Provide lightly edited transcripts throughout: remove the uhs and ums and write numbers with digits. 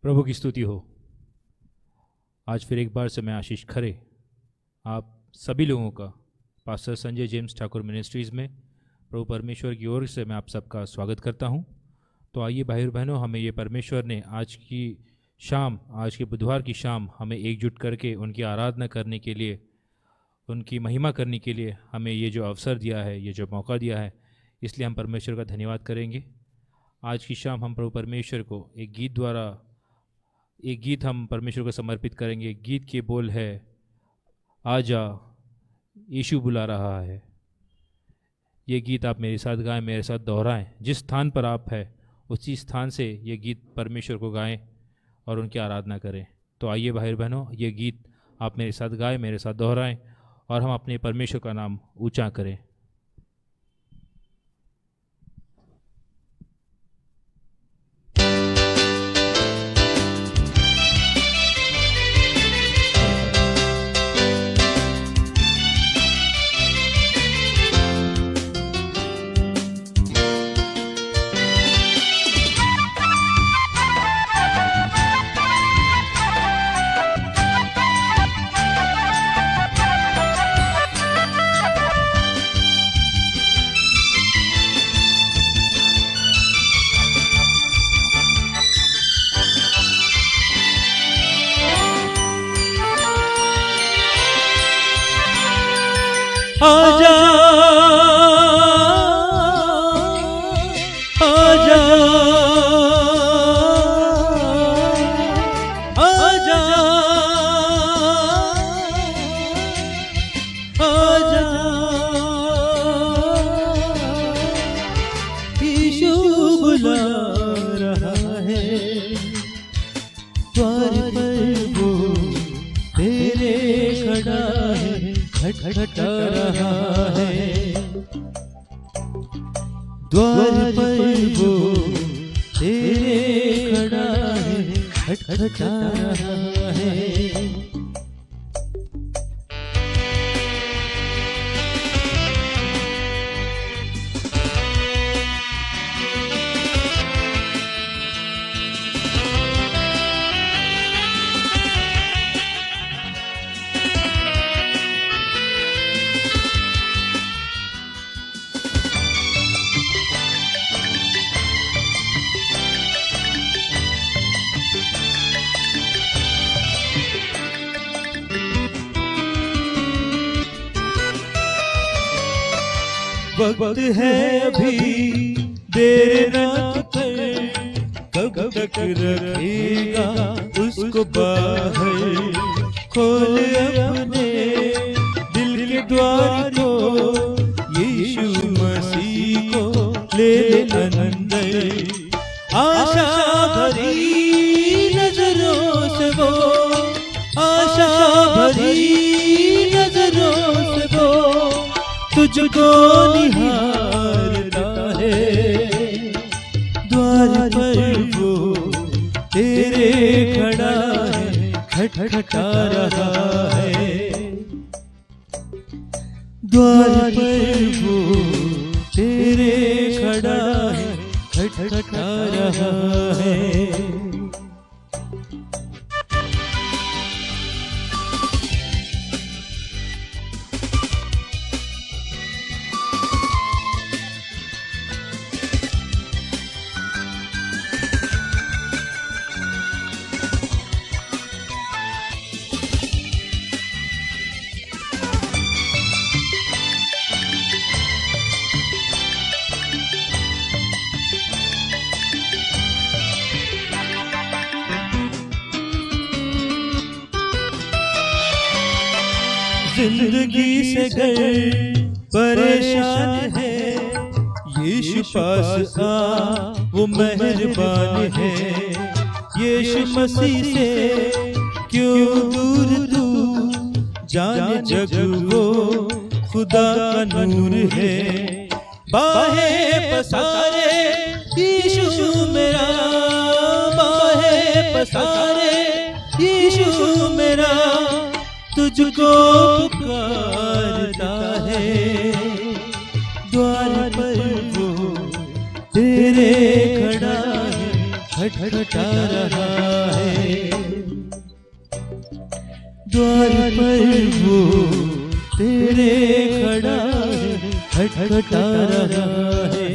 प्रभु की स्तुति हो। आज फिर एक बार से मैं आशीष खरे आप सभी लोगों का pastor Sanjay James Thakur ministries में प्रभु परमेश्वर की ओर से मैं आप सबका स्वागत करता हूं। तो आइए भाई और बहनों, हमें ये परमेश्वर ने आज की शाम, आज के बुधवार की शाम हमें एकजुट करके उनकी आराधना करने के लिए, उनकी महिमा करने के लिए हमें ये जो अवसर दिया है, ये जो मौका दिया है, इसलिए हम परमेश्वर का धन्यवाद करेंगे। आज की शाम हम प्रभु परमेश्वर को एक गीत हम परमेश्वर को समर्पित करेंगे। गीत के बोल है, आजा यीशु बुला रहा है। ये गीत आप मेरे साथ गाएं, मेरे साथ दोहराएं। जिस स्थान पर आप हैं उसी स्थान से ये गीत परमेश्वर को गाएं और उनकी आराधना करें। तो आइए भाई बहनों, ये गीत आप मेरे साथ गाएं, मेरे साथ दोहराएं और हम अपने परमेश्वर का नाम ऊंचा करें। आजा आजा आजा आजा यीशु बुला रहा है, द्वार पर वो तेरे खड़ा है, खटखटा रहा है। द्वार पर वो तेरे खड़ा है, खटखटा रहा है। वक्त है अभी, देर ना कर, कब तक रखेगा उसको बाहर। खोल अपने दिल के द्वार को, यीशु मसीह को ले अंदर। आशा भरी नजरों से वो, आशा भरी नजरों से वो तुझको निहारता है। द्वार पर वो तेरे खड़ा है, खटखटा रहा है। द्वार पर वो तेरे खड़ा है, खटखटा रहा है। जिंदगी से घर परेशान है, यीशु पास आ वो मेहरबान है। यीशु मसीह से क्यों दूर तू, जाने जग वो खुदा का नूर है। बाहें पसारे यीशु मेरा, बाहें पसारे यीशु मेरा, तुझको पुकारता है। द्वार पर वो तेरे खड़ा है, खटखटा रहा है। द्वार पर वो तेरे खड़ा है, खटखटा रहा है।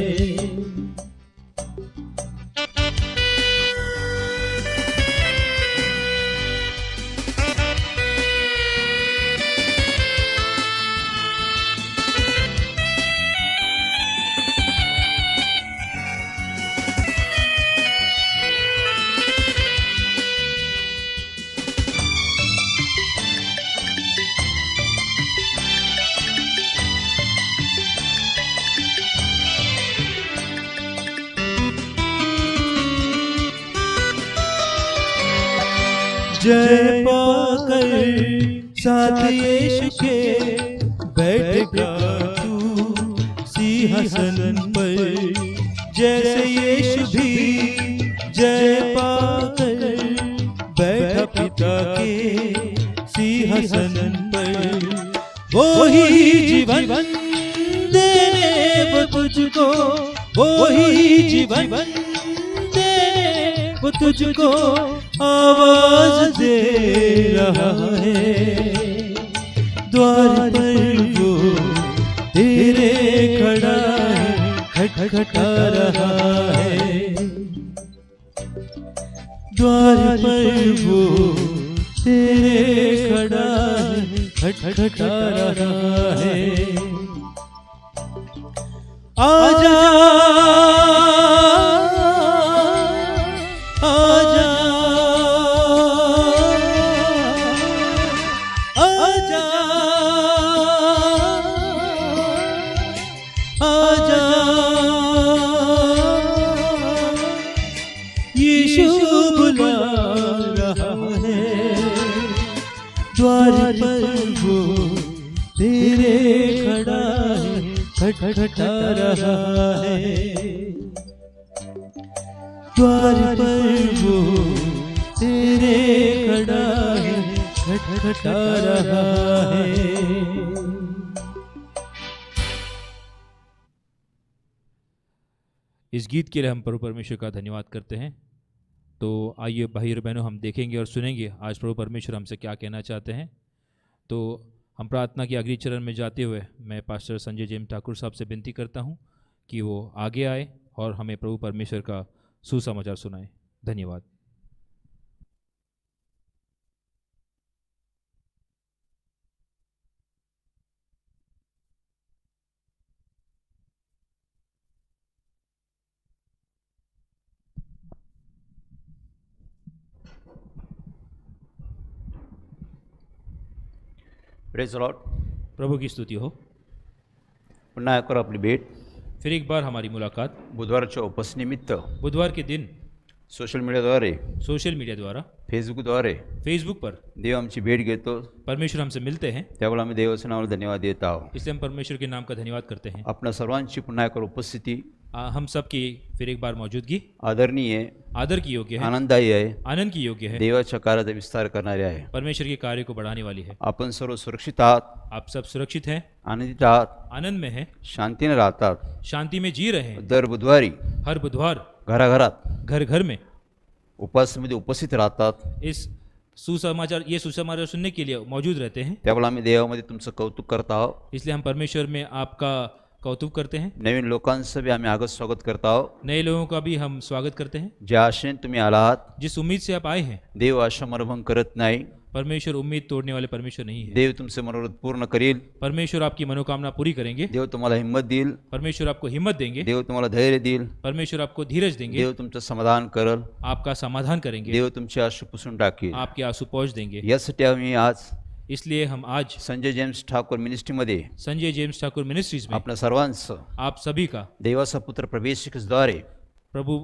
जय पाकर साथ यीशु के बैठेगा तू सिंहासन पर, जैसे यीशु भी जय पाकर बैठा पिता के सिंहासन पर। वो ही जीवन देने वो तुझको, वो ही जीवन देने वो तुझको आवाज दे रहा है। द्वार पर वो तेरे खड़ा है, खटखटा रहा है। द्वार पर वो तेरे खड़ा है, खटखटा रहा है। आजा आजा आजा आजा, यीशु बुला रहा है। द्वार पर वो तेरे खड़ा है, खटखटा रहा है। द्वार पर वो तेरे खड़ा है, खटखटा रहा है। इस गीत के लिए हम प्रभु परमेश्वर का धन्यवाद करते हैं। तो आइए भाई और बहनों, हम देखेंगे और सुनेंगे आज प्रभु परमेश्वर हमसे क्या कहना चाहते हैं। तो हम प्रार्थना के अगली चरण में जाते हुए मैं पास्टर संजय जेम्स ठाकुर साहब से विनती करता हूं कि वो आगे आए और हमें प्रभु परमेश्वर का सुसमाचार सुनाए। धन्यवाद। Praise Lord. प्रभु की स्तुति हो। पुन्हा एकवार आपली भेट फिर एक बार हमारी मुलाकात बुधवारच्या उपस्निमित्त बुधवार के दिन सोशल मीडियाद्वारे, सोशल मीडिया द्वारा, फेसबुकद्वारे फेसबुक पर देव आमची भेट घेतो, परमेश्वर हमसे मिलते हैं। त्यावेळेला आम्ही देवाच्या नावाला धन्यवाद देत आहोत। इसलिए हम परमेश्वर के नाम का धन्यवाद करते हैं। आपणा सर्वांची पुन्हा एकवार उपस्थिती हम सब की फिर एक बार मौजूदगी आदरणीय, आदर की योग्य है, आनंददायी आहे, आनंद की योग्य है, देवाच्या कार्याचा विस्तार करणारे आहे। परमेश्वर के कार्य को बढ़ाने वाली है। आपण सर्व सुरक्षित आहात, आप सब सुरक्षित हैं, आनंदित आहात, आनंद में हैं, शांतीने राहतात। शांति में जी रहे हैं। दर बुधवारी हर बुधवार घराघरात घर घर में उपासनेमध्ये उपस्थित राहतात। इस ये सुसमाचार सुनने के लिए मौजूद रहते हैं। त्यावेळेला आम्ही देवामध्ये तुमचं कौतुक करत आहोत। इसलिए हम परमेश्वर में आपका कौतुक करते हैं। नवीन लोकांचं बी आम्ही आगत स्वागत करत आहोत। नए लोगों का भी हम स्वागत करते हैं। ज्या आशेने तुम्ही आलात, जिस उम्मीद से आप आए हैं, देव आशा मनभंग करत नाही। परमेश्वर उम्मीद तोड़ने वाले परमेश्वर नहीं है। देव तुमचे मनोरथ पूर्ण करील। परमेश्वर आपकी मनोकामना पूरी करेंगे। देव तुम्हाला हिंमत देईल। परमेश्वर आपको हिम्मत देंगे। देव तुम्हाला धैर्य देईल। परमेश्वर आपको धीरज देंगे। देव तुमचं समाधान करल। आपका समाधान करेंगे। देव तुमचे आशु पुसून टाकेल। आपके आंसू पोंछ देंगे। यासाठी आम्ही आज इसलिए हम आज संजय जेम्स ठाकूर मिनिस्ट्रीमध्ये संजय जेम्स ठाकुर मिनिस्ट्रीज में आपल्या सर्वांचं आप सभी का देवाचा पुत्र प्रवेशिकद्वारे प्रभु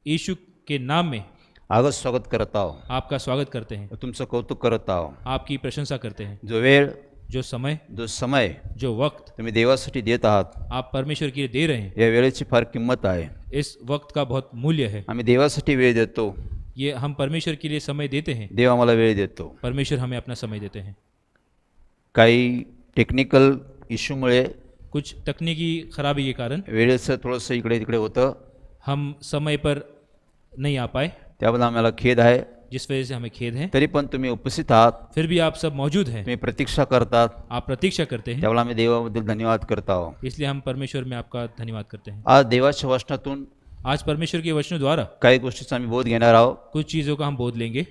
यीशु के नाम में आगत स्वागत करत आहो। आपका स्वागत करते हैं, तुमचं कौतुक करत आहो। आपकी प्रशंसा करते हैं। जो वेळ, जो समय, जो वक्त तुम्ही देवासाठी देत आहात, आप परमेश्वर के लिए दे रहे हैं, या वेळेची फार किंमत आहे। इस वक्त का बहुत मूल्य है। आम्ही देवासाठी वेळ देतो, ये हम परमेश्वर के लिए समय देते हैं, देव आम्हाला वेळ देतो। परमेश्वर हमें अपना समय देते हैं। काही टेक्निकल इश्यूमुळे, कुछ तकनीकी खराबी के कारण वेळेचं थोडंसं इकडे तिकडे होतं। हम समय पर नहीं आ पाए, त्याबद्दल आम्हाला खेद आहे. जिस वजह से हमें खेद है। तरी पण तुम्ही उपस्थित आहात, फिर भी आप सब मौजूद हैं, तुम्ही प्रतीक्षा करतात, आप प्रतीक्षा करते हैं, त्यावेळेला आम्ही देवाबद्दल धन्यवाद करत आहोत. इसलिए हम परमेश्वर में आपका धन्यवाद करते हैं। आज देवाच्या वचनातून आज परमेश्वर के वचनों द्वारा काही गोष्टीचा आम्ही बोध घेणार आहोत कुछ चीज़ों का हम बोध लेंगे।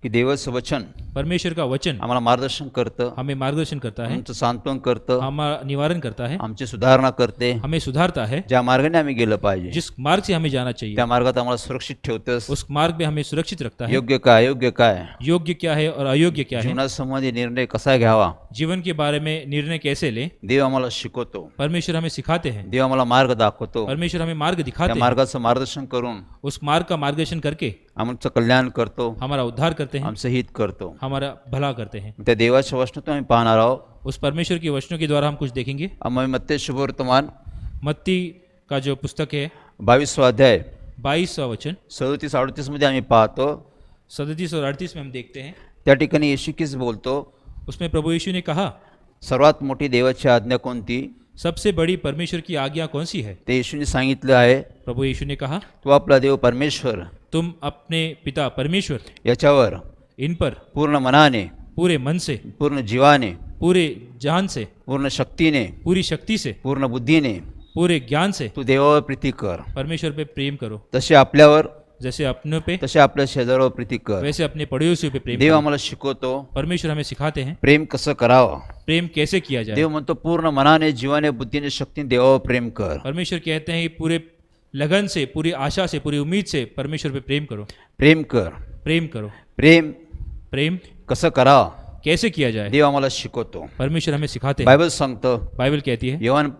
की देवाचं वचन परमेश्वर का वचन आम्हाला मार्गदर्शन करतं, हमें मार्गदर्शन करता है, आमचं सांत्वन करतं, हमारा निवारण करता है, आमची सुधारणा करते. हमें सुधारता है। ज्या मार्गाने आम्ही गेलं पाहिजे जिस मार्ग से हमें जाना चाहिए त्या मार्गात आम्हाला सुरक्षित ठेवतंस. उस मार्ग में हमें सुरक्षित रखता है। योग्य काय अयोग्य काय, योग्य क्या है और अयोग्य क्या है, जीवनासंबंधी निर्णय कसा घ्यावा, जीवन के बारे में निर्णय कैसे लें, देव आम्हाला शिकवतो. परमेश्वर हमें सिखाते हैं, देव आम्हाला मार्ग दाखवतो. परमेश्वर हमें मार्ग त्या दिखाते हैं। मार्गाचं मार्गदर्शन करून उस मार्ग का मार्गदर्शन करके आमचं कल्याण करतो, हमारा उद्धार करते हैं, आमचं हित करतो. हमारा भला करते हैं। त्या देवाच्या वचनातून आम्ही पाहणार आहोत. उस परमेश्वर की वचनों के द्वारा हम कुछ देखेंगे। आम्ही मत्ती शुभवर्तमान मत्ती का जो पुस्तक है 22वां अध्याय 22वां वचन 37-38 मध्ये आम्ही पाहतो. 37 और 38 में हम देखते हैं। त्या ठिकाणी येशू ख्रिस्त बोलतो, उसमें प्रभु यीशु ने कहा, सर्वात मोठी देवाची आज्ञा कोणती, सबसे बड़ी परमेश्वर की आज्ञा कौन सी है? ते येशूने सांगितलं आहे, प्रभु यीशु ने कहा, तो आपला देव परमेश्वर तुम अपने पिता परमेश्वर याच्यावर इन पर पूर्ण मनाने, पूरे मन से, पूर्ण जीवाने, पूरे जान से, पूर्ण शक्तीने, पूरी शक्ति से, पूर्ण बुद्धीने पूरे ज्ञान से तू देवावर प्रीती कर. परमेश्वर पे प्रेम करो। तसे आपल्यावर, जैसे अपनों पे तसे आपल्या शेजारावर प्रीती कर. वैसे अपने पड़ोसियों पे प्रेम देव करो। आम्हाला शिकवतो परमेश्वर हमें सिखाते हैं प्रेम कसं करावं. प्रेम कैसे किया जाए। देव म्हणतो पूर्ण मनाने, जीवाने, बुद्धीने, शक्तीने देवावर प्रेम कर. परमेश्वर कहते हैं कि पूरे लगन से, पूरी आशा से, पूरी उम्मीद से परमेश्वर पे प्रेम करो, प्रेम कर. प्रेम करो। प्रेम प्रेम कसं करावं कैसे किया जाए, देव आम्हाला शिकवतो. परमेश्वर हमें सिखाते हैं। बायबल सांगतं, बाइबल कहती है, योहान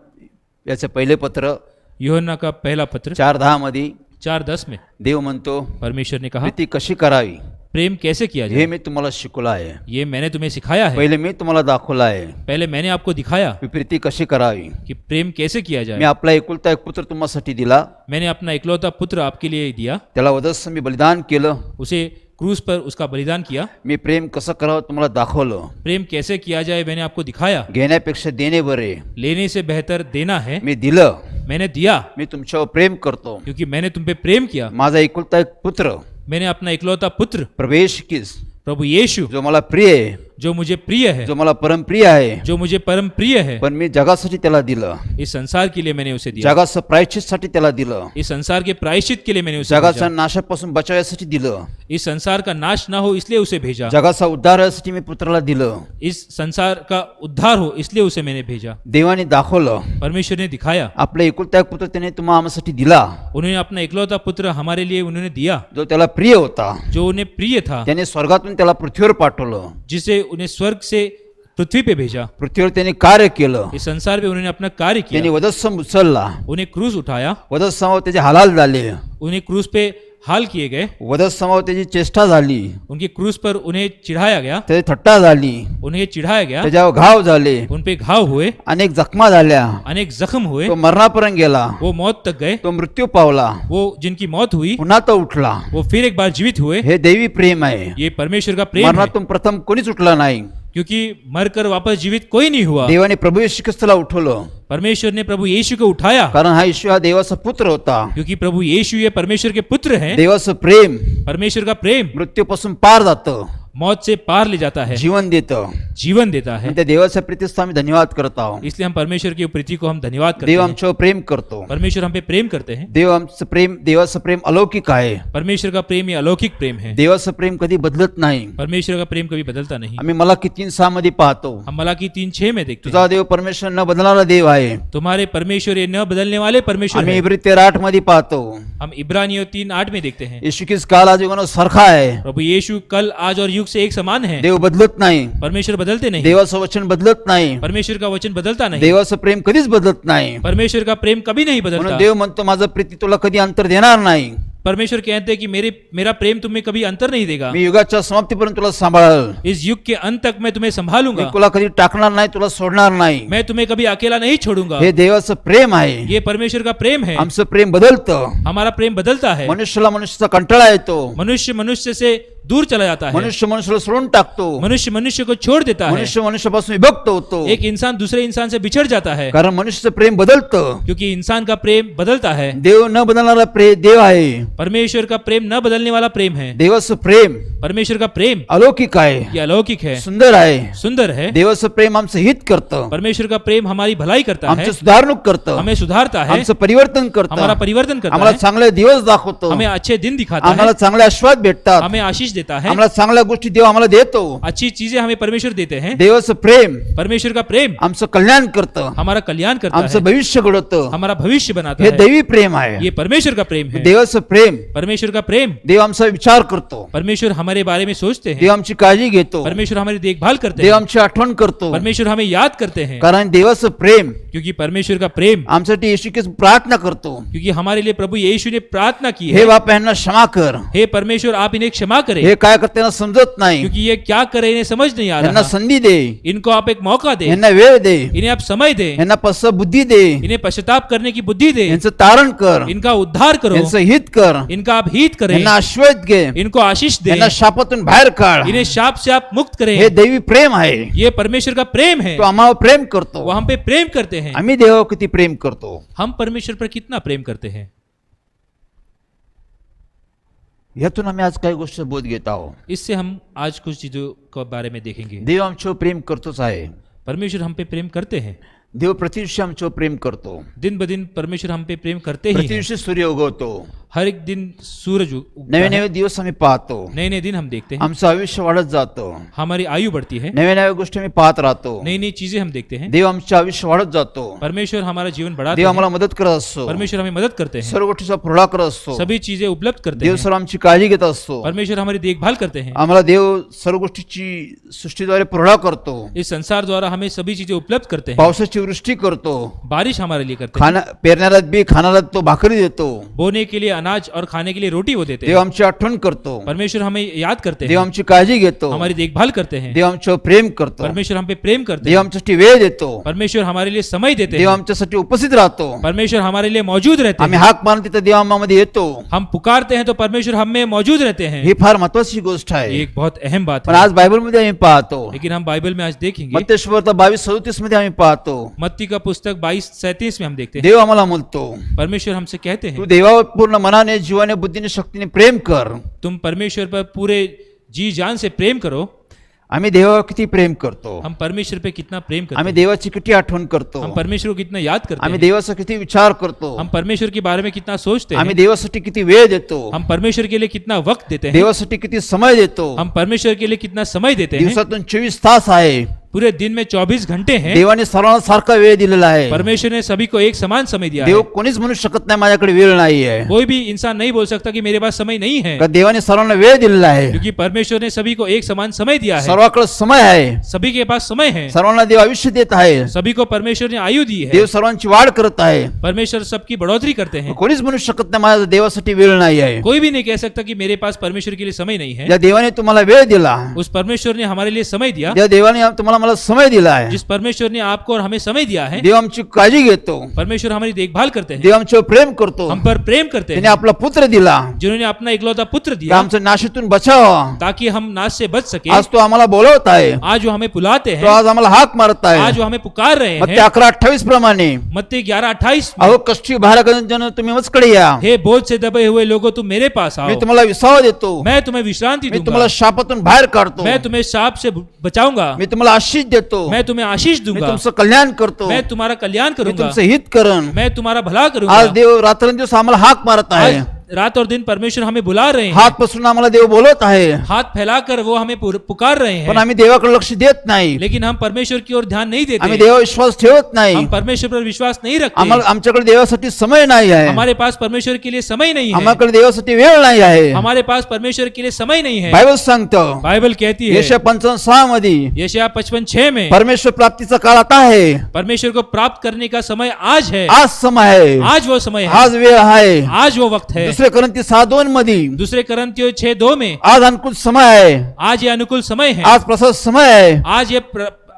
याचं पहिले पत्र यूहन्ना का पहला पत्र 4:10 मध्ये 4:10 में देव म्हणतो परमेश्वर ने कहा, प्रीती कशी करावी प्रेम कैसे किया हे जाए, मी तुम्हाला शिकवलं आहे. ये मैंने तुम्हें सिखाया है। पहिले मी तुम्हाला दाखवलं आहे पहले मैंने आपको दिखाया की प्रीती कशी करावी. कि प्रेम कैसे किया मी जाए। आपला एकुलता एक पुत्र तुम्हासाठी दिला, मैंने अपना इकलौता पुत्र आपके लिए दिया, त्याला वधस्तव मी बलिदान केलं. उसे क्रूस पर उसका बलिदान किया। मी प्रेम कसं करावं तुम्हाला दाखवलं. प्रेम कैसे किया जाए मैंने आपको दिखाया। घेण्यापेक्षा देणे बरे. लेने से बेहतर देना है। मी दिलं, मैंने दिया मी तुमच्यावर प्रेम करतो. क्योंकि मैंने तुम पे प्रेम किया। माझा एकुलता एक पुत्र मैंने अपना इकलौता पुत्र प्रवेश कीस, प्रभु यीशु, जो मला प्रिय आहे, जो मुझे प्रिय है, जो मला परमप्रिय आहे, जो मुझे परम प्रिय है, पण मी जगासाठी त्याला दिलं. इस संसार के लिए मैंने उसे दिया। जगाचं प्रायश्चितसाठी त्याला दिलं. इस संसार के प्रायश्चित के लिए मैंने उसे जगाच्या भेजा। नाशापासून बचावायसाठी दिलं. इस संसार का नाश ना हो इसलिए उसे भेजा। जगाचा उद्धारासाठी मी पुत्राला दिलं. इस संसार का उद्धार हो इसलिए उसे मैंने भेजा। देवाने दाखवलं, परमेश्वर ने दिखाया, आपला एकुलता एक पुत्र त्याने तुम्हा आम्हासाठी दिला, उन्होंने अपना इकलौता पुत्र हमारे लिए उन्होंने दिया, जो त्याला प्रिय होता. जो उन्हें प्रिय था, त्याने स्वर्गातून त्याला पृथ्वीवर पाठवलं. जिसे उन्हें स्वर्ग से पृथ्वी पे भेजा। पृथ्वीवर त्याने कार्य केलं. इस संसार में उन्होंने अपना कार्य त्याने किया, वधस्तंभ उचलला. उन्हें क्रूस उठाया, वधस्तंभावर त्याचे हालाल झाले. उन्हें क्रूस पे हाल किए गए, वधस्तंभावर त्याची चेष्टा झाली, उनके क्रूस पर उन्हें चिढ़ाया गया, त्याची थट्टा झाली, उन्हें चिढ़ाया गया, त्याच्यावर घाव झाले, उन पे घाव हुए, अनेक जखमा झाल्या, अनेक जख्म हुए, तो मरणापर्यंत गेला, वो मौत तक गए, तो मृत्यू पावला, वो जिनकी मौत हुई पुन्हा तो उठला. वो फिर एक बार जीवित हुए। हे देवी प्रेम आहे. ये परमेश्वर का प्रेम है, मरणातून प्रथम कोणीच उठला नाही. क्योंकि मरकर वापस जीवित कोई नहीं हुआ। देवाने प्रभू येशू ख्रिस्ताला उठवलं, परमेश्वर ने प्रभु यीशु को उठाया, कारण हा येशू हा देवाचा पुत्र होता. क्योंकि प्रभु यीशु ये परमेश्वर के पुत्र हैं। देवाचं प्रेम परमेश्वर का प्रेम मृत्यूपासून पार जातं, मौत से पार ले जाता है, जीवन देतं. जीवन देता है। आणि त्या देवाच्या प्रीतीचा आम्ही धन्यवाद करत आहोत. इसलिए हम परमेश्वर की प्रीति को हम धन्यवाद करते देव हैं। आमच्यावर प्रेम करतो. परमेश्वर हम पे प्रेम करते हैं। देव आमचं प्रेम, देवाचं प्रेम अलौकिक आहे. परमेश्वर का प्रेम ये अलौकिक प्रेम है। देवाचं प्रेम कधी बदलत नाही. परमेश्वर का प्रेम कभी बदलता नहीं। आम्ही मलाकी 3:6 मध्ये पाहतो, हम मलाकी 3:6 में देखते तुझा हैं, देव परमेश्वर न बदलणारा देव आहे. तुम्हारे परमेश्वर ये न बदलने वाले परमेश्वर आम्ही हैं। इब्री 13:8 मध्ये पाहतो, हम इब्रानियों 3:8 में देखते हैं, येशू ख्रिस्त काल आज युगानं सारखा आहे. प्रभु यीशु कल आज और युग से एक समान है। देव बदलत नाही. परमेश्वर बदलते नहीं, देवाचं वचन बदलत नाही. परमेश्वर का वचन बदलता नहीं, देवाचं प्रेम कधीच बदलत नाही. परमेश्वर का प्रेम कभी नहीं म्हणून बदलता। देव म्हणतो माझं प्रीती तुला कधी अंतर देणार नाही. परमेश्वर कहते हैं कि मेरा प्रेम तुम्हें कभी अंतर नहीं देगा। मी युगाच्या समाप्तीपर्यंत तुला सांभाळल. इस युग के अंत तक मैं तुम्हें मी संभालूंगा, तुला कधी टाकणार नाही, तुला सोडणार नाही. मैं तुम्हें कभी अकेला नहीं छोड़ूंगा। हे देवाचं प्रेम आहे. ये परमेश्वर का प्रेम है। आमचं प्रेम बदलतं. हमारा प्रेम बदलता है। मनुष्याला मनुष्याचा कंटाळा येतो. मनुष्य मनुष्य से दूर चला जाता है, मनुष्य मनुष्याला सोडून टाकतो, मनुष्य मनुष्य को छोड़ देता है, मनुष्य मनुष्यापासून विभक्त होतो. एक इंसान दूसरे इंसान से बिछड़ जाता है, कारण मनुष्याचं प्रेम बदलतं. क्योंकि इंसान का प्रेम बदलता है. देव न बदलणारा देव आहे. परमेश्वर का प्रेम न बदलने वाला प्रेम है. देवाचं प्रेम परमेश्वर का प्रेम अलौकिक आहे, ये अलौकिक है, सुंदर आहे. सुंदर है. देवाचं प्रेम आमचं हित करतं, परमेश्वर का प्रेम हमारी भलाई करता है, आमचं सुधारणूक करतं, हमें सुधारता है, आमचं परिवर्तन करतं, हमारा परिवर्तन करता आम्हाला है, चांगले दिवस दाखवतो, हमें अच्छे दिन दिखाता आम्हाला है, चांगले आशीर्वाद भेटतात, हमें आशीष देता है, आम्हाला चांगल्या गोष्टी देव आम्हाला देतो. अच्छी चीजें हमें परमेश्वर देते हैं. देवाचं प्रेम परमेश्वर का प्रेम आमचं कल्याण करतं, हमारा कल्याण करता आमचं है, भविष्य घडवतं. हमारा भविष्य बनाता हे है. दैवी प्रेम आहे. ये परमेश्वर का प्रेम है. देवाचं प्रेम, परमेश्वर का प्रेम, देव आमचा विचार करतो, परमेश्वर हमारे बारे में सोचते देव हैं, आमची काळजी घेतो, परमेश्वर हमारी देखभाल करते देव हैं, आमची आठवण करतो. परमेश्वर हमें याद करते हैं, कारण देवाचं प्रेम क्योंकि परमेश्वर का प्रेम, आमच्यासाठी येशू ख्रिस्त प्रार्थना करतो. क्योंकि हमारे लिए प्रभु यीशु ने प्रार्थना की हे है, बाप यांना क्षमा कर, हे परमेश्वर आप इन्हें क्षमा करें, हे काय करते त्यांना समजत नाही, क्योंकि ये क्या करे इन्हें समझ नहीं आ यांना रहा. संधी दे, इनको आप एक मौका दे, यांना वेळ दे, इन्हें आप समय दे, यांना पश्चात बुद्धी दे, इन्हें पश्चाताप करने की बुद्धि दे, यांचं तारण कर, इनका उद्धार करो, यांचं हित कर, इनका आप हित करें, यांना आश्रय घे, इनको आशीष दे, यांना शापातून बाहेर काढ. इन्हें शाप से आप मुक्त हे करें. दैवी प्रेम आहे. ये परमेश्वर का प्रेम है, तो आम्हाला प्रेम करतो. वो हम पे प्रेम करते हैं. आम्ही देवावर किती प्रेम करतो. हम परमेश्वर पर कितना प्रेम करते हैं. यातून आम्ही आज काही गोष्टी बोध घेत आहोत. इससे हम आज कुछ चीजों के बारे में देखेंगे. देव आमच्यावर प्रेम करतोच आहे. परमेश्वर हम पे प्रेम करते हैं. देव प्रतिदिवशी आमच्यावर प्रेम करतो. दिन ब दिन परमेश्वर हम पे प्रेम करते ही हैं. प्रतिदिवशी सूर्य उगवतो. हर एक दिन सूरज उगता नवे है. नवे दिवस आम्ही पाहतो. नए नए दिन हम देखते हैं. आमचं आयुष्य वाढत जातं. हमारी आयु बढ़ती है. नव्या नव्या गोष्टी आम्ही पाहत राहतो. नई नई चीजें हम देखते हैं. देव आमचं आयुष्य वाढत जातो. परमेश्वर हमारा जीवन बढ़ाते देव हैं. आम्हाला मदत करत असतो. परमेश्वर हमें मदद करते हैं. सर्व गोष्टीचा पुरवठा करत असतो. सभी चीजें उपलब्ध करते देव हैं. सर्व आमची काळजी घेत असतो. परमेश्वर हमारी देखभाल करते हैं. आम्हाला देव सर्व गोष्टीची सृष्टीद्वारे पुरवठा करतो. इस संसार द्वारा हमें सभी चीजें उपलब्ध करते हैं. पावसाची वृष्टी करतो. बारिश हमारे लिए करते हैं. खाना पेरण्याला बी खाणारा तो भाकरी देतो. बोने के लिए अनाज और खाने के लिए रोटी वो देते देव हैं. आमची आठवण करतो. परमेश्वर हमें याद करते देव हैं. आमची काळजी घेतो. हमारी देखभाल करते हैं. देव आमच्यावर प्रेम करतो. परमेश्वर हम पे प्रेम करते देव हैं. आमच्यासाठी वेळ देतो. परमेश्वर हमारे लिए समय देते देव हैं. आमच्यासाठी उपस्थित राहतो. परमेश्वर हमारे लिए मौजूद रहते आम्ही हैं. हाक मारतो तिथं देव आम्हामध्ये येतो. हम पुकारते हैं तो परमेश्वर हम में मौजूद रहते हैं. ही फार महत्वाची गोष्ट ये आहे. एक बहुत अहम बात पण है. आज बायबलमध्ये आम्ही पाहतो. लेकिन हम बाइबल में आज देखेंगे. मत्ती सुवार्ता 22:37 मध्ये आम्ही पाहतो. मत्ती का पुस्तक 22:37 में हम देखते हैं. देव आम्हाला म्हणतो, परमेश्वर हमसे कहते तू हैं देवावर पूर्ण मनाने जीवाने बुद्धीने शक्तीने प्रेम कर. तुम परमेश्वर पर पूरे जी जान से प्रेम करो. आम्ही देवावर किती प्रेम करतो. हम परमेश्वर पे कितना प्रेम करते आम्ही हैं. देवाची किती आठवण करतो. हम परमेश्वर को कितना याद करते आम्ही हैं. देवाचा किती विचार करतो. हम परमेश्वर के बारे में कितना सोचते आम्ही हैं. देवासाठी किती वेळ देतो. हम परमेश्वर के लिए कितना वक्त देते हैं. देवासाठी किती समय देतो. हम परमेश्वर के लिए कितना समय देते हैं. दिवसातून 24 तास आहे. पूरे दिन में 24 घंटे हैं. देवाने सर्वांना सारखा वेळ दिलेला आहे. परमेश्वर ने सभी को एक समान समय दिया देव है. कोणीच म्हणू शकत नाही माझ्याकडे वेळ नाही आहे. कोई भी इंसान नहीं बोल सकता कि मेरे पास समय नहीं है, का देवाने सर्वांना वेळ दिलेला आहे. क्योंकि परमेश्वर ने सभी को एक समान समय दिया है. सर्वांकडे समय आहे. सभी के पास समय है. सर्वांना देव आयुष्य देत आहे. सभी को परमेश्वर ने आयु दी है. देव सर्वांची वाढ करत आहे. परमेश्वर सबकी बढ़ोतरी करते हैं. कोणीच म्हणू शकत नाही माझ्या देवासाठी वेळ नाही आहे. कोई भी नहीं कह सकता कि मेरे पास परमेश्वर के लिए समय नहीं है. ज्या देवाने तुम्हाला वेळ दिला, उस परमेश्वर ने हमारे लिए समय दिया. ज्या देवाने तुम्हाला मला समय दिला आहे, जिस परमेश्वर ने आपको और हमें समय दिया है. देव आमची काळजी घेतो. परमेश्वर हमारी देखभाल करते हैं. देव आमच्यावर प्रेम करतो. हम पर प्रेम करते त्याने हैं. आपला पुत्र दिला जिन्होंने अपना इकलौता पुत्र का दिया आमच्या नाशातून बचावा. ताकि हम नाश से बच सके. आज तो आम्हाला बोलवत आहे. आज वो हमें बुलाते तो हैं. आज आम्हाला हाक मारत आज आहे. वो हमें पुकार रहे मग ते हैं. 11:28 प्रमाणे, मत्ती 11:28 में, अहो कष्टी भारागंजन तुम्ही मजकडे या, हे बोझ से दबे हुए लोगों तुम मेरे पास मी आओ, तुम्हाला विसावा देतो. मैं तुम्हें विश्रांति मी दूंगा. तुम्हाला शापातून बाहेर काढतो. मैं तुम्हें शाप से बचाऊंगा. मी तुम्हाला आशीष देतो. मैं तुम्हें आशीष मी दूंगा. तुमचं कल्याण करतो. मैं तुम्हारा कल्याण मी करूंगा. तुमचं हित करण. मैं तुम्हारा भला आज करूंगा. देव रात्रंदिवस आम्हाला हाक मारत आहे. आज रात और दिन परमेश्वर हमें बुला रहे हैं. हात पसरून आम्हाला देव बोलत आहे. हाथ फैलाकर वो हमें पुकार रहे पण हैं. आम्ही देवाकडे लक्ष देत नाही. लेकिन हम परमेश्वर की ओर ध्यान नहीं आम्ही देते. देवा विश्वास ठेवत नाही. हम परमेश्वर पर विश्वास नहीं आम्हाला रखते. आमच्याकडे देवासाठी समय नाही आहे. हमारे पास परमेश्वर के लिए समय नहीं है. आम्हाकडे देवासाठी वेळ नाही आहे. हमारे पास परमेश्वर के लिए समय नहीं है. बायबल सांगतं बाइबल कहती है यशया 55:6 मध्ये यशायाह 55:6 में, परमेश्वर प्राप्तीचा काळ आता आहे. परमेश्वर को प्राप्त करने का समय आज है. आज समय आहे. आज वो समय है. आज वेळ आहे. आज वो वक्त है. दुसरे करंती 6:2 मध्ये दूसरे करंथियों 6:2 में, आज अनुकूल समय आहे. आज ये अनुकूल समय है. आज प्रसाद समय आहे.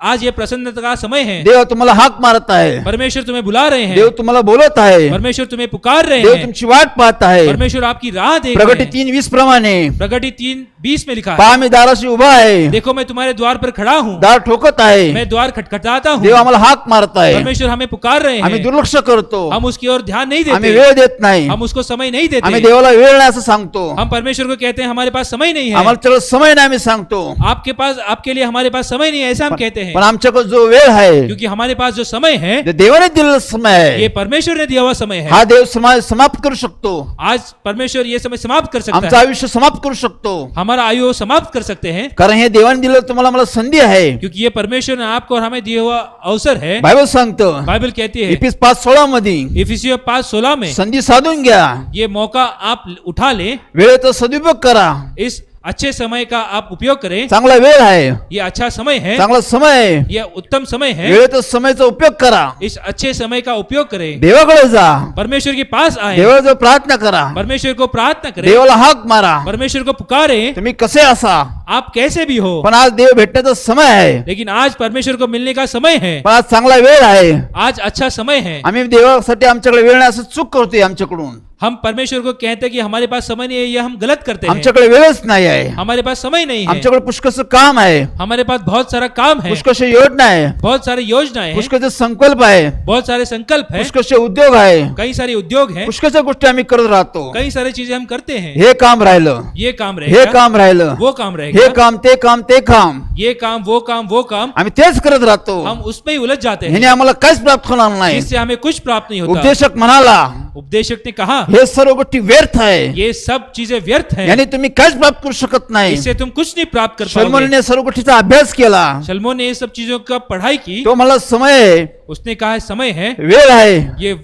आज ये प्रसन्नता का समय है. देव तुम्हाला हाक मारत आहे. परमेश्वर तुम्हें बुला रहे देव हैं. तुम्हाला बोलत आहे. परमेश्वर तुम्हें पुकार रहे देव हैं. तुमची वाट पाहत आहे. परमेश्वर आपकी राह देख प्रगटी रहे हैं. 3:20 प्रमाणे प्रगटी 3:20 20 में लिखा है, पहा मी दाराशी उभा आहे, देखो मैं तुम्हारे द्वार पर खड़ा हूँ, दार ठोकत आहे. मैं द्वार खटखटाता हूँ. देव आम्हाला हाक मारत आहे. परमेश्वर हमें पुकार रहे आम्ही हैं, दुर्लक्ष करतो, हम उसकी ओर ध्यान नहीं आम्ही देते, वेळ देत नाही, हम उसको समय नहीं आम्ही देते. देवाला वेळ नाही असं सांगतो. हम परमेश्वर को कहते हैं हमारे पास समय नहीं है, आम्हाला चलो समय नाही आम्ही सांगतो. आपके पास, आपके लिए हमारे पास समय नहीं है, ऐसा हम कहते पण हैं. आमच्याकडे जो वेळ आहे क्योंकि हमारे पास जो समय है ते देवाने दिलेला समय आहे. ये परमेश्वर ने दिया हुआ समय है. हा देव समाप्त करू शकतो. आज परमेश्वर ये समय समाप्त कर सकता आमचं है, आयुष्य समाप्त करू शकतो. हमारा आयु समाप्त कर सकते हैं, कारण हे देवाने दिलेलं तुम्हाला मला संधी आहे. क्योंकि ये परमेश्वर ने आपको और हमें दिया हुआ अवसर है. बायबल सांगतं बाइबल कहती है इफिस 5:16 मध्ये इफिसियों 5:16 में, संधी साधून घ्या, ये मौका आप उठा लें, वेळेचा सदुपयोग करा. इस अच्छे समय का आप उपयोग करें. चांगला वेळ आहे, ये अच्छा समय है, चांगला समय आहे. ये उत्तम समय है, वेळेचा समयचा उपयोग करा. इस अच्छे समय का उपयोग करें. देवाकडे जा, परमेश्वर के पास आए, देवाला प्रार्थना करा, परमेश्वर को प्रार्थना करें, देवाला हाक मारा. परमेश्वर को पुकारे. तुम्ही कसे असा, आप कैसे भी हो, पण आज देव भेटण्याचा समय आहे. लेकिन आज परमेश्वर को मिलने का समय है, पण आज चांगला वेळ आहे. आज अच्छा समय है. आम्ही देवासाठी आमच्याकडे वेळ नाही असं चूक करतोय आमच्याकडून. हम परमेश्वर को कहते हैं कि हमारे पास समय नहीं है, ये हम गलत करते हैं. आमच्याकडे वेळच नाही आहे. हमारे पास समय नहीं है, आमच्याकडे पुष्कळ काम आहे, हमारे पास बहुत सारा काम है, पुष्कळ योजना आहे, बहुत सारी योजनाएं हैं, पुष्कळ संकल्प आहे, बहुत सारे संकल्प है, पुष्कळ उद्योग आहे, कई सारे उद्योग हैं, पुष्कळ गोष्टी आम्ही करत राहतो. कई सारी चीजें हम करते हैं. हे काम राहिलं, ये काम हे रहेगा, काम राहिलं, वो काम हे रहेगा, काम ते काम ते काम, ये काम वो काम वो काम, आम्ही तेच करत राहतो. हम उसमें ही उलझ जाते हैं, ह्याने आम्हाला काहीच प्राप्त होणार नाही. जिससे हमें कुछ प्राप्त नहीं होता. उपदेशक म्हणाला उपदेशक ने कहा हे सर्व गोष्टी व्यर्थ आहे, ये सब चीजें व्यर्थ है, यानी तुम्ही काहीच प्राप्त करू शकत नाही. इससे तुम कुछ नहीं प्राप्त कर पाओगे. शलोमोने सर्व गोष्टीचा अभ्यास केला. सलमोन ने ये सब चीजों का पढ़ाई की. तो मला समय आहे, उसने कहा है समय है, वेळ आहे, ये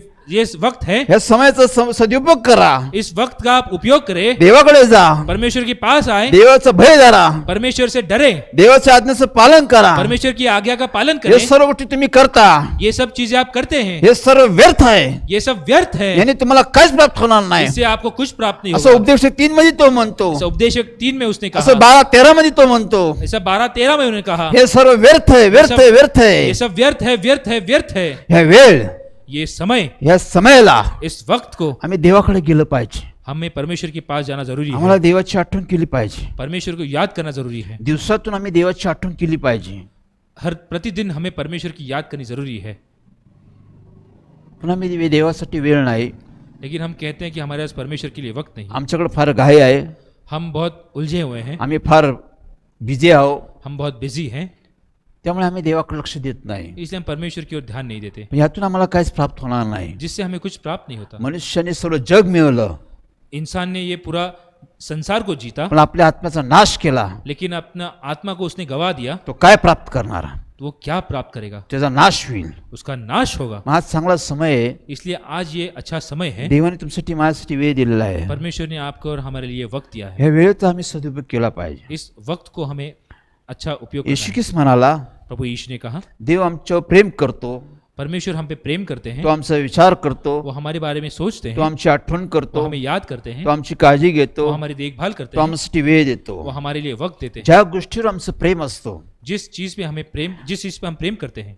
वक्त है, ह्या समयाचा सदुपयोग करा. इस वक्त का आप उपयोग करें. देवाकडे जा, परमेश्वर के पास आए, देवाचं भय धरा, परमेश्वर से डरे, देवाच्या आज्ञेचं पालन करा. परमेश्वर की आज्ञा का पालन हे करें. सर्व गोष्टी तुम्ही करता, ये सब चीजें आप करते हैं, हे सर्व व्यर्थ आहे, ये सब व्यर्थ है, यानी तुम्हाला काहीच प्राप्त होणार नाही. इससे आपको कुछ प्राप्त नहीं असं होगा. उपदेश 3 मध्ये तो म्हणतो, ऐसा उपदेशक 3 में उसने असं कहा, 12-13 मध्ये तो म्हणतो, ऐसा 12-13 में उन्होंने कहा, हे सर्व व्यर्थ आहे, व्यर्थ आहे, व्यर्थ ये आहे. सब व्यर्थ है, व्यर्थ है, व्यर्थ है. ह्या वेळ, ये समय, ह्या समयाला इस वक्त को आम्ही देवाकडे गेलं पाहिजे. हमें परमेश्वर के पास जाना जरूरी आम्हाला है, देवाची आठवण केली पाहिजे. परमेश्वर को याद करना जरूरी है. दिवसातून आम्ही देवाची आठवण केली पाहिजे. हर प्रतिदिन हमें परमेश्वर की याद करनी जरूरी है. पण आम्ही देवासाठी वेळ नाही. लेकिन हम कहते हैं कि हमारे पास परमेश्वर के लिए वक्त नहीं है. आमच्याकडे फार घाई आहे, हम बहुत उलझे हुए हैं, आम्ही फार बिझी आहोत, हम बहुत बिजी हैं, त्यामुळे आम्ही देवाकडे लक्ष देत नाही. इसलिए हम परमेश्वर की ओर ध्यान नहीं देते, पण यातून आम्हाला काहीच प्राप्त होणार नाही. जिससे हमें कुछ प्राप्त नहीं होता. मनुष्याने सर्व जग मिळवलं, इंसान ने ये पूरा संसार को जीता, पण आपल्या आत्म्याचा नाश केला. लेकिन अपना आत्मा को उसने गवा दिया, तो काय प्राप्त करणार? तो वो क्या प्राप्त करेगा? त्याचा नाश होईल. उसका नाश होगा. मग आज चांगला समय आहे. इसलिए आज ये अच्छा समय है, देवाने तुमच्यासाठी माझ्यासाठी वेळ दिलेला आहे. परमेश्वर ने आपको और हमारे लिए वक्त दिया है. ह्या वेळेचा आम्ही सदुपयोग केला पाहिजे. इस वक्त को हमें अच्छा उपयोग करना येशू है. ख्रिस्त म्हणाला, प्रभु यीशु ने कहा, देव आमच्यावर प्रेम करतो, परमेश्वर हम पे प्रेम करते तो हैं, आमचा विचार करतो, वो हमारे बारे में सोचते तो हैं, आमची आठवण वो करतो, हमें याद करते हैं, तो आमची काळजी घेतो, वो हमारी देखभाल करते तो हैं, आमच्यासाठी वेळ वो देतो. हमारे लिए वक्त देते हैं. ज्या गोष्टीवर आमचं प्रेम असतो, जिस चीज पे हमें प्रेम, जिस चीज पे हम प्रेम करते हैं,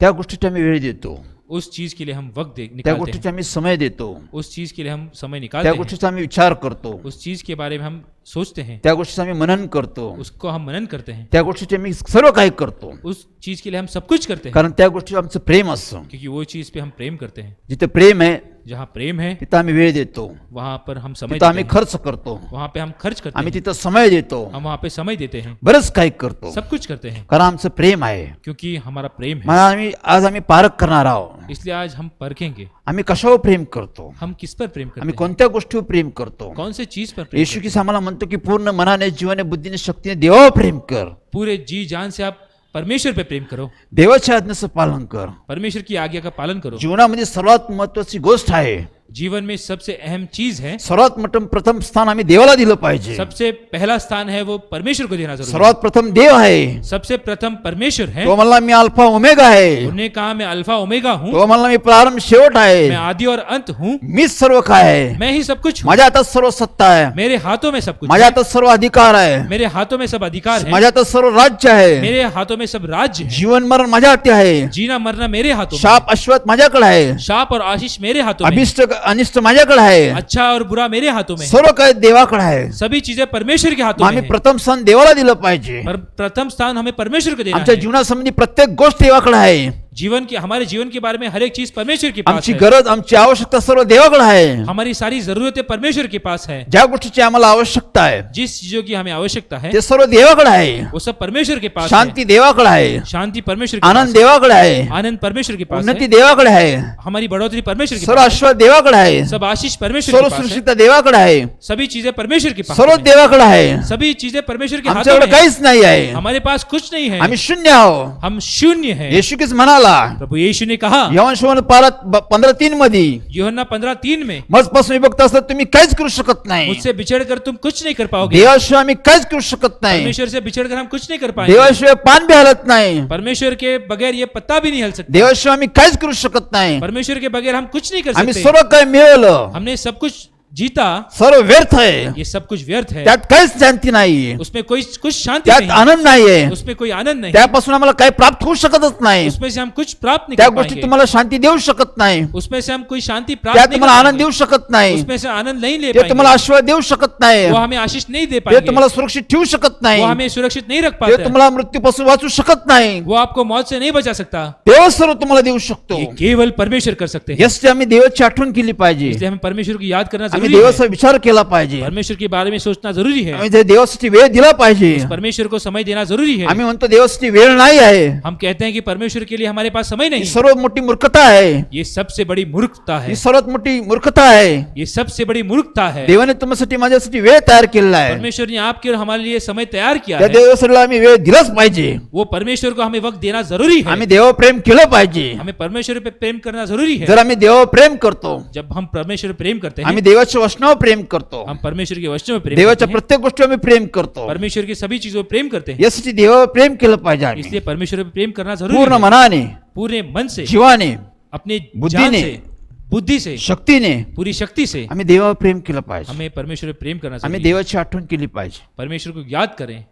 त्या गोष्टीत आम्ही वेळ देतो, उस चीज के लिए हम वक्त त्या निकालते गोष्टीत हैं, आम्ही समय देतो, उस चीज के लिए हम समय त्या निकालते हैं, गोष्टीचा आम्ही विचार करतो, उस चीज के बारे में हम सोचते हैं, त्या गोष्टीचं आम्ही मनन करतो, उसको हम मनन करते हैं, त्या गोष्टीचे आम्ही सर्व काही करतो. उस चीज के लिए हम सब कुछ करते हैं, कारण त्या गोष्टीवर आमचं प्रेम असतं. क्योंकि वो चीज पे हम प्रेम करते हैं. जिथे प्रेम आहे जहाँ प्रेम है तिथं आम्ही वेळ देतो, वहां पर हम समय तिथं देते आम्ही हैं, खर्च करतो, वहां पे हम खर्च करते आम्ही हैं, तिथं समय देतो, हम वहां पे समय देते हैं, बरंच काही करतो. सब कुछ करते हैं, कारण आमचं प्रेम आहे. क्योंकि हमारा प्रेम है. मग आज आम्ही पारख करणार आहोत. इसलिए आज हम परखेंगे आम्ही कशावर प्रेम करतो, हम किस पर प्रेम करते आम्ही हैं, कोणत्या गोष्टीवर प्रेम करतो. कौन से चीज पर प्रेम येशू करते ख्रिस्त आम्हाला म्हणतो की पूर्ण मनाने, जीवाने, बुद्धीने, शक्तीने देवावर प्रेम कर. हैं. पूरे जी जान से आप परमेश्वर पे प्रेम करो, देवाच्या आज्ञेचं पालन कर. परमेश्वर की आज्ञा का पालन करो. जीवनामध्ये सर्वात महत्वाची गोष्ट आहे, जीवन में सबसे अहम चीज है, सर्वात मोठं प्रथम स्थान आम्ही देवाला दिलं पाहिजे. सबसे पहला स्थान है वो परमेश्वर को देना जरूरी है. सर्वात प्रथम देव आहे. सबसे प्रथम परमेश्वर है. तो म्हणला मी अल्फा ओमेगा आहे, उन्होंने कहा मैं अल्फा ओमेगा हूँ, तो म्हणला मी प्रारंभ शेवट आहे, मैं आदि और अंत हूँ, मीच सर्व काय आहे, मैं ही सब कुछ हूँ, माझ्या हातात सर्व सत्ता आहे, मेरे हाथों में सब कुछ माझ्या है, हातात सर्व अधिकार आहे, मेरे हाथों में सब अधिकार है, माझ्या हातात सर्व राज्य आहे, मेरे हाथों में सब राज्य है, जीवन मरण माझ्या हाती आहे, जीना मरना मेरे हाथों में शाप अश्वत माझ्याकडे आहे, है, शाप और आशीष मेरे हाथों में है, अभिष्ट अनिष्ट माझ्याकडे आहे, अच्छा और बुरा मेरे हाथों में है। सर्व काही देवाकडे आहे. सभी चीजें परमेश्वर के मग हाथों में आम्ही है। प्रथम स्थान देवाला दिलं पाहिजे. प्रथम स्थान हमें परमेश्वर को देना आमच्या है। जीवनासंबंधी प्रत्येक गोष्ट देवाकडे आहे. जीवन के हमारे जीवन के बारे में हर एक चीज परमेश्वर के पास आमची है। गरज, आमची आवश्यकता सर्व देवाकडे आहे. हमारी सारी जरूरतें परमेश्वर के पास है। ज्या गोष्टीची आम्हाला आवश्यकता आहे जिस चीजों की हमें आवश्यकता है ते सर्व देवाकडे आहे. वो सब परमेश्वर के पास शांती है। देवाकडे आहे. शांति परमेश्वर के आनंद पास है। देवाकडे आहे. आनंद परमेश्वर के पास उन्नती है। देवाकडे आहे. हमारी बढ़ोतरी परमेश्वर के सर्व पास आशीर्वाद देवाकडे आहे. है। सब आशीष परमेश्वर सर्व के पास है। सुरक्षितता देवाकडे आहे. सभी चीजें परमेश्वर के पास सर्व है। देवाकडे आहे. सभी चीजें परमेश्वर के हाथों आमच्याकडे में है। काहीच नाही आहे. हमारे पास कुछ नहीं है। आम्ही शून्य आहोत. हम शून्य है। येशू ख्रिस्त म्हणाला प्रभु यीशु ने कहा यहोवान 15:3 मध्ये, यूहन्ना 15:3 में, मजपासून विभक्त असता तुम्ही काहीच करू शकत नाही. मुझसे बिछड़ कर तुम कुछ नहीं कर पाओगे। देवाशिवाय आम्ही काहीच करू शकत नाही. परमेश्वर से बिछड़ कर हम कुछ नहीं कर पाएंगे। देवाशिवाय पान बी हलत नाही. परमेश्वर के बगैर ये पत्ता भी नहीं हिल सकता। देवाशिवाय आम्ही काहीच करू शकत नाही. परमेश्वर के बगैर हम कुछ नहीं कर आम्ही सकते। सर्व काही मिळवलं, हमने सब कुछ जीता, सर्व व्यर्थ आहे. ये सब कुछ व्यर्थ है। त्यात काहीच शांती नाही. उसमें कोई कुछ शांति त्यात नहीं, आनंद नाहीये. उसमें कोई आनंद नहीं, त्यापासून आम्हाला काही प्राप्त होऊ शकतच नाही. उसमें से हम कुछ प्राप्त नहीं त्या कर गोष्टी पाएंगे। तुम्हाला शांती देऊ शकत नाही. उसमें से हम कोई शांति प्राप्त त्यात नहीं तुम्हाला कर आनंद देऊ पाएंगे। शकत नाही. उसमें से आनंद नहीं ले ते तुम्हाला पाएंगे। आशीर्वाद देऊ शकत नाही. वो हमें आशीष नहीं दे ते पाएंगे। तुम्हाला सुरक्षित ठेवू शकत नाही. वो हमें सुरक्षित नहीं रख ते पाते। तुम्हाला मृत्यूपासून वाचू शकत नाही. वो आपको मौत से नहीं बचा सकता। देव सर्व तुम्हाला देऊ शकतो. ये केवल परमेश्वर कर सकते हैं। यासाठी आम्ही देवाची आठवण केली पाहिजे. इसलिए हमें परमेश्वर को याद करना आम्ही जरूरी है। देवाचा विचार केला पाहिजे. परमेश्वर के बारे में सोचना जरूरी है। आम्ही त्या देवासाठी वेळ दिला पाहिजे. परमेश्वर को समय देना जरूरी है। आम्ही म्हणतो देवासाठी वेळ नाही आहे. हम कहते हैं कि परमेश्वर के लिए हमारे पास समय ही नहीं। सर्वात मोठी मूर्खता आहे. ये सबसे बड़ी मूर्खता है। ही सर्वात मोठी मूर्खता आहे. ये सबसे बड़ी मूर्खता है। देवाने तुमच्यासाठी माझ्यासाठी वेळ तयार केलेला आहे. परमेश्वर ने आपके और हमारे लिए समय तैयार किया त्या है। देवासाठी आम्ही वेळ दिलाच पाहिजे. वो परमेश्वर को हमें वक्त देना जरूरी है। आम्ही देवावर प्रेम केलं पाहिजे. हमें परमेश्वर पे प्रेम करना जरूरी है। जर आम्ही देवावर प्रेम करतो, जब हम परमेश्वर पे प्रेम करते हैं, आम्ही देवाच्या वचनावर प्रेम करतो, हम परमेश्वर के वचनों में प्रेम देवाच्या करते हैं, प्रत्येक गोष्टीवर आम्ही प्रेम करतो. परमेश्वर की सभी चीजों पे प्रेम करते हैं। यासाठी देवावर प्रेम केलं पाहिजे. आम्ही इसलिए परमेश्वर पे प्रेम करना जरूरी पूर्ण है। मनाने, पूरे मन से, जीवाने, अपने बुद्धि जान ने, से, बुद्धि से, शक्तीने पूरी शक्ति से आम्ही देवावर प्रेम केलं पाहिजे. हमें परमेश्वर पे प्रेम करना आम्ही जरूरी है। देवाची आठवण केली पाहिजे. परमेश्वर को याद करें।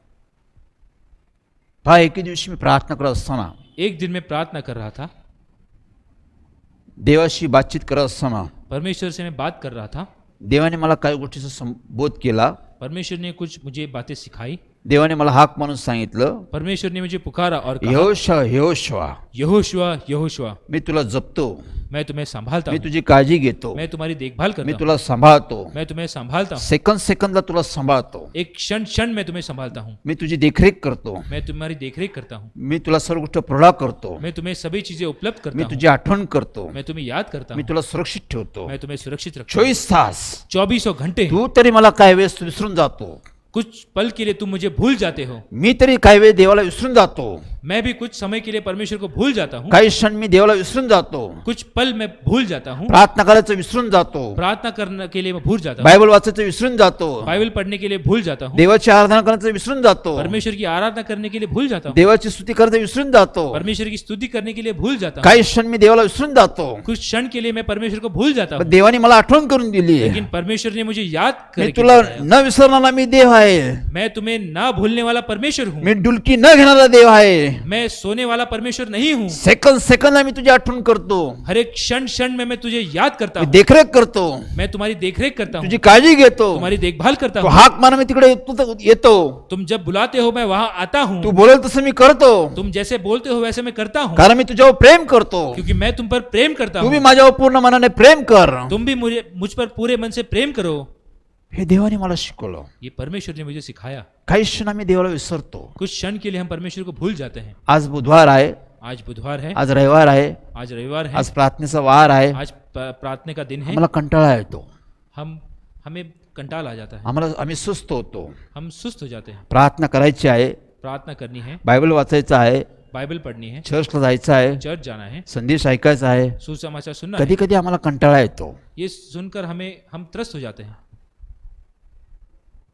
पहा, एके दिवशी मी प्रार्थना करत असताना, एक दिन मैं प्रार्थना कर रहा था, देवाशी बातचीत करत असताना परमेश्वर से मैं बात कर रहा था। देवाने मला काही गोष्टीचा संबोध केला. परमेश्वर ने कुछ मुझे बातें सिखाई। देवाने मला हाक म्हणून सांगितलं, परमेश्वर ने मुझे पुकारा और कहा, यहोशुआ, यहोशुआ, यहोशुआ, यहोशुआ, मी तुला जपतो, मैं तुम्हें संभालता मी हूँ, तुझी काळजी घेतो, मैं तुम्हारी देखभाल मी करता हूँ, तुला सांभाळतो, मैं तुम्हें संभालता हूँ, सेकंद सेकंदला तुला सांभाळतो, एक क्षण क्षण में तुम्हें संभालता हूँ, मी तुझी देखरेख करतो, मैं तुम्हारी देखरेख करता हूँ, मी तुला सर्व गोष्ट पुरवठा करतो, मैं तुम्हें सभी चीजें उपलब्ध मी करता हूँ, तुझी आठवण करतो, मैं तुम्हें याद करता मी हूँ, तुला सुरक्षित ठेवतो. मैं तुम्हें सुरक्षित रखता हूँ। 24 तास 24 घंटे तू तरी मला काही वेळेस विसरून जातो. कुछ पल के लिए तुम मुझे भूल जाते हो। मी तरी काही वेळ देवाला विसरून जातो. मैं भी कुछ समय के लिए परमेश्वर को भूल जाता हूँ। काही क्षण मी देवाला विसरून जातो. कुछ पल मैं भूल जाता हूँ। प्रार्थना करायचं विसरून जातो. प्रार्थना करने के लिए मैं भूल जाता हूँ। बायबल वाचायचं विसरून जातो. बाइबल पढ़ने के लिए भूल जाता हूँ। देवाची आराधना करायचं विसरून जातो. परमेश्वर की आराधना करने के लिए भूल जाता हूँ। देवाची स्तुती करायचं विसरून जातो. परमेश्वर की स्तुति करने के लिए भूल जाता हूँ। काही क्षण मी देवाला विसरून जातो. कुछ क्षण के लिए मैं परमेश्वर को भूल जाता पण हूँ। देवाने मला आठवण करून दिली आहे. लेकिन परमेश्वर ने मुझे याद मी करके तुला बताया, न विसरणारा मी देव आहे. मैं तुम्हें ना भूलने वाला परमेश्वर हूँ। मी डुलकी न घेणारा देव आहे. मैं सोने वाला परमेश्वर नहीं हूँ। सेकंद सेकंदला मी तुझी आठवण करतो. हर एक क्षण क्षण में मैं तुझे याद करता मी हूँ। देखरेख करतो. मैं तुम्हारी देखरेख करता हूँ, तुझी काळजी घेतो. तुम्हारी देखभाल करता तू हूँ। हाक मारा मी तिकडे येतो. तुम जब बुलाते हो मैं वहां आता हूँ। तू बोलेल तसं मी करतो. तुम जैसे बोलते हो वैसे मैं करता हूँ, कारण मी तुझ्यावर प्रेम करतो. क्योंकि मैं तुम पर प्रेम करता तू भी हूँ। माझ्यावर पूर्ण मनाने प्रेम कर. तुम भी मुझ पर पूरे मन से प्रेम करो। हे देवाने मला शिकवलं. ये परमेश्वर ने मुझे सिखाया। काही क्षण आम्ही देवाला विसरतो. कुछ क्षण के लिए हम परमेश्वर को भूल जाते हैं। आज बुधवार आहे. आज बुधवार है, आज रविवार आहे. आज रविवार है, आज प्रार्थनेचा वार आहे. आज प्रार्थना का दिन है। आम्हाला कंटाळा येतो. हमें कंटाल आ जाता है, आम्ही सुस्त होतो. हम सुस्त हो जाते हैं। प्रार्थना करायची आहे. प्रार्थना करनी है, बायबल वाचायचं आहे. बाइबल पढ़नी है, चर्चला जायचं आहे. चर्च जाना है, संदेश ऐकायचा आहे. सुसमाचार सुनना है। कधी कधी आम्हाला कंटाळा येतो. ये सुनकर हम त्रस्त हो जाते हैं।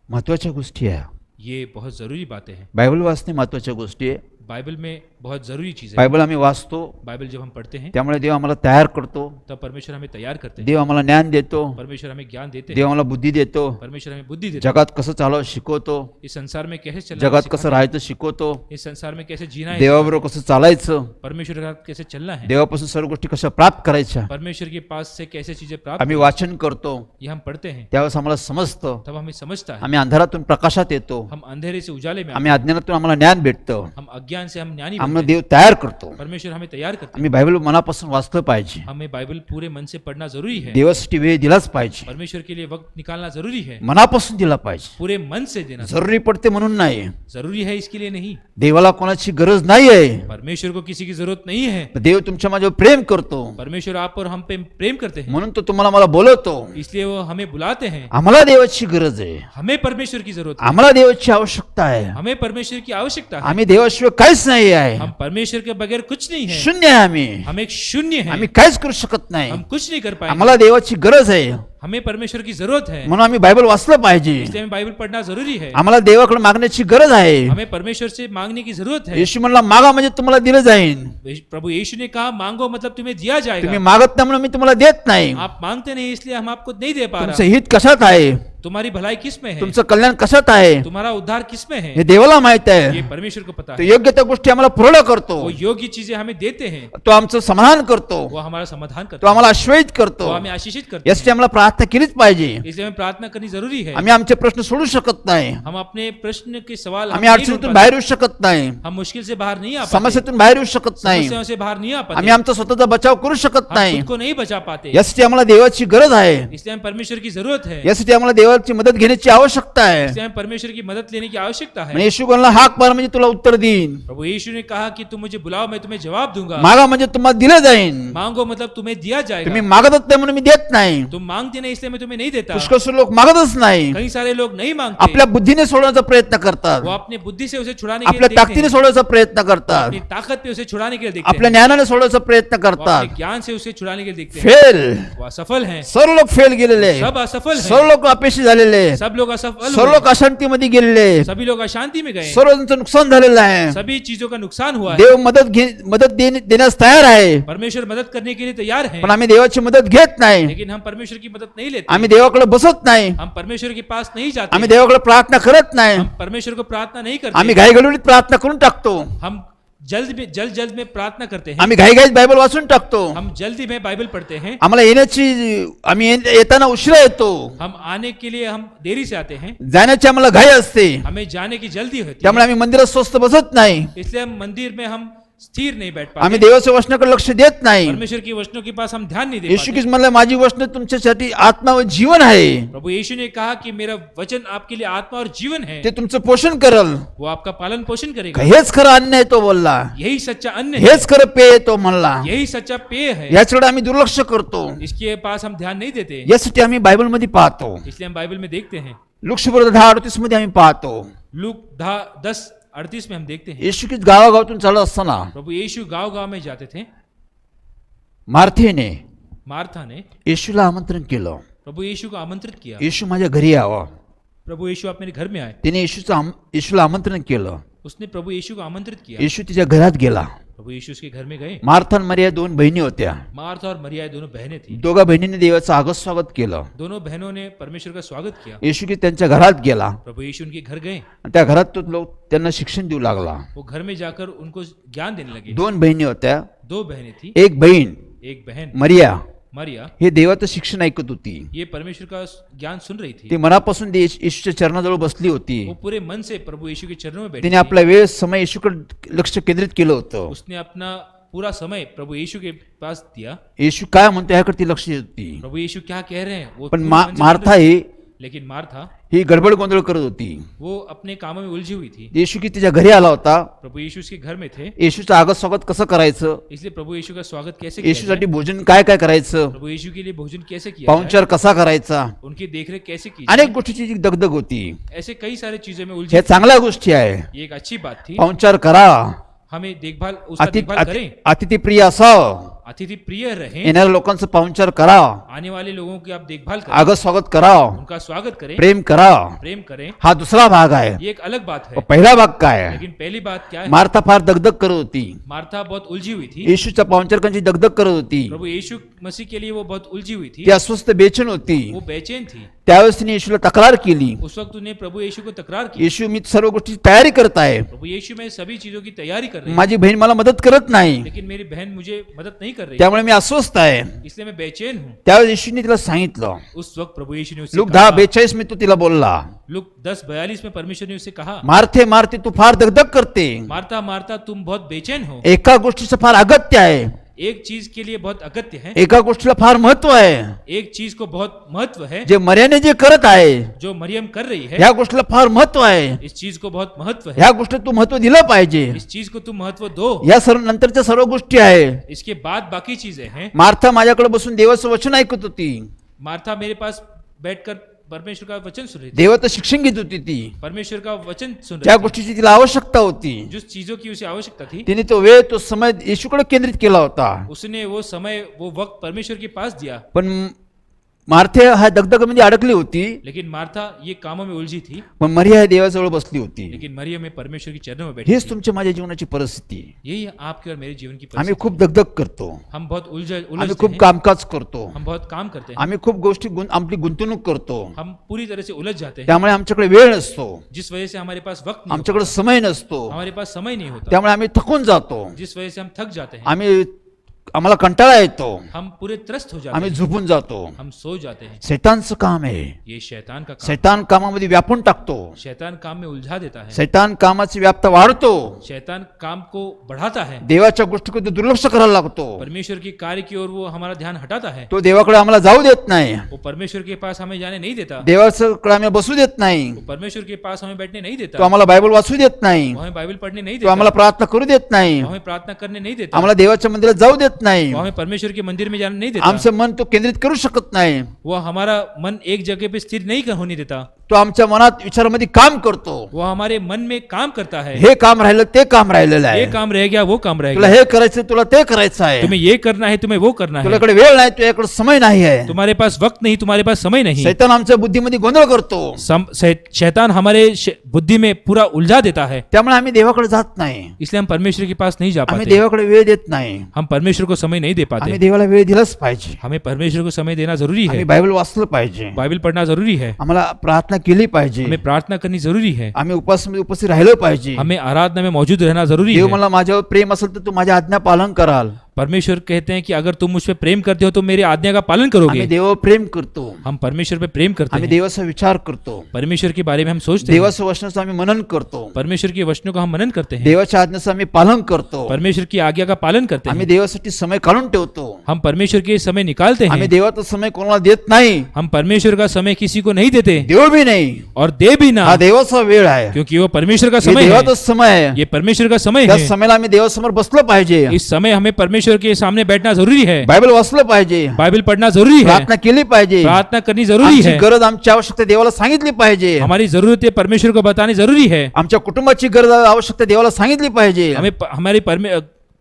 महत्वाच्या गोष्टी आहे. ये बहुत जरूरी बातें हैं। बायबल वाचणे महत्वाच्या गोष्टी आहे. बाइबल में बहुत जरूरी चीज है। बायबल आम्ही वाचतो, बाइबल जब हम पढ़ते हैं त्यामुळे देव आम्हाला तयार करतो, तब परमेश्वर हमें तैयार करते हैं, देव आम्हाला ज्ञान देतो, परमेश्वर हमें ज्ञान देते देव हैं, आम्हाला बुद्धी देतो, परमेश्वर हमें बुद्धि देते हैं, जगात कसं चालावं शिकवतो, इस संसार में कैसे चलना है जगात सिखाते कसं हैं, राहायचं शिकवतो, इस संसार में कैसे जीना है, देवाबरोबर कसं चालायचं, परमेश्वर के साथ कैसे चलना है, देवापासून सर्व गोष्टी कशा प्राप्त करायच्या परमेश्वर के पास से कैसे चीजें प्राप्त आम्ही वाचन करतो, ये हम पढ़ते हैं, त्यावेळेस आम्हाला समजतं, तब हमें समझता है, आम्ही अंधारातून प्रकाशात येतो, हम अंधेरे से उजाले में आम्ही अज्ञानातून आम्हाला ज्ञान भेटतं, हम अज्ञान से हम ज्ञानी आम्हाला बनते हैं, देव तयार करतो. परमेश्वर हमें तैयार करते आम्ही बायबल मनापासून वाचलं पाहिजे, हैं, हमें बाइबल पूरे मन से पढ़ना जरूरी है, देवासाठी वेळ दिलाच पाहिजे, परमेश्वर के लिए वक्त निकालना जरूरी है, मनापासून दिला पाहिजे. पूरे मन से देना जरुरी पडते म्हणून नाही, जरूरी है इसके लिए नहीं, देवाला कोणाची गरज नाही आहे, परमेश्वर को किसी की जरूरत नहीं है, देव तुमच्या माझ्यावर प्रेम करतो परमेश्वर आप और हम पे प्रेम करते हैं, म्हणून तो तुम्हाला मला बोलवतो. इसलिए वो हमें बुलाते हैं, आम्हाला देवाची गरज आहे, हमें परमेश्वर की जरूरत है, आम्हाला देवाची आवश्यकता आहे, हमें परमेश्वर की आवश्यकता है, आम्ही देवाशिवाय काहीच नाही आहे, हम परमेश्वर के बगैर कुछ नहीं है, शून्य आहे आम्ही, हम एक शून्य है, आम्ही काहीच करू शकत नाही, हम कुछ नहीं कर पाएंगे, आम्हाला देवाची गरज आहे, हमें परमेश्वर की जरूरत है, म्हणून आम्ही बायबल वाचलं पाहिजे. इसलिए हमें बाइबल पढ़ना जरूरी है, आम्हाला देवाकडे मागण्याची गरज आहे. हमें परमेश्वर से मांगने की जरूरत है, येशू म्हणला मागा म्हणजे तुम्हाला दिलं जाईल, प्रभु यीशु ने कहा मांगो मतलब तुम्हें दिया तुम्ही जाएगा, मागत नाही म्हणून मी तुम्हाला देत नाही. आप मांगते नहीं इसलिए हम आपको नहीं दे पा तुमचं रहा, हित कशात आहे, तुम्हारी भलाई किस में है, तुमचं कल्याण कशात आहे, तुम्हारा उद्धार किस में है, हे देवाला माहित ये आहे. परमेश्वर को पता तो है, योग्य त्या गोष्टी आम्हाला पूर्ण करतो, वो योग्य चीजें हमें देते हैं, तो आमचं समाधान करतो, वो हमारा समाधान तो करते हैं, आम्हाला आश्वस्त करतो. वो हमें आशीषित करते यासाठी हैं, आम्हाला प्रार्थना केलीच पाहिजे. इसलिए हमें प्रार्थना करनी जरूरी है, आम्ही आमचे प्रश्न सोडू शकत नाही, हम अपने प्रश्न के सवाल हम आम्ही नहीं ढूंढ अडचणीतून पाते, बाहेर येऊ शकत नाही, हम मुश्किल से बाहर नहीं आ पाते, समस्येतून बाहेर येऊ शकत नाही, समस्याओं से बाहर नहीं आ आम्ही पाते, आमचा स्वतःचा बचाव करू शकत हम नाही. खुद को नहीं बचा पाते, यासाठी आम्हाला देवाची गरज आहे, इसलिए हमें परमेश्वर की जरूरत है, यासाठी आम्हाला देवाची मदत घेण्याची आवश्यकता आहे. इसलिए हमें परमेश्वर की मदद लेने की आवश्यकता म्हणजे है, येशू बोलला हाक मार म्हणजे तुला उत्तर देईन, प्रभु यीशु ने कहा कि तुम मुझे बुलाओ मैं तुम्हें जवाब दूंगा, मागा म्हणजे तुम्हाला दिलं जाईन. मांगो मतलब तुम्हें दिया तुम्ही जाएगा, मागतच नाही म्हणून मी देत नाही. तुम मांगते नहीं इसलिए मैं तुम्हें नहीं देता, पुष्कळ लोक मागतच नाही, कई सारे लोग नहीं मांगते, आपल्या बुद्धीने सोडण्याचा प्रयत्न करतात, वो अपने बुद्धि से उसे छुड़ाने के लिए आपल्या देखते ताकदीने हैं, सोडण्याचा प्रयत्न करतात, अपनी ताकत पे उसे छुड़ाने के लिए देखते आपल्या हैं, ज्ञानाने सोडण्याचा प्रयत्न वो करतात. अपने ज्ञान से उसे छुड़ाने के लिए देखते हैं, फेल, वो असफल हैं, सर्व लोक फेल गेलेले, सब असफल सर्व हैं, लोक अपयशी झालेले, सब लोग असफल सर्व हुए, लोक अशांतीमध्ये गेलेले, सभी लोग अशांति में गए, सर्वांचं नुकसान झालेलं आहे. सभी चीजों का नुकसान हुआ है, देव मदत देण्यास तयार आहे, परमेश्वर मदद करने के लिए तैयार हैं, पण आम्ही देवाची मदत घेत नाही, लेकिन हम परमेश्वर की मदद नहीं लेते, आम्ही देवाकडे बसत नाही, हम परमेश्वर के पास नहीं जाते, आम्ही देवाकडे प्रार्थना करत नाही, हम परमेश्वर को प्रार्थना नहीं आम्ही करते, घाईगडबडीत प्रार्थना करून टाकतो, हम जल्द में प्रार्थना करते हैं, आम्ही घाईघाईत बायबल वाचून टाकतो, हम जल्दी में बाइबल पढ़ते हैं, आम्हाला आम्ही येताना उशिरा येतो, हम आने के लिए हम देरी से आते हैं, जाण्याची आम्हाला घाई असते, हमें जाने की जल्दी होती त्यामुळे है, आम्ही मंदिरात स्वस्त बसत नाही, इसलिए हम मंदिर में हम स्थिर नहीं बैठ आम्ही पाते, देवाच्या वचनाकडे लक्ष देत नाही. परमेश्वर की वचनों के पास हम ध्यान नहीं दे येशू पाते, ख्रिस्त म्हणले माझी वचने तुमच्यासाठी आत्मा व जीवन आहे, प्रभु यीशु ने कहा कि मेरा वचन आपके लिए आत्मा और जीवन है, ते तुमचं पोषण करल. वो आपका पालन पोषण करेगा, हेच खरं अन्न आहे तो बोलला, यही सच्चा अन्न है, हेच खरं पेय आहे तो म्हणला. यही सच्चा पेय है, याच्याकडे आम्ही दुर्लक्ष करतो, इसके पास हम ध्यान नहीं देते, यासाठी आम्ही बायबल मध्ये पाहतो. इसलिए हम बाइबल में देखते हैं, लुक्षबरोबर 10:38 मध्ये आम्ही पाहतो, लूक 10:38 में हम देखते हैं, येशू ख्रिस्त गावागावातून चालत असताना प्रभु यीशु गांव गांव में जाते थे, मार्थेने मार्था ने येशूला आमंत्रण केलं, प्रभु यीशु को आमंत्रित किया, येशू माझ्या घरी यावं. प्रभु यीशु आप मेरे घर में आए, तिने येशूला आमंत्रण केलं, उसने प्रभु यीशु को आमंत्रित किया, येशू तिच्या घरात गेला. प्रभु यीशु उसके घर में गए, मार्था आणि मरिया 2 बहिणी होत्या, मार्था और मरिया दोनों बहनें थी, दोघा बहिणींनी देवाचं आगत स्वागत केलं. दोनों बहनों ने परमेश्वर का स्वागत किया, येशू ख्रिस्त त्यांच्या घरात गेला प्रभु यीशु उनके घर गए, आणि त्या घरात तो लोक त्यांना शिक्षण देऊ लागला. वो घर में जाकर उनको ज्ञान देने लगे, 2 बहिणी होत्या, दो बहनें थी, एक बहीण एक बहन मरिया मरिया हे देवाचं शिक्षण ऐकत होती, ये परमेश्वर का ज्ञान सुन रही थी, ती मनापासून येशूच्या चरणाजवळ बसली होती. वो पूरे मन से प्रभु यीशु के चरणों में बैठी तिने थी, आपला वेळ समय येशूकडे लक्ष केंद्रित केलं होतं. उसने अपना पूरा समय प्रभु यीशु के पास दिया, येशू काय म्हणतो याकडे ती लक्ष देत होती. प्रभु यीशु क्या कह रहे हैं वो पण पूरे मन से मार्था सुन रही ही थी, लेकिन मार्था ही गडबड गोंधळ करत होती. वो अपने कामों में उलझी हुई थी, येशू की तिच्या घरी आला होता, प्रभु यीशु उसके घर में थे, येशूचं आगत स्वागत कसं करायचं, इसलिए प्रभु यीशु का स्वागत कैसे किया येशूसाठी जाए, भोजन काय काय करायचं, प्रभु यीशु के लिए भोजन कैसे किया जाए, पाहुणचार कसा करायचा, उनकी देखरेख कैसे की अनेक जाए, गोष्टीची दगदग होती. ऐसे कई सारे चीजों में उलझे, हे चांगल्या गोष्टी आहे, ये एक अच्छी बात थी, पाहुणचार करा, हमें देखभाल उसका देखभाल करें, अतिथी प्रिय असावं, अतिथि प्रिय रहें, येणाऱ्या लोकांचं पाहुणचार करावा, आने वाले लोगों की आप देखभाल करें, आगत स्वागत करावं, उनका स्वागत करें, प्रेम करावं. प्रेम करें. हा दुसरा भाग आहे. ये एक अलग बात है. व पहिला भाग काय आहे? लेकिन पहली बात क्या है? मार्था फार दगदग करत होती. मार्था बहुत उलझी हुई थी. येशूच्या पाहुणचारकांची दगदग करत होती. प्रभु यीशु मसीह के लिए वो बहुत उलझी हुई थी. ती अस्वस्थ बेचैन होती. वो बेचैन थी. त्यावेळेस तिने येशूला तक्रार केली. उस वक्त उन्हें प्रभु यीशु को तकरार की. येशू मी सर्व गोष्टी तयारी करत आहे, प्रभु यीशु मैं सभी चीजों की तैयारी कर रही हूँ, माझी बहीण मला मदत करत नाही, लेकिन मेरी बहन मुझे मदद नहीं कर रही, त्यामुळे मी अस्वस्थ आहे. इसलिए मैं बेचैन हूँ. त्यावेळेस येशूने तिला सांगितलं. उस वक्त प्रभु यीशु ने उससे लूक कहा, 10:42 में तो तिला बोलला, लूक 10:42 में परमेश्वर ने उससे कहा, मार्थे मार्थे तू फार दगदग करते, मार्था मार्था तुम बहुत बेचैन हो. एका गोष्टीचं फार अगत्य आहे, एक चीज के लिए बहुत अगत्य है, एका गोष्टीला फार महत्व आहे. एक चीज को बहुत महत्व है. जे मर्याने जे करत आहे जो मरियम कर रही है, ह्या गोष्टीला फार महत्व आहे. इस चीज को बहुत महत्व है. ह्या गोष्टीला तू महत्व दिलं पाहिजे. इस चीज को तुम महत्व दो. या सर्व नंतरच्या सर्व गोष्टी आहे. इसके बाद बाकी चीजें हैं. मार्था माझ्याकडे बसून देवाचं वचन ऐकत होती. मार्था मेरे पास बैठकर परमेश्वर का वचन सुन रही थी. देवाचं शिक्षण घेत होती ती. परमेश्वर का वचन सुन ज्या रही थी. गोष्टीची तिला आवश्यकता होती, जिस चीजों की उसे आवश्यकता थी, तिने तो वेळ तो समय येशूकडे केंद्रित केला होता. उसने वो समय वो वक्त परमेश्वर के पास दिया. पण मार्थे हा दगदगमध्ये अडकली होती, लेकिन मार्था ये कामों में उलझी थी. पण मरिया ह्या देवाजवळ बसली होती. लेकिन मरियम में परमेश्वर के चरणों में बैठी हेच थी. तुमच्या माझ्या जीवनाची परिस्थिती. यही आपके और मेरे जीवन की आम्ही परिस्थिति. खूप दगदग करतो, हम बहुत आम्ही उलझते खूप हैं. कामकाज करतो, हम बहुत काम करते हैं. आम्ही खूप गोष्टी आपली गुंतवणूक करतो, हम पूरी तरह से उलझ जाते हैं. त्यामुळे आमच्याकडे वेळ नसतो, जिस वजह से हमारे पास वक्त नहीं आमच्याकडे समय नसतो, होता. हमारे पास समय नहीं होता. त्यामुळे आम्ही थकून जातो, जिस वजह से हम थक जाते हैं. आम्हाला कंटाळा येतो, हम पूरे त्रस्त हो जाते आम्ही हैं. झोपून जातो. हम सो जाते हैं. शैतानचं काम आहे. ये शैतान का काम. शैतान कामामध्ये व्यापून टाकतो. शैतान काम में उलझा देता है. शैतान कामाची व्याप्त वाढतो. शैतान काम को बढ़ाता है. देवाच्या गोष्टीकडे दुर्लक्ष करायला लागतो. परमेश्वर की कार्य की ओर वो हमारा ध्यान हटाता है. तो देवाकडे आम्हाला जाऊ देत नाही. वो परमेश्वर के पास हमें जाने नहीं देता. देवाकडे आम्ही बसू देत नाही. वो परमेश्वर के पास हमें बैठने नहीं तो देता. आम्हाला बायबल वाचू देत नाही. वो हमें बाइबल पढ़ने नहीं तो देता. आम्हाला प्रार्थना करू देत नाही. वो हमें प्रार्थना करने नहीं देता. आम्हाला देवाच्या मंदिरात जाऊ देत नाही. वो हमें परमेश्वर के मंदिर में जाने नहीं देता. आमचं मन तो केंद्रित करू शकत नाही. वो हमारा मन एक जगह पे स्थिर नहीं होने देता. तो आमच्या मनात विचारामध्ये काम करतो. वो हमारे मन में काम करता है. हे काम राहिलं ते काम राहिलेलं ये आहे. काम रह गया वो काम रह तुला गया. हे करायचं तुला ते करायचं आहे. तुम्हें ये करना है तुम्हें वो करना है. तुझ्याकडे वेळ नाही, तुझ्याकडे समय नाही आहे. तुम्हारे पास वक्त नहीं तुम्हारे पास समय नहीं. शैतान आमच्या बुद्धीमध्ये गोंधळ करतो. शैतान हमारे बुद्धि में पूरा उलझा देता है. त्यामुळे आम्ही देवाकडे जात नाही. इसलिए हम परमेश्वर के पास नहीं जा आम्ही पाते. देवाकडे वेळ देत नाही. हम परमेश्वर को समय नहीं दे आम्ही पाते. देवाला वेळ दिलाच पाहिजे. हमें परमेश्वर को समय देना जरूरी आम्ही है. बायबल वाचलं पाहिजे. बाइबल पढ़ना जरूरी है. आम्हाला प्रार्थना केली पाहिजे. हमें प्रार्थना करनी जरूरी है. आम्ही उपासमध्ये उपस्थित राहिलो पाहिजे. हमें आराधना में मौजूद रहना जरूरी देव है. मला माझ्यावर प्रेम असेल तर तू माझ्या आज्ञा पालन कराल. परमेश्वर कहते हैं कि अगर तुम मुझ पे प्रेम करते हो तो मेरी आज्ञा का पालन आम्ही करोगे. देवावर प्रेम करतो. हम परमेश्वर पे प्रेम करते आम्ही हैं. देवाचा विचार करतो. परमेश्वर के बारे में हम सोचते हैं. देवाचं वचनाचं आम्ही मनन करतो. परमेश्वर के वचनों का हम मनन करते हैं. देवाच्या आज्ञाचं आम्ही पालन करतो. परमेश्वर की आज्ञा का पालन करते आम्ही हैं. देवासाठी समय काढून ठेवतो. हम परमेश्वर के समय निकालते आम्ही हैं. देवाचा समय कोणाला देत नाही. हम परमेश्वर का समय किसी को नहीं देते देव बी नाही. और दे भी ना, हा देवाचा वेळ आहे. क्योंकि वो परमेश्वर का हे समय है. देवाचाच समय आहे. ये परमेश्वर का समय त्या है. समयाला आम्ही देवासमोर बसलो पाहिजे. इस समय हमें परमेश्वर के सामने बैठना जरूरी है. बायबल वाचलं पाहिजे. बाइबल पढ़ना जरूरी है. प्रार्थना केली पाहिजे. प्रार्थना करनी जरूरी आमची है. गरज आमची आवश्यकता देवाला सांगितली पाहिजे. हमारी जरूरतें परमेश्वर को बतानी जरूरी है. आमच्या कुटुंबाची गरज आवश्यकता देवाला सांगितली पाहिजे. हमें हमारी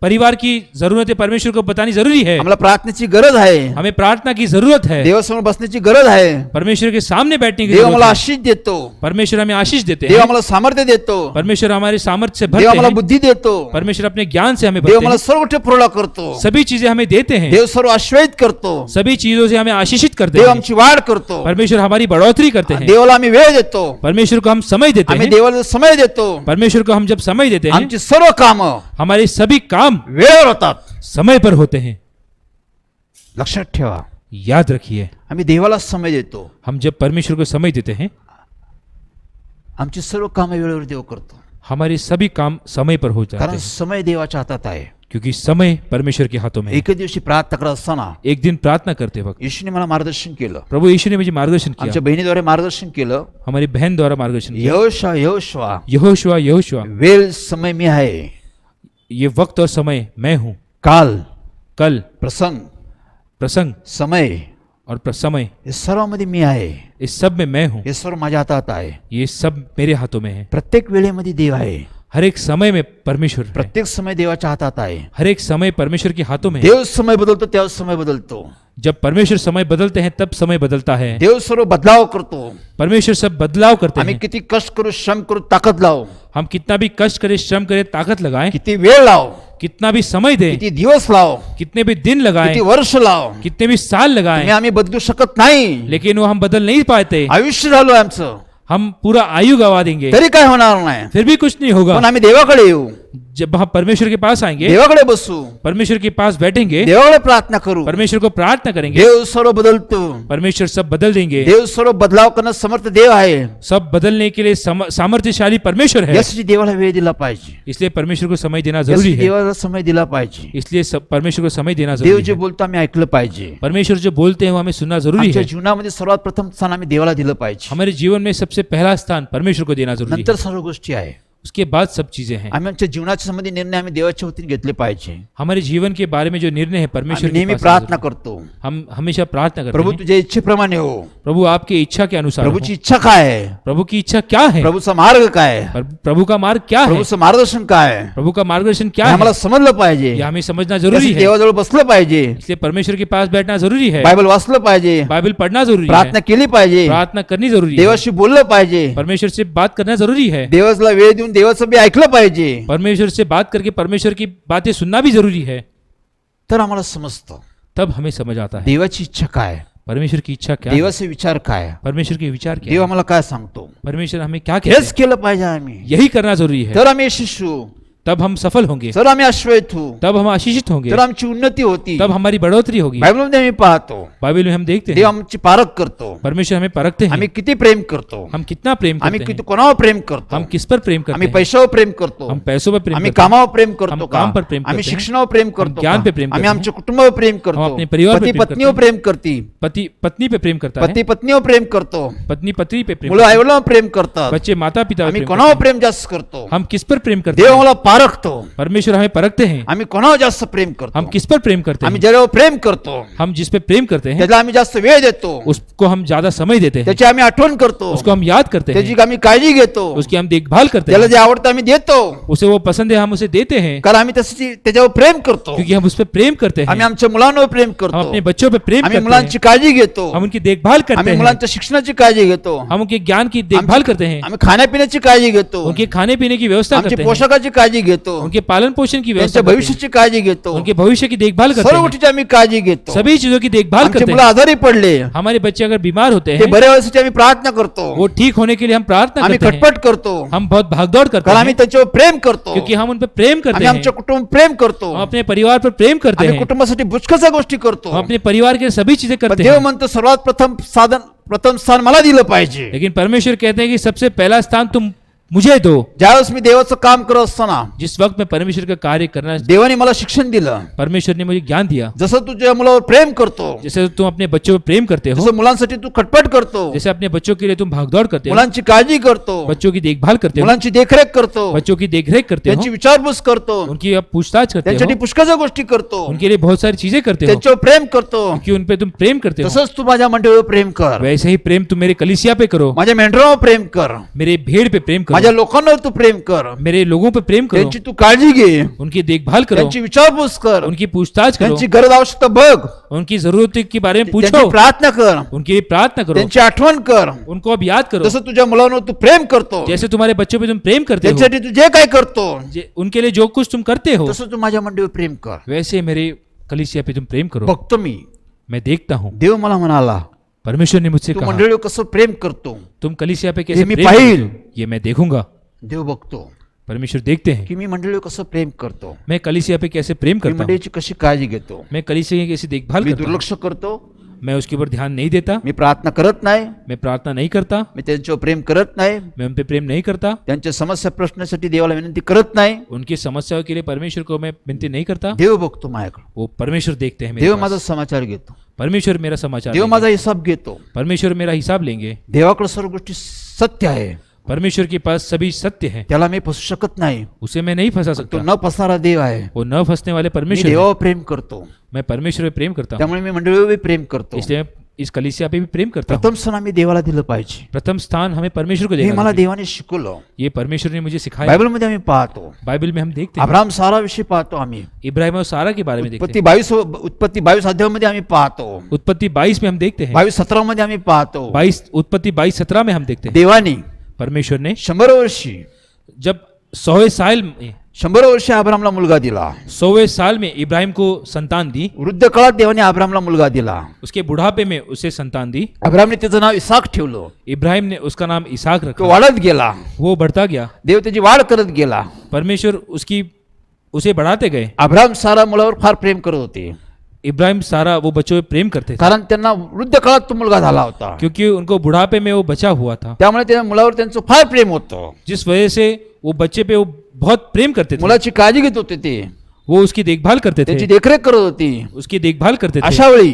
परिवार की जरूरतें परमेश्वर को बतानी जरूरी है. आम्हाला प्रार्थनेची गरज आहे. हमें प्रार्थना की जरूरत है. देवासमोर बसण्याची गरज आहे. परमेश्वर के सामने बैठने की देव जरूरत आम्हाला है. आशीष देतो. परमेश्वर हमें आशीष देते देव हैं. आम्हाला सामर्थ्य देतो. परमेश्वर हमारे सामर्थ्य से देव भरते आम्हाला हैं. बुद्धी देतो. परमेश्वर अपने ज्ञान से हमें देव भरते आम्हाला हैं. सर्व गोष्टी पुरवठा करतो. सभी चीजें हमें देते हैं. देव सर्व आश्रयित करतो. सभी चीजों से हमें आशीषित करते देव हैं. आमची वाढ करतो. परमेश्वर हमारी बढ़ोतरी करते हैं. देवाला आम्ही वेळ देतो. परमेश्वर को हम समय देते आम्ही हैं. देवाला समय देतो. परमेश्वर को हम जब समय देते हैं, आमची सर्व कामं हमारे सभी काम वेळेवर होतात. समय पर होते हैं. लक्षात ठेवा. याद रखिए, आम्ही देवाला समय देतो. हम जब परमेश्वर को समय देते हैं, आमची सर्व कामं वेळेवर देव करतो. हमारे सभी काम समय पर हो जाते कारण हैं. समय देवाच्या हातात आहे. क्योंकि समय परमेश्वर के हाथों में है. एके दिवशी प्रार्थना करत असताना एक दिन प्रार्थना करते वक्त येशूने मला मार्गदर्शन केलं. प्रभु यीशु ने मुझे मार्गदर्शन किया. आमच्या बहिणीद्वारे मार्गदर्शन केलं. हमारी बहन द्वारा मार्गदर्शन किया. यहोशुआ यहोशुआ वेळ समय मी आहे. ये वक्त और समय मैं हूँ. काल कल, प्रसंग समय और समय, हे सर्वांमध्ये मी आहे. इस सब में मैं हूँ. हे सर्व माझ्या हातात आहे. ये सब मेरे हाथों में है. प्रत्येक वेळेमध्ये देव आहे. हर एक समय में परमेश्वर है। प्रत्येक समय देवाच्या हातात आहे. हर एक समय परमेश्वर के हाथों में है। देव समय बदलतो त्यावेळेस समय बदलतो. जब परमेश्वर समय बदलते हैं तब समय बदलता है। देव सर्व बदलाव करतो. परमेश्वर सब बदलाव करते आम्ही हैं। किती कष्ट करू, श्रम करू, ताकद लावू, हम कितना भी कष्ट करें, श्रम करें, ताकत लगाएं, किती वेळ लाव, कितना भी समय दें, किती दिवस लाव, कितने भी दिन लगाएं, किती वर्ष लाव, कितने भी साल तुम्ही लगाएं, आम्ही बदलू शकत नाही. लेकिन वो हम बदल नहीं पाते। आयुष्य झालो आमचं, हम पूरा आयु गवा देंगे, तरी काय होणार नाही. फिर भी कुछ नहीं होगा। पण आम्ही देवाकडे येऊ, जब हम परमेश्वर के पास आएंगे, देवाकडे बसू, परमेश्वर के पास बैठेंगे, देवाकडे प्रार्थना करू. परमेश्वर को प्रार्थना करेंगे, देव सर्व बदलतो. परमेश्वर सब बदल देंगे। देव सर्व बदलाव करण्यास समर्थ देव आहे. सब बदलने के लिए सामर्थ्यशाली परमेश्वर है। यासाठी देवाला वेळ दिला पाहिजे. इसलिए परमेश्वर को समय देना जरूरी यासाठी है। देवाला समय दिला पाहिजे. इसलिए परमेश्वर को समय देना देव जरूरी जे है। बोलतो आम्ही ऐकलं पाहिजे. परमेश्वर जो बोलते हैं वो हमें सुनना जरूरी आमच्या है। जीवनामध्ये सर्वात प्रथम स्थान आम्ही देवाला दिलं पाहिजे. हमारे जीवन में सबसे पहला स्थान परमेश्वर को देना जरूरी नंतर है। सर्व गोष्टी आहे. उसके बाद सब चीजें हैं। आम्ही आमच्या जीवनाच्या संबंधी निर्णय आम्ही देवाच्या वतीने घेतले पाहिजे. हमारे जीवन के बारे में जो निर्णय है परमेश्वर आम्ही के नेहमी पास प्रार्थना जरूरी करतो, है। हम हमेशा प्रार्थना करते प्रभु हैं, तुझ्या इच्छेप्रमाणे हो. प्रभु आपकी इच्छा के अनुसार हो। प्रभूची इच्छा काय आहे, प्रभु की इच्छा क्या है, प्रभूचा मार्ग काय आहे, प्रभु का मार्ग क्या है, प्रभूचं मार्गदर्शन काय आहे, प्रभु का मार्गदर्शन क्या हे है, आम्हाला समजलं पाहिजे. यह हमें समझना जरूरी त्यासाठी है। देवाजवळ बसलं पाहिजे, इसलिए परमेश्वर के पास बैठना जरूरी है, बायबल वाचलं पाहिजे, बाइबल पढ़ना जरूरी है, प्रार्थना केली पाहिजे, प्रार्थना करनी जरूरी है, देवाशी बोललं पाहिजे, परमेश्वर से बात करना जरूरी है, देवाला वेळ देऊन देवाचं बी ऐकलं पाहिजे. परमेश्वर से बात करके परमेश्वर की बातें सुनना भी जरूरी है। तर आम्हाला समजतं तब हमें समझ आता है देवाची इच्छा काय आहे, परमेश्वर की इच्छा क्या है, देवाचे विचार काय आहे, परमेश्वर के विचार क्या देव है, आम्हाला काय सांगतो, परमेश्वर हमें क्या कहते हेच हैं, केलं पाहिजे आम्ही. यही करना जरूरी है। तर आम्ही यशस्वी होऊ, तब हम सफल होंगे, तर आम्ही आश्वस्त होऊ, तब हम आशीषित होंगे, तर आमची उन्नती होती. तब हमारी बढ़ोतरी होगी। बायबलमध्ये आम्ही पाहतो बाइबल में हम देखते देव हैं आमची पारख करतो. परमेश्वर हमें परखते आम्ही हैं, किती प्रेम करतो, हम कितना प्रेम आम्ही करते किती हैं, कोणावर प्रेम करतो, हम किस पर प्रेम करते आम्ही हैं, पैशावर प्रेम करतो, हम पैसों पर प्रेम आम्ही करते हैं, कामावर प्रेम हम करतो का, काम पर प्रेम आम्ही करते हैं, शिक्षणावर प्रेम करतो ज्ञान का? पे प्रेम आम्ही करते आमच्या कुटुंबावर प्रेम हम करतो, अपने परिवार पे पती प्रेम करते पत्नीवर हैं, प्रेम करती, पति पत्नी पे प्रेम करता पती है, पत्नीवर प्रेम करतो, पत्नी पति पे प्रेम मुलं करते आईवडिलांवर प्रेम करतात. हैं, बच्चे माता पिता पे आम्ही प्रेम कोणावर करते प्रेम जास्त करतो, हैं, हम किस पर प्रेम करते देव हैं, आम्हाला पारखतो. परमेश्वर हमें परखते हैं, आम्ही कोणावर जास्त प्रेम करतो, हम किस पर प्रेम करते आम्ही हैं, ज्याच्यावर प्रेम करतो हम जिस पे प्रेम करते हैं त्याला आम्ही जास्त वेळ देतो, उसको हम ज्यादा समय देते हैं, त्याची आम्ही आठवण करतो, उसको हम याद करते त्याची हैं, आम्ही काळजी घेतो, उसकी हम देखभाल करते त्याला हैं, जे आवडतं आम्ही देतो, उसे वो पसंद है हम उसे देते हैं, कारण आम्ही तशी त्याच्यावर प्रेम करतो. क्योंकि हम उस पर प्रेम करते आम्ही हैं, आमच्या मुलांवर प्रेम हम करतो, अपने बच्चों पे प्रेम आम्ही करते मुलांची हैं, काळजी घेतो, हम उनकी देखभाल करते आम्ही हैं, मुलांच्या शिक्षणाची काळजी घेतो, हम उनके ज्ञान की देखभाल करते हैं, आम्ही खाण्यापिण्याची काळजी घेतो, उनके खाने पीने की व्यवस्था आमची करते हैं, पोशाखाची काळजी घेतो, उनके पालन पोषण की व्यवस्था त्यांच्या करते हैं, भविष्याची काळजी घेतो, उनके भविष्य की देखभाल करते सर्व हैं, गोष्टीची आम्ही काळजी घेतो. सभी चीजों की देखभाल आमचे करते मुलं हैं। आजारी पडले हमारे बच्चे अगर बीमार होते ते हैं बरे व्हायसाठी आम्ही प्रार्थना करतो, वो ठीक होने के लिए हम प्रार्थना आम्ही करते हैं, खटपट करतो, हम बहुत भागदौड़ करते कारण आम्ही हैं, त्याच्यावर प्रेम करतो, क्योंकि हम उन पर प्रेम करते आम्ही हैं, आमच्या कुटुंब प्रेम करतो, हम अपने परिवार पर प्रेम करते आम्ही हैं, कुटुंबासाठी बुचकच्या गोष्टी करतो. हम अपने परिवार के सभी चीजें पण करते देव हैं, म्हणतो सर्वात प्रथम स्थान मला दिलं पाहिजे. लेकिन परमेश्वर कहते हैं कि सबसे पहला स्थान तुम मुझे दो। ज्यावेळेस मी देवाचं काम करत असताना जिस वक्त मैं परमेश्वर का कार्य करना, देवाने मला शिक्षण दिलं. परमेश्वर ने मुझे ज्ञान दिया, जसं तुझ्या मुलावर प्रेम करतो, जैसे तुम अपने बच्चों पर प्रेम करते हो, जसं मुलांसाठी तू खटपट करतो, जैसे अपने बच्चों के लिए तुम भागदौड़ करते हो, मुलांची काळजी करतो, बच्चों की देखभाल करते हो, मुलांची देखरेख करतो, बच्चों की देखरेख करते हो, त्यांची विचारपूस करतो, उनकी आप पूछताछ करते त्यांच्यासाठी हो, पुष्कळच्या गोष्टी करतो, उनके लिए बहुत सारी चीजें करते हो, त्यांच्यावर प्रेम करतो. क्योंकि उन पे तुम प्रेम करते हो। तसंच तू माझ्या मंडळीवर प्रेम कर, वैसे ही प्रेम तुम मेरे कलीसिया पे करो, माझ्या मेंढरावर प्रेम कर, मेरे भेड़ पे प्रेम माझ्या करो, लोकांवर तू प्रेम कर, मेरे लोगों पे प्रेम करो, त्यांची तू काळजी घे, उनकी देखभाल करो, त्यांची विचारपूस कर, उनकी पूछताछ करो, त्यांची गरज आवश्यकता बघ, उनकी जरूरत के बारे में त्यांची पूछो, प्रार्थना कर, उनके लिए प्रार्थना करो, त्यांची आठवण कर. उनको अब याद करो, जसं तुझ्या मुलांवर तू प्रेम करतो, जैसे तुम्हारे बच्चों पे तुम प्रेम करते हो, त्यांच्यासाठी तू जे काय करतो उनके लिए जो कुछ तुम करते हो, तसं तू माझ्या मंडळीवर प्रेम कर. वैसे मेरे कलीसिया पे तुम प्रेम करो। बघतो मी, मैं देखता हूँ, देव मला म्हणाला परमेश्वर ने मुझसे तू कहा मंडळीवर कसं प्रेम करतो, तुम कलीसिया पे ये कैसे मैं प्रेम पाहिल। करते हो, ये मैं देखूंगा। देव बघतो परमेश्वर देखते हैं की मी मंडळीवर कसं प्रेम करतो, मैं कलीसिया पे कैसे प्रेम मी करता हूँ, मंडळीची कशी काळजी घेतो, मैं कलीसिया की कैसी देखभाल मी करता हूँ, दुर्लक्ष करतो, मैं उसके ऊपर ध्यान नहीं देता, मी प्रार्थना करत नाही, मैं प्रार्थना नहीं करता, मी त्यांच्यावर प्रेम करत नाही, मैं उन पे प्रेम नहीं करता, त्यांच्या समस्या प्रश्नासाठी देवाला विनंती करत नाही. उनकी समस्याओं के लिए परमेश्वर को मैं विनती नहीं करता। देव बघतो माझ्याकडे, वो परमेश्वर देखते हैं मेरे देव पास। माझा समाचार घेतो, परमेश्वर मेरा समाचार देव लेंगे। माझा हिसाब घेतो. परमेश्वर मेरा हिसाब लेंगे। देवाकडे सर्व गोष्टी सत्य आहे, परमेश्वर के पास सभी सत्य है, त्याला मी फसू शकत नाही. उसे मैं नहीं फंसा तो सकता। न फसणारा देव आहे. वो न फंसने वाले मी परमेश्वर है। देवावर प्रेम करतो, मैं परमेश्वर पे प्रेम करता हूँ, त्यामुळे मी मंडळीवर प्रेम करतो. इसलिए मैं इस कलीसिया पे भी प्रेम करता हूँ। प्रथम स्थान आम्ही देवाला दिलं पाहिजे. प्रथम स्थान हमें परमेश्वर को हे देना मला चाहिए। देवाने शिकवलं. ये परमेश्वर ने मुझे सिखाया। बायबलमध्ये आम्ही पाहतो. बाइबल में हम देखते हैं, अब्राहम सारा विषय पाहतो आम्ही. इब्राहिम और सारा के बारे में देखते उत्पत्ती हैं। 22 अध्यायामध्ये आम्ही पाहतो. उत्पत्ति 22 में हम देखते हैं, 22:17 मध्ये आम्ही पाहतो. उत्पत्ति 22:17 में हम देखते हैं, देवाने परमेश्वर ने 100 वर्षी जब 100वें साल में 100 वर्षी अब्रामला मुलगा दिला. 100वें साल में इब्राहिम को संतान दी। वृद्ध काळात देवाने अब्रामला मुलगा दिला. उसके बुढ़ापे में उसे संतान दी। अब्रामने त्याचं नाव इसाक ठेवलं. इब्राहिम ने उसका नाम इसहाक तो रखा। वाढत गेला. वो बढ़ता गया, देव त्याची वाढ करत गेला. परमेश्वर उसे बढ़ाते गए। अब्राम सारा मुलावर फार प्रेम करत होते, इब्राहिम सारा वो बच्चों पे प्रेम करते थे, कारण त्यांना वृद्ध काळात तो मुलगा झाला होता. क्योंकि उनको बुढ़ापे में वो बचा हुआ था। त्यामुळे त्या मुलावर त्यांचं फार प्रेम होतं. जिस वजह से वो बच्चे पे वो बहुत प्रेम करते थे। मुलाची काळजी घेत होते ते, वो उसकी देखभाल करते त्याची थे, देखरेख करत होती. उसकी देखभाल करते थे। अशा वेळी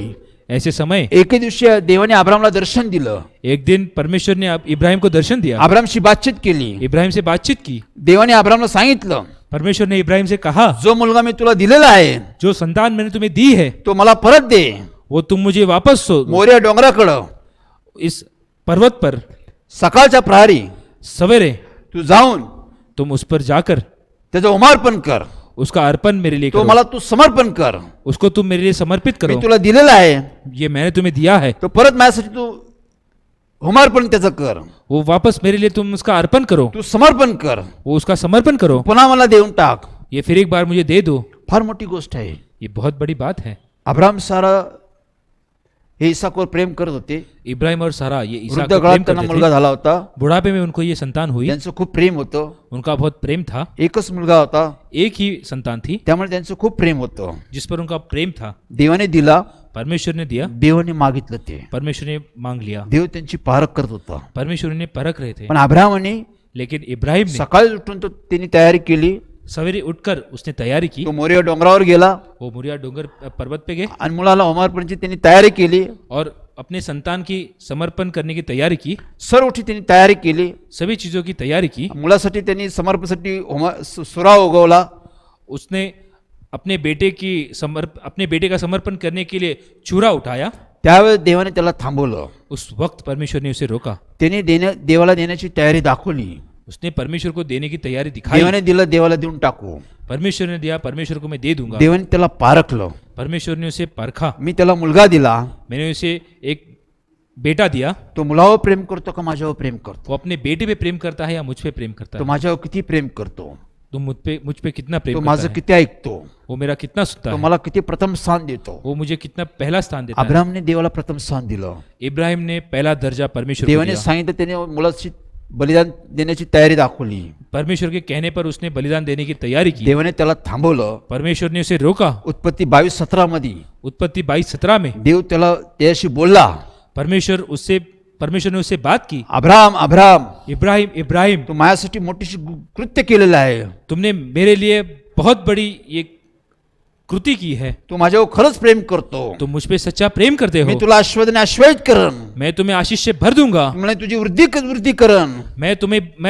ऐसे समय एके दिवशी देवाने अब्रामला दर्शन दिलं. एक दिन परमेश्वर ने इब्राहिम को दर्शन दिया, अब्रामशी बातचीत केली. इब्राहिम से बातचीत की। देवाने अब्रामला सांगितलं, परमेश्वर ने इब्राहिम से कहा, जो मुलगा मी तुला दिलेला आहे जो संतान मैंने तुम्हें दी है तो मला परत दे. वो तुम मुझे वापस दो। मोरिया डोंगराकडं इस पर्वत पर सकाळच्या प्रहरी सवेरे तू जाऊन तुम उस पर जाकर त्याचं उमार्पण कर. उसका अर्पण मेरे लिए तो करो, मला तू समर्पण कर. उसको तुम मेरे लिए समर्पित मी करो। तुला दिलेला आहे ये मैंने तुम्हें दिया है, तो परत माझ्यासाठी तू उमार्पण त्याचं कर. वो वापस मेरे लिए तुम उसका अर्पण करो, तू समर्पण कर. वो उसका समर्पण करो। पुन्हा मला देऊन टाक. ये फिर एक बार मुझे दे दो। फार मोठी गोष्ट आहे. ये बहुत बड़ी बात है। अब्राम सारा हे इसाकवर प्रेम करत होते. इब्राहिम और सारा ये ईसा वृद्ध को काळात प्रेम त्यांना करते मुलगा थे। झाला होता. बुढ़ापे में उनको ये संतान हुई, त्यांचं खूप प्रेम होतं. उनका बहुत प्रेम था। एकच मुलगा होता, एक ही संतान थी त्यामुळे त्यांचं खूप प्रेम होतं. जिस पर उनका प्रेम था। देवाने दिला, परमेश्वर ने दिया, देवाने मागितलं ते. परमेश्वर ने मांग लिया। देव त्यांची पारख करत होता. परमेश्वर ने परख रहे थे, पण अब्राहमाने लेकिन इब्राहिम ने सकाळी उठून तो त्यांनी तयारी केली. सवेरे उठकर उसने तैयारी की। तो मोरिया डोंगरावर गेला वो मुरिया डोंगर पर्वत पे गए आणि मुलाला उमार्पणची त्यांनी तयारी केली. और अपने संतान की समर्पण करने की तैयारी की। सर्व गोष्टी त्यांनी तयारी केली. सभी चीजों की तैयारी की। मुलासाठी त्यांनी समर्पणासाठी सुरा उगवला. उसने अपने बेटे का समर्पण करने के लिए चूरा उठाया। त्यावेळेस देवाने त्याला थांबवलं. उस वक्त परमेश्वर ने उसे रोका। त्याने देवाला देण्याची तयारी दाखवली. उसने परमेश्वर को देने की तैयारी दिखाई। देवाने दिलं, देवाला देऊन टाकू. परमेश्वर ने दिया, परमेश्वर को मैं दे दूंगा। देवाने त्याला पारखलं. परमेश्वर ने उसे परखा। मी त्याला मुलगा दिला, मैंने उसे एक बेटा दिया। तो मुलावर प्रेम करतो का माझ्यावर प्रेम करतो? वो अपने बेटे पे प्रेम करता है या मुझ पे प्रेम करता तो है? माझ्यावर किती प्रेम करतो? तुम मुझ पे कितना तो प्रेम माझं करता है? किती ऐकतो? वो मेरा कितना सुनता तो है? मला किती प्रथम स्थान देतो? वो मुझे कितना पहला स्थान देता है? अब्राहमने देवाला प्रथम स्थान दिलं. इब्राहिम ने पहला दर्जा परमेश्वर को देवाने दिया। सांगितलं, त्याने मुलाची बलिदान देण्याची तयारी दाखवली. परमेश्वर के कहने पर उसने बलिदान देने की तैयारी की। देवाने त्याला थांबवलं. परमेश्वर ने उसे रोका। उत्पत्ती 22:17 मध्ये उत्पत्ति 22:17 में देव त्याच्याशी बोलला. परमेश्वर ने उससे बात की। अब्राहम, अब्राहम, इब्राहिम, इब्राहिम, तू माझ्यासाठी मोठीशी कृत्य केलेलं आहे. तुमने मेरे लिए बहुत बड़ी ये कृति की है। तू माझ्यावर खरंच प्रेम करतो. तुम मुझ पे सच्चा प्रेम करते मी हो। तुला आशीर्वादाने आशीर्वादित करन. मैं तुम्हें आशीष से भर दूंगा। मला तुझी वृद्धी करन. मैं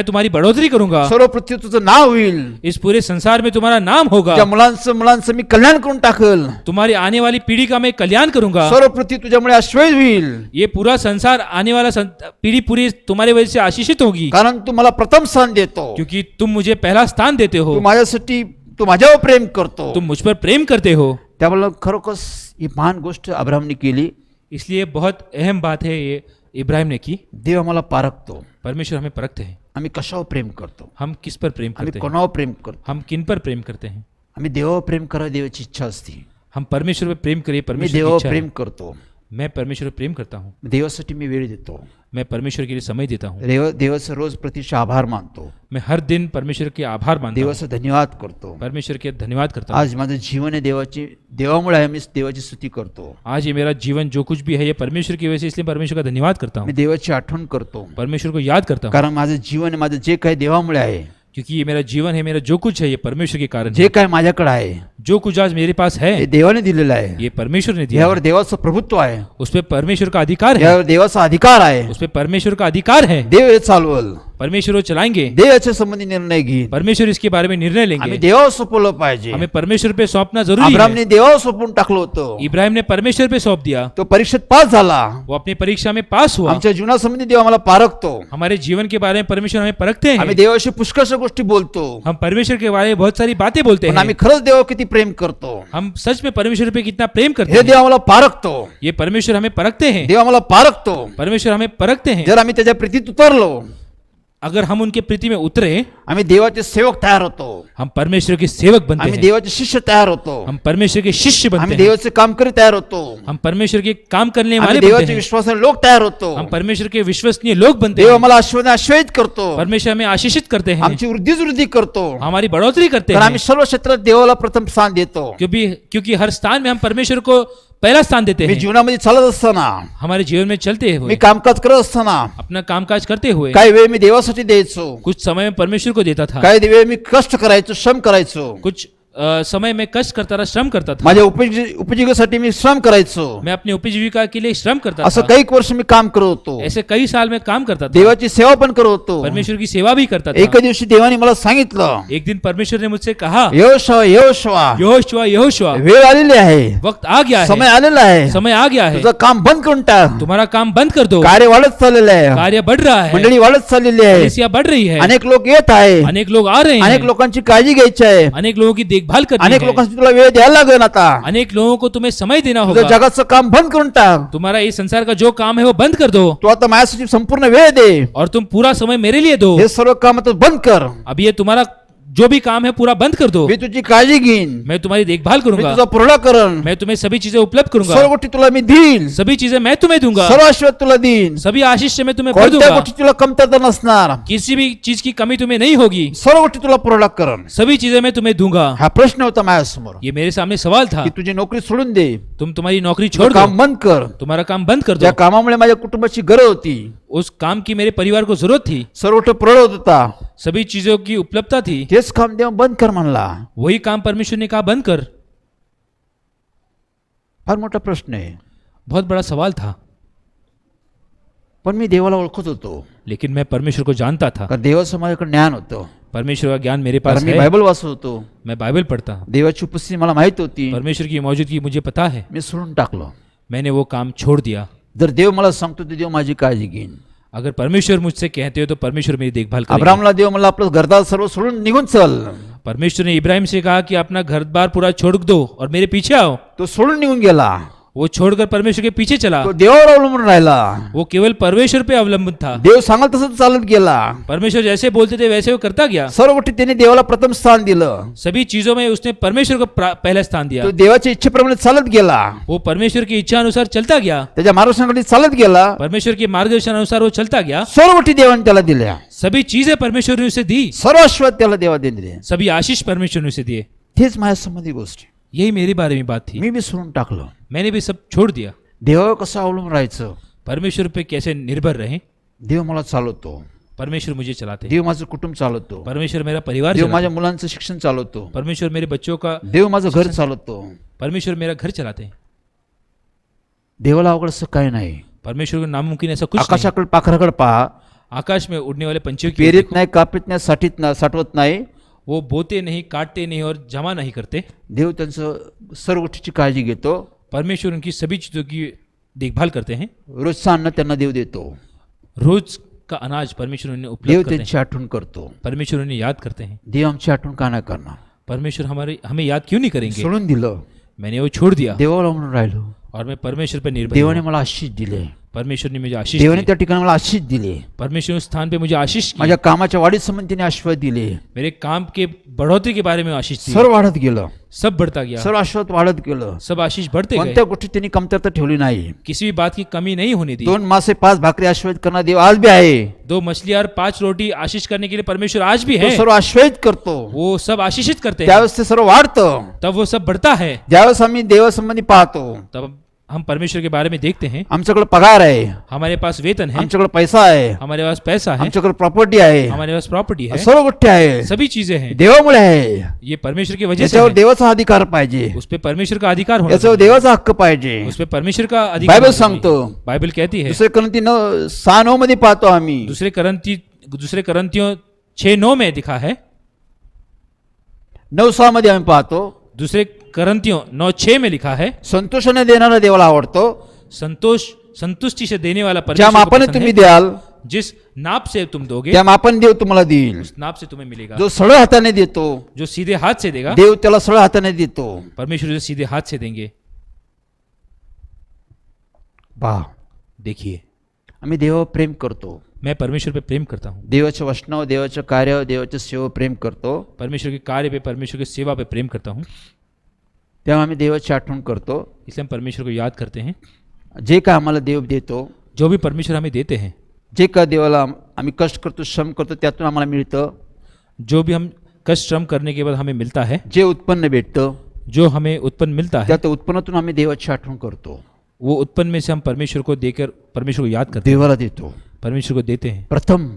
तुम्हारी बढ़ोतरी करूंगा। सर्व पृथ्वी तुझं नाव होईल. इस पूरे संसार में तुम्हारा नाम होगा। त्या मुलांचं मी कल्याण करून टाकल. तुम्हारी आने वाली पीढ़ी का मैं कल्याण करूंगा। सर्व पृथ्वी तुझ्यामुळे आशीर्वाद होईल. ये पूरा संसार आने वाला पीढ़ी पूरी तुम्हारे वजह से आशीषित होगी, कारण तू मला प्रथम स्थान देतो. क्योंकि तुम मुझे पहला स्थान देते हो। तू माझ्यावर प्रेम करतो. तुम मुझ पर प्रेम करते हो। त्यामुळे खरोखर ही महान गोष्ट अब्राहमने केली. इसलिए बहुत अहम बात है ये इब्राहिम ने की। देव आम्हाला पारखतो. परमेश्वर हमें परखते हैं। आम्ही कशावर प्रेम करतो? हम किस पर प्रेम आम्ही करते हैं? कोणावर प्रेम करतो? हम किन पर प्रेम करते हैं? आम्ही देवावर प्रेम करावं, देवाची इच्छा असते. हम परमेश्वर पर प्रेम करिए, मी परमेश्वर की देवावर इच्छा है। प्रेम करतो. मैं परमेश्वर पर प्रेम करता हूँ। देवासाठी मी वेळ देतो. मैं परमेश्वर के लिए समय देता हूँ। देवाचा रोज प्रतीक्षा आभार मानतो. मैं हर दिन परमेश्वर के आभार मानता हूँ, देवाचा धन्यवाद करतो. परमेश्वर के धन्यवाद करता हूँ। आज माझं जीवन आहे देवामुळे आहे. मी देवाची स्तुती करतो. आज ये मेरा जीवन जो कुछ भी है ये परमेश्वर की वजह से, इसलिए परमेश्वर का धन्यवाद करता मी हूँ, देवाची आठवण करतो. परमेश्वर को याद करता हूँ, कारण माझं जीवन आहे, माझं जे काही देवामुळे आहे, क्योंकि ये मेरा जीवन है, मेरा जो कुछ है ये परमेश्वर के कारण जे है। काय माझ्याकडे आहे जो कुछ आज मेरे पास हे है देवाने दिलेलं आहे. ये परमेश्वर ने दिया यावर है। देवाचं प्रभुत्व आहे. उस पे परमेश्वर का अधिकार है, यावर देवाचा अधिकार आहे. उस पे परमेश्वर का अधिकार है। देव हे चालवल. परमेश्वर वो चलाएंगे, देवाच्या संबंधी निर्णय घेईन. परमेश्वर इसके बारे में निर्णय आम्ही लेंगे. देवावर सोपवलं पाहिजे. हमें परमेश्वर पे सौंपना जरूरी है. अब्रामने देवावर सोपवून टाकलं होतं. इब्राहिम ने परमेश्वर पे सौंप दिया, तो परीक्षेत पास झाला. वो अपनी परीक्षा में पास हुआ. आमच्या जीवनासंबंधी देव आम्हाला पारखतो. हमारे जीवन के बारे में परमेश्वर हमें परखते आम्ही हैं. देवाशी पुष्कळशा गोष्टी बोलतो. हम परमेश्वर के बारे में बहुत सारी बातें बोलते पण हैं. आम्ही खरंच देवावर किती प्रेम करतो हम सच में परमेश्वर पे कितना प्रेम करते हे हैं, देव आम्हाला पारखतो. ये परमेश्वर हमें परखते हैं. देव आम्हाला पारखतो. परमेश्वर हमें परखते हैं. जर आम्ही त्याच्या प्रीतीत उतरलो, अगर हम उनके प्रीति में उतरे, आम्ही देवाचे सेवक तयार होतो. हम परमेश्वर के सेवक बनते आम्ही हैं. देवाचे शिष्य तयार होतो. हम परमेश्वर के शिष्य बनते आम्ही हैं. देवाचे काम करी तयार होतो. हम परमेश्वर के काम करने आम्ही वाले बनते देवाचे हैं. विश्वासाने लोक तयार होतो. हम परमेश्वर के विश्वसनीय लोग बनते देव हैं. आम्हाला आश्वासित करतो. परमेश्वर हमें आशीषित करते हैं, आमची वृद्धी करतो. हमारी बढ़ोतरी करते कारण हैं. आम्ही सर्व क्षेत्रात देवाला प्रथम स्थान देतो. क्योंकि हर स्थान में हम परमेश्वर को पहला स्थान देते मी हैं. जीवनामध्ये चालत असताना, हमारे जीवन में चलते मी हुए, कामकाज करत असताना अपना कामकाज करते हुए काही वेळ मी देवासाठी द्यायचो. कुछ समय में परमेश्वर को देता था, काही वेळ मी कष्ट करायचो, श्रम करायचो. कुछ समय में कष्ट करता रहा, श्रम करता था. माझ्या उपजीविकेसाठी मी श्रम करायचो. मैं अपनी उपजीविका के लिए श्रम करता असं था. काही वर्ष मी काम करत होतो. ऐसे कई साल में काम करता था. देवाची सेवा पण करत होतो. परमेश्वर की सेवा भी करता एका था. दिवशी देवाने मला सांगितलं, एक दिन परमेश्वर ने मुझसे कहा, यहोशुआ यहोशुआ, यहोशुआ यहोशुआ, वेळ आलेली आहे, वक्त आ गया समय है, आलेला आहे, समय आ गया है, तुझं काम बंद करून टाक. तुम्हारा काम बंद कर दो. कार्य वाढत चाललेलं आहे, कार्य बढ़ रहा है, मंडळी वाढत चाललेली आहे, कलीसिया बढ़ रही है, अनेक लोक येत आहे, अनेक लोग आ रहे अनेक हैं, लोकांची काळजी घ्यायची आहे, अनेक लोगों की देखभाल करनी अनेक है, लोकांची तुला वेळ द्यायला लागेल. आता अनेक लोगों को तुम्हें समय देना तुझं होगा. जगाचं काम बंद करून टाक. तुम्हारा इस संसार का जो काम है वो बंद कर दो, तू आता माझ्यासाठी संपूर्ण वेळ दे. और तुम पूरा समय मेरे लिए दो. हे सर्व काम आता बंद कर. अब ये तुम्हारा जो भी काम है पूरा बंद कर दो. मी तुझी काळजी घेईन. मैं तुम्हारी देखभाल मी करूंगा. तुझा पुरवठा करण. मैं तुम्हें सभी चीजें उपलब्ध सर्व करूंगा. गोष्टी तुला मी देईन. सभी चीजें मैं तुम्हें दूंगा. सर्व आशीर्वाद तुला देईन. सभी आशीष से मैं तुम्हें भर कोणत्या दूंगा. गोष्टी तुला कमतरता नसणार. किसी भी चीज की कमी तुम्हें नहीं होगी. सर्व गोष्टी तुला पुरवठा करण. सभी चीजें मैं तुम्हें दूंगा. हा प्रश्न होता माझ्यासमोर ये मेरे सामने सवाल था. की तुझी नोकरी सोडून दे, तुम तुम्हारी नौकरी तुझं छोड़ दो, काम बंद कर. तुम्हारा काम बंद कर ज्या दो. कामामुळे माझ्या कुटुंबाची गरज होती, उस काम की मेरे परिवार को जरूरत थी, सर्व गोष्ट पुरवत होता, सभी चीजों की उपलब्धता थी, तेच काम देव बंद कर म्हणला. वही काम परमेश्वर ने कहा बंद कर. फार मोठा प्रश्न आहे. बहुत बड़ा सवाल था, पण मी देवाला ओळखत होतो, लेकिन मैं परमेश्वर को जानता था. कारण देवाचं माझ्याकडे ज्ञान होतं. परमेश्वर का ज्ञान मेरे कारण पास मी है. बायबल वाचत होतो. मैं बाइबल पढ़ता हूँ. देवाची उपस्थिती मला माहित होती. परमेश्वर की मौजूदगी मुझे पता है. मी सोडून टाकलो. मैंने वो काम छोड़ दिया. जर देव मला सांगतो तर देव माझी काळजी घेईन. अगर परमेश्वर मुझसे कहते हो तो परमेश्वर मेरी देखभाल करेगा. अब्रामला देव मला आपलं घरदार सर्व सोडून निघून चल. परमेश्वर ने इब्राहिम से कहा कि अपना घर बार पूरा छोड़ दो और मेरे पीछे आओ. तो सोडून निघून गेला. वो छोड़कर परमेश्वर के पीछे चला. तो देवावर अवलंबून राहिला. वो केवल परमेश्वर पे अवलंबित था. देव सांगाल तसं चालत गेला. परमेश्वर जैसे बोलते थे वैसे वो करता गया. सर्व गोष्टी त्याने देवाला प्रथम स्थान दिलं. सभी चीजों में उसने परमेश्वर को पहला स्थान दिया. तो देवाच्या इच्छेप्रमाणे चालत गेला. वो परमेश्वर की इच्छा अनुसार चलता गया. त्याच्या मार्गदर्शनाखाली चालत गेला. परमेश्वर के मार्गदर्शन अनुसार वो चलता गया. सर्व गोष्टी देवाने त्याला दिल्या. सभी चीजें परमेश्वर ने उसे दी. सर्व आशीर्वाद त्याला देवा दिले. सभी आशीष परमेश्वर ने उसे दिए. तेच माझ्या संबंधी गोष्टी. यही मेरे बारे में बात थी. मी सोडून टाकलो. मैंने भी सब छोड़ दिया. देवावर कसं अवलंबून राहायचं. परमेश्वर पे कैसे निर्भर रहे. देव मला चालवतो. परमेश्वर मुझे चलाते. देव माझं कुटुंब चालवतो. परमेश्वर मेरा परिवार देव चलाते. माझ्या मुलांचं शिक्षण चालवतो. परमेश्वर मेरे बच्चों का, देव माझं घर चालवतो. परमेश्वर मेरा घर चलाते. देवाला अवघड असं काही नाही. परमेश्वर को नामुमकिन ऐसा कुछ नहीं. आकाशाकडे पाखराकडे पहा. आकाश में उड़ने वाले पंछियों की ओर पेरीत देखो. नाही, कापीत नाही, साठवत नाही. वो बोते नहीं, काटते नहीं और जमा नहीं करते. देव त्यांचं सर्व गोष्टीची काळजी घेतो. परमेश्वर उनकी सभी चीजों की देखभाल करते हैं. रोजचं अन्न त्यांना देव देतो. रोज का अनाज परमेश्वर उन्हें देव उपलब्ध करते हैं. त्यांची आठवण करतो. परमेश्वर उन्हें याद करते हैं. देव आमची आठवण का नाही करणार. परमेश्वर हमें याद क्यों नहीं करेंगे. सोडून दिलं. मैंने वो छोड़ दिया देवाला म्हणून राहिलो. और मैं परमेश्वर पर निर्भर देवाने हूँ. मला आशीष दिले. परमेश्वर ने मुझे आशीष देवाने दी. त्या ठिकाणी मला आशीष दिले. परमेश्वर ने उस स्थान पे मुझे आशीष की. माझ्या कामाच्या वाढीत संबंधी त्याने आशीर्वाद दिले. मेरे काम के बढ़ोतरी के बारे में आशीष दी. सर्व वाढत गेलं. सब बढ़ता गया. सर्व आशीर्वाद वाढत गेलं. सब आशीष बढ़ते गए. कोणत्या गोष्टी त्यांनी कमतरता ठेवली नाही. किसी भी बात की कमी नहीं होने दी. 2 मासे 5 भाकरी आशीर्वाद करणारा देव आज भी आहे. 2 मछलियां और 5 रोटी आशीष करने के लिए परमेश्वर आज भी तो है. सर्व आशीर्वाद करतो. वो सब आशीषित करते हैं. त्यावेळेस ते सर्व वाढतं. तब वो सब बढ़ता है. ज्यावेळेस आम्ही देवासंबंधी पाहतो. तब हम परमेश्वर के बारे में देखते हैं. आमच्याकडे पगार आहे. हमारे पास वेतन है. आमच्याकडे पैसा आहे. हमारे पास पैसा है. आमच्याकडे प्रॉपर्टी आहे. हमारे पास प्रॉपर्टी है. सर्व गोष्टी आहे. सभी चीजें हैं. देवामुळे आहे. ये परमेश्वर की वजह से याच्यावर है. देवाचा अधिकार पाहिजे. उस पे परमेश्वर का अधिकार होना याच्यावर चाहिए. देवाचा हक्क पाहिजे. उस पे परमेश्वर का अधिकार बायबल होना चाहिए. सांगतो. बाइबल कहती है. दुसरे Corinthians 6:9 मध्ये पाहतो आम्ही. दूसरे करंती दूसरे करंथियों 6:9 में लिखा है, 9:6 मध्ये आम्ही पाहतो, दूसरे करंथियों 9:6 में लिखा है, संतोषाने देणारा देवाला आवडतो, संतुष्टि से देने वाला ज्या परमेश्वर को मापाने पसंद तुम्ही है। द्याल जिस नाप से तुम दोगे त्या मापाने देव तुम्हाला देईल. उस नाप से तुम्हें मिलेगा. जो सरळ हाताने देतो जो सीधे हाथ से देगा देव त्याला सरळ हाताने देतो. परमेश्वर उसे सीधे हाथ से देंगे. पहा, देखिए, आम्ही देवावर प्रेम करतो, मैं परमेश्वर पे प्रेम करता हूँ, देवाच्या वचनावर, देवाच्या कार्यावर, देवाच्या सेवेवर प्रेम करतो, परमेश्वर के कार्य पे, परमेश्वर की सेवा पे प्रेम करता हूँ. तेव्हा आम्ही देवाची आठवण करतो. इसलिए हम परमेश्वर को याद करते हैं. जे काय आम्हाला देव देतो, जो भी परमेश्वर हमें देते हैं, जे काय देवाला आम्ही कष्ट करतो, श्रम करतो, त्यातून आम्हाला मिळतं. जो भी हम कष्ट श्रम करने के बाद हमें मिलता है, जे उत्पन्न भेटतं जो हमें उत्पन्न मिलता है, त्या उत्पन्नातून आम्ही देवाची आठवण करतो, वो उत्पन्न में से हम परमेश्वर को देकर परमेश्वर को याद करते हैं, देवाला देतो. परमेश्वर को देते हैं. प्रथम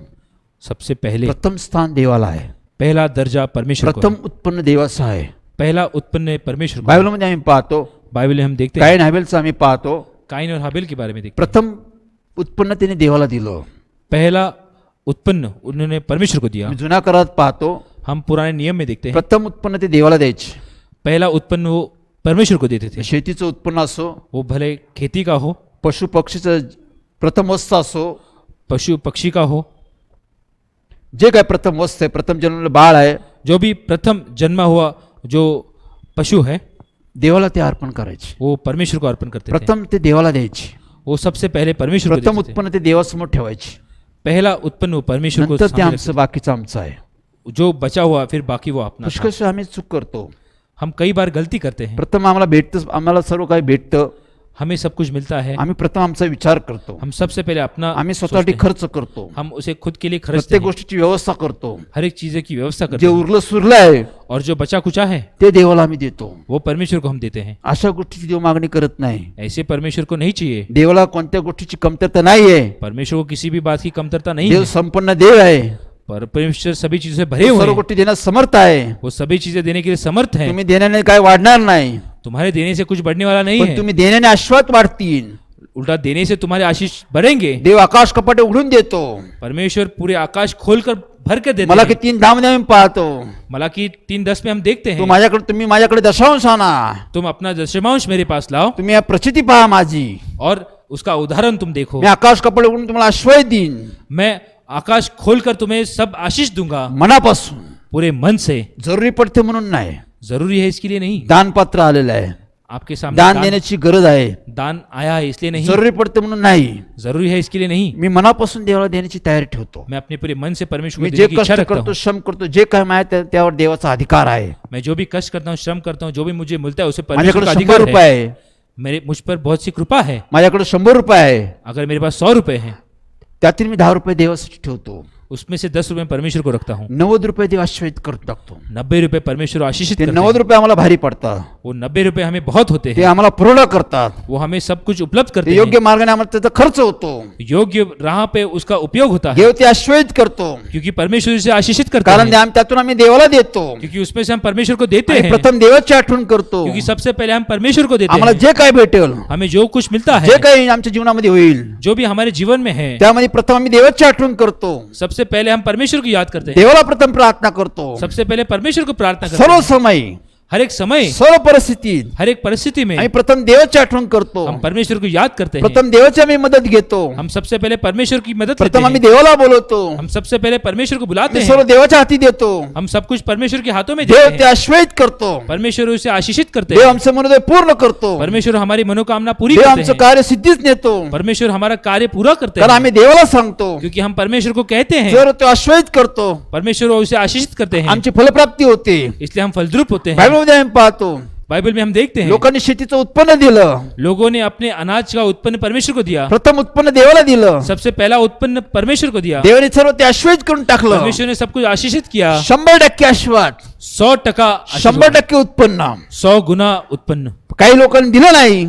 सबसे पहले प्रथम स्थान देवाला आहे, पहला दर्जा परमेश्वर को प्रथम है. उत्पन्न देवाचं आहे. पहला उत्पन्न परमेश्वर को है. बायबलमध्ये आम्ही पाहतो, बाइबल में हम देखते हैं, कायन हाबेलचं आम्ही पाहतो, काइन और हाबिल के बारे में देखते हैं. प्रथम उत्पन्न त्याने देवाला दिलं. पहला उत्पन्न उन्होंने परमेश्वर को दिया. आम्ही जुन्या करारात पाहतो, हम पुराने नियम में देखते हैं, प्रथम उत्पन्न ते देवाला द्यायचे. पहला उत्पन्न वो परमेश्वर को देते थे. शेतीचं उत्पन्न असो, वो भले खेती का हो, पशु पक्षीचं प्रथम वस्तू असो, पशु पक्षी का हो, जे काय प्रथम वस्तू आहे, प्रथम जन्मलेलं बाळ आहे, जो भी प्रथम जन्मा हुआ जो पशु है, देवाला ते अर्पण करायचे. वो परमेश्वर को अर्पण करते थे. प्रथम ते देवाला द्यायचे. वो सबसे पहले परमेश्वर को प्रथम देते थे. उत्पन्न ते देवासमोर ठेवायचे. पहला उत्पन्न वो परमेश्वर को नंतर ते सामने आमचं बाकीचं आमचं आहे. रखते. जो बचा हुआ फिर बाकी वो अपना था. पुष्कळ आम्ही चूक करतो. हम कई बार गलती करते हैं. प्रथम आम्हाला भेटतं, आम्हाला सर्व काही भेटतं, हमें सब कुछ मिलता है, आम्ही प्रथम आमचा विचार करतो, हम सबसे पहले अपना आम्ही सोचते स्वतःसाठी हैं. खर्च करतो, हम उसे खुद के लिए खर्चते प्रत्येक हैं, गोष्टीची व्यवस्था करतो. हर एक चीजें की व्यवस्था जे करते हैं, उरलं सुरलं आहे और जो बचा कुचा है ते देवाला आम्ही देतो. वो परमेश्वर को हम देते हैं. अशा गोष्टीची देव मागणी करत नाही. ऐसे परमेश्वर को नहीं चाहिए. देवाला कोणत्या गोष्टीची कमतरता नाहीये. परमेश्वर को किसी भी बात की कमतरता नहीं देव है. संपन्न देव आहे. परमेश्वर सभी चीजों से भरे तो हुए सर्व हैं. गोष्टी देण्यास समर्थ आहे. वो सभी चीजें देने के लिए समर्थ है. तुम्ही देण्याने काय वाढणार नाही, तुम्हारे देने से कुछ बढ़ने वाला नहीं पण है, तुम्ही देण्याने आशीर्वाद वाढतील. उल्टा देने से तुम्हारे आशीष बढ़ेंगे. देव आकाश कपाटे उघडून देतो. परमेश्वर पूरे आकाश खोलकर भर के देते मला हैं. की 3:10 मध्ये आम्ही पाहतो, मलाकी 3:10 में हम देखते तू हैं, माझ्याकडे, तुम्ही माझ्याकडे दशांश आणा, तुम अपना दशमांश मेरे पास लाओ तुम्ही या प्रचिती पहा माझी, और उसका उदाहरण तुम देखो. मी आकाश कपाटे उघडून तुम्हाला आश्रय देईन. मैं आकाश खोलकर तुम्हें सब आशीष दूंगा मनापासून, पूरे मन से. जरुरी पडते म्हणून नाही. जरूरी है इसके लिए नहीं. दानपात्र आलेलं आहे, आपके सामने दान देण्याची गरज आहे. दान आया है इसलिए नहीं. जरुरी पडते म्हणून नाही. जरूरी है इसके लिए नहीं. मी मनापासून देवाला देण्याची तयारी ठेवतो. मैं अपने पूरे मन से परमेश्वर मी को जे देने की इच्छा कष्ट रखता करतो, हूँ. श्रम करतो, जे काय माझ्या त्यावर देवाचा अधिकार आहे. मैं जो भी कष्ट करता हूँ, श्रम करता हूँ, जो भी मुझे मिलता है उसे परमेश्वर माझ्याकडे का 100 अधिकार रुपये है. आहे, मेरे मुझ पर बहुत सी कृपा है. माझ्याकडे 100 रुपये आहे, अगर मेरे पास 100 रुपए हैं, त्यातील मी 10 रुपये देवासाठी ठेवतो. उसमें से 10 रुपए परमेश्वर को रखता हूँ. 90 रुपये देव आशीर्वाद करून टाकतो. 90 रुपए परमेश्वर आशीषित ते करते 90 हैं. रुपये आम्हाला भारी पडतात. वो 90 रुपए हमें बहुत होते ते हैं. आम्हाला पुरवठा करतात. वो हमें सब कुछ उपलब्ध ते करते योग्य हैं. मार्गाने आम्हाला त्याचा खर्च होतो. योग्य राह पे उसका उपयोग होता है, देव ते आशीर्वाद करतो, क्योंकि परमेश्वर उसे आशीषित करते कारण हैं. त्यातून आम्ही देवाला देतो. क्योंकि उसमें से हम परमेश्वर को देते आणि हैं. प्रथम देवाची आठवण करतो. क्योंकि सबसे पहले हम परमेश्वर को देते आम्हाला हैं. जे काय भेटेल, हमें जो कुछ मिलता जे है, काही आमच्या जीवनामध्ये होईल, जो भी हमारे जीवन में है, त्यामध्ये प्रथम आम्ही देवाची आठवण करतो. सबसे पहले हम परमेश्वर को याद करते हैं. देवाला प्रथम प्रार्थना करतो. सबसे पहले परमेश्वर को प्रार्थना करते सर्व हैं. समय, हर एक समय, सर्व परिस्थितीत हर एक परिस्थिति में आम्ही प्रथम देवाची आठवण करतो. हम परमेश्वर को याद करते हैं. प्रथम देवाची आम्ही मदत घेतो. हम सबसे पहले परमेश्वर की मदद लेते प्रथम आम्ही हैं. देवाला बोलवतो. हम सबसे पहले परमेश्वर को बुलाते आम्ही हैं. सर्व देवाच्या हाती देतो. हम सब कुछ परमेश्वर के हाथों में देव देते ते हैं. आशीर्वाद करतो. परमेश्वर उसे आशीषित करते देव हैं. आमचं मनोदय पूर्ण करतो. परमेश्वर हमारी मनोकामना पूरी देव करते आमचं हैं. कार्य सिद्धीच नेतो. परमेश्वर हमारा कार्य पूरा करते कारण हैं. आम्ही देवाला सांगतो, क्योंकि हम परमेश्वर को कहते हैं. जर तो आशीर्वाद करतो, परमेश्वर उसे आशीषित करते हैं. आमची फलप्राप्ती होते. इसलिए हम फलद्रुप होते हैं. बायबलमध्ये आम्ही पाहतो, बाइबल में हम देखते हैं लोकांनी शेतीचं उत्पन्न दिलं. लोगों ने अपने अनाज का उत्पन्न परमेश्वर को दिया. प्रथम उत्पन्न देवाला दिलं. सबसे पहला उत्पन्न परमेश्वर को दिया. देवाने सर्व ते आशीर्वाद करून टाकलं. परमेश्वर ने सब कुछ आशीषित किया. 100% आशीर्वाद, 100% 100% उत्पन्न. 100 गुना उत्पन्न. काही लोकांनी दिलं नाही,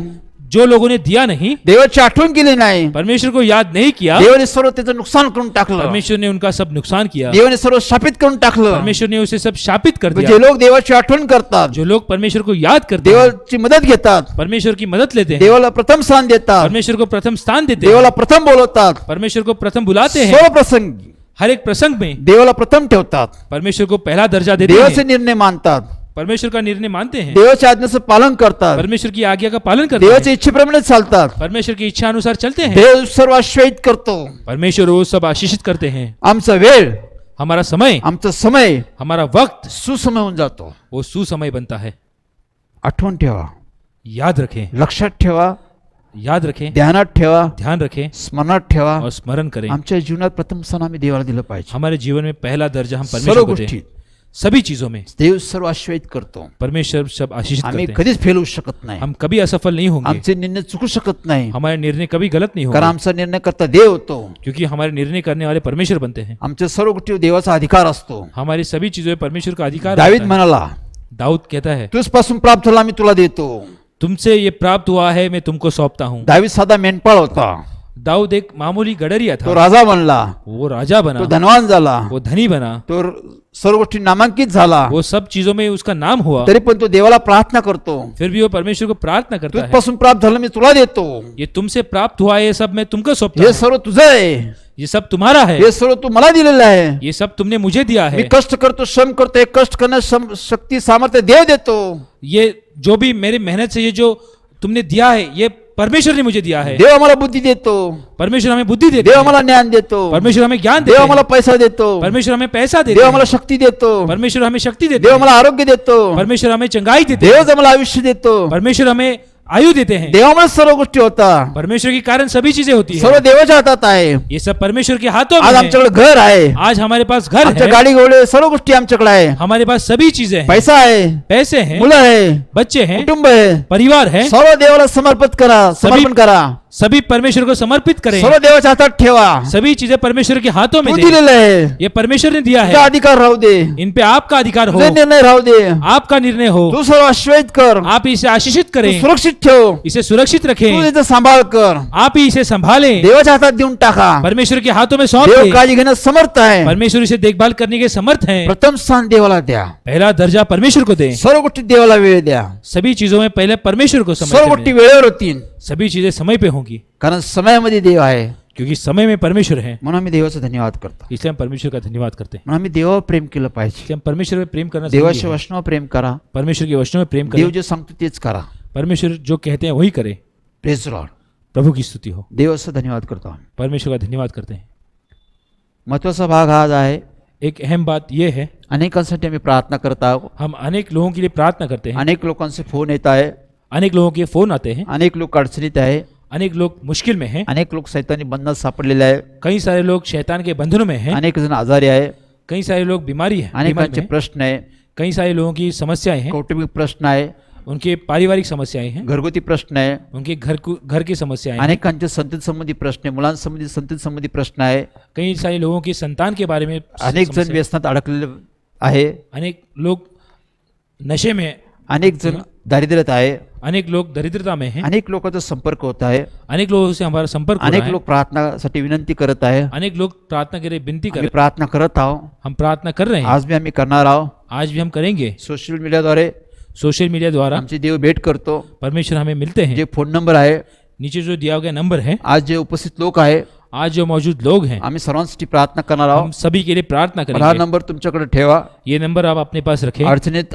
जो लोगों ने दिया नहीं, देवाची आठवण केली नाही, परमेश्वर को याद नहीं किया, देवाने सर्व त्याचं नुकसान करून टाकलं. परमेश्वर ने उनका सब नुकसान किया. देवाने सर्व शापित करून टाकलं. परमेश्वर ने उसे सब शापित कर जे दिया. लोक देवाची आठवण करतात, जो लोग परमेश्वर को याद करते हैं, देवाची मदत घेतात, परमेश्वर की मदद लेते हैं, देवाला प्रथम स्थान देतात, परमेश्वर को प्रथम स्थान देते हैं, देवाला प्रथम बोलवतात, परमेश्वर को प्रथम बुलाते हैं. सर्व प्रसंगी हर एक प्रसंग में देवाला प्रथम ठेवतात, परमेश्वर को पहला दर्जा देते देवाचे हैं, निर्णय मानतात, परमेश्वर का निर्णय मानते हैं, देवाच्या आज्ञेचं पालन करतात, परमेश्वर की आज्ञा का पालन करते देवाच्या हैं, इच्छेप्रमाणे चालतात. परमेश्वर की इच्छा अनुसार चलते हैं. देव सर्व आश्रयित करतो. परमेश्वर वो सब आशीषित करते हैं. आमचा वेळ, हमारा समय, आमचा समय हमारा वक्त सुसमय होऊन जातो. वो सुसमय बनता है. आठवण ठेवा, याद रखें, लक्षात ठेवा, याद रखें, ध्यानात ठेवा, ध्यान रखें स्मरणात ठेवा. और स्मरण करें. आमच्या जीवनात प्रथम स्थान आम्ही देवाला दिलं पाहिजे. हमारे जीवन में पहला दर्जा हम सर्व परमेश्वर को दें. गोष्टी सभी चीजों में देव सर्व आश्रयित करतो. परमेश्वर सब आशीषित आम्ही करते हैं. कधीच फेल होऊ शकत नाही. हम कभी असफल नहीं होंगे, आमचे निर्णय चुकू शकत नाही, हमारे निर्णय कभी गलत नहीं कारण होंगे, आमचा निर्णय करता देव होतो. क्योंकि हमारे निर्णय करने वाले परमेश्वर बनते हैं. आमच्या सर्व गोष्टी देवाचा अधिकार असतो. हमारी सभी चीजों में परमेश्वर का अधिकार दावीद होता है. म्हणाला, दाऊद कहता है, तुझपासून प्राप्त झाला मी तुला देतो. तुमसे ये प्राप्त हुआ है मैं तुमको सौंपता हूँ. दावीद साधा मेंढपाळ होता, दाऊद एक मामूली गडरिया तो था, राजा बनला, वो राजा तो बना, धनवान झाला, वो धनी बना, तो सर्व गोष्टी नामांकित झाला. वो सब चीजों में उसका नाम हुआ. तरी पण तो देवाला प्रार्थना करतो, फिर भी वो परमेश्वर को प्रार्थना करता है, तुझपासून प्राप्त झालं मी तुला देतो. ये तुमसे प्राप्त हुआ है, ये सब मैं तुमको सौंपता हे हूँ. सर्व तुझं आहे, ये सब तुम्हारा है, हे सर्व तू मला दिलेलं आहे. ये सब तुमने मुझे दिया मी है. कष्ट करतो, श्रम करतो, हे कष्ट करण्यास शक्ती सामर्थ्य देव देतो. ये जो भी मेरी मेहनत से ये जो तुमने दिया है, ये परमेश्वर ने मुझे दिया है. देव आम्हाला बुद्धी देतो, परमेश्वर हमें बुद्धि देता देव है, आम्हाला ज्ञान देतो, परमेश्वर हमें ज्ञान देव देता आम्हाला है, पैसा देतो, परमेश्वर हमें पैसा देव देता आम्हाला है, शक्ती देतो, परमेश्वर हमें शक्ति देव देता है, आम्हाला आरोग्य देतो, परमेश्वर हमें चंगाई देते देव हैं, आम्हाला आयुष्य देतो. परमेश्वर हमें आयु देते हैं. देवामुळे सर्व गोष्टी होतात. परमेश्वर के कारण सभी चीजें होती सर्व है. देवाच्या हातात आहे. ये सब परमेश्वर के हाथों में आज है. आमच्याकडे घर आहे, आज हमारे पास घर आमच्या है, गाडी घोडे सर्व गोष्टी आमच्याकडे आहे. हमारे पास सभी चीजें हैं, पैसा आहे, पैसे हैं, मुलं आहे, बच्चे हैं, कुटुंब आहे. परिवार है, सर्व देवाला समर्पित करा, समर्पण करा. सभी परमेश्वर को समर्पित करें. सर्व देवाच्या हातात ठेवा. सभी चीजें परमेश्वर के हाथों में तू दें. दिलेलं आहे, ये परमेश्वर ने दिया तुझा है, अधिकार राहू दे, इन पे आपका अधिकार हो, तुझे निर्णय राहू दे. आपका निर्णय हो. तू सर्व आश्रयित कर, आप इसे आशीषित तू करें, सुरक्षित ठेव, इसे सुरक्षित तू रखें, त्याचा सांभाळ कर. आप ही इसे संभालें, देवाच्या हातात देऊन टाका. परमेश्वर के हाथों में सौंप देव दें. काळजी घेण्यास समर्थ आहे. परमेश्वर इसे देखभाल करने के समर्थ हैं. प्रथम स्थान देवाला द्या. पहला दर्जा परमेश्वर को दें. सर्व गोष्टी देवाला वेळ द्या. सभी चीजों में पहले परमेश्वर को सर्व समय गोष्टी दें. वेळेवर होतील, सभी चीजें समय पे होंगी, कारण समयामध्ये देव आहे. क्योंकि समय में परमेश्वर है. म्हणून आम्ही देवाचा धन्यवाद करतो. इसलिए हम परमेश्वर का धन्यवाद करते हैं. म्हणून आम्ही देवावर प्रेम केलं पाहिजे. इसलिए हम परमेश्वर में प्रेम करना जरूरी देवाच्या है. वचनावर प्रेम करा. परमेश्वर के वचनों में प्रेम देव करें. जे सांगतो तेच करा. परमेश्वर जो कहते हैं वही करें. Praise Lord. प्रभु की स्तुति हो. देवाचा धन्यवाद करतो आम्ही. परमेश्वर का धन्यवाद करते हैं. महत्वाचा भाग हा आज आहे, एक अहम बात यह है, अनेकांसाठी आम्ही प्रार्थना करत आहोत. हम अनेक लोगों के लिए प्रार्थना करते हैं. अनेक लोकांचे फोन येत आहे, अनेक लोगों के फोन आते हैं, अनेक लोक अडचणीत आहे, अनेक लोग मुश्किल में हैं, अनेक लोक सैतानी बंधनात सापडलेले आहे, कई सारे लोग शैतान के बंधनों में हैं, अनेक जण आजारी आहे, कई सारे लोग बीमारी है, बीमारी अनेकांचे में हैं, प्रश्न आहे, कई सारे लोगों की समस्याएं हैं, कौटुंबिक प्रश्न आहे, उनके पारिवारिक समस्याएं हैं, घरगुती प्रश्न आहे, उनके घर की समस्याएं हैं, अनेकांचे संतती संबंधी प्रश्न आहे, मुलांसंबंधी संतती संबंधी प्रश्न आहे, कई सारे लोगों की संतान के बारे में अनेक जण समस्या- व्यसनात अडकलेले आहे, अनेक लोग नशे में, अनेक जण दारिद्र्यात आहे, अनेक लोग दरिद्रता में हैं, अनेक लोकांचा संपर्क होत आहे, अनेक लोगों से हमारा संपर्क हो अनेक रहा है, लोक प्रार्थनासाठी विनंती करत आहे. अनेक लोग प्रार्थना के लिए विनती कर आम्ही प्रार्थना करत आहोत. हम प्रार्थना कर रहे हैं. आज भी आम्ही करणार आहोत. आज भी हम करेंगे. सोशल मीडियाद्वारे सोशल मीडिया द्वारा आमचे देव भेट करतो. परमेश्वर हमें मिलते हैं. जे फोन नंबर आहे, नीचे जो दिया गया नंबर है, आज जे उपस्थित लोक आहे, आज जो मौजूद लोग हैं, आम्ही सर्वांसाठी प्रार्थना करणार हम आहोत. सभी के लिए प्रार्थना हा करेंगे. नंबर तुमच्याकडे ठेवा. ये नंबर आप अपने पास रखें. अडचणीत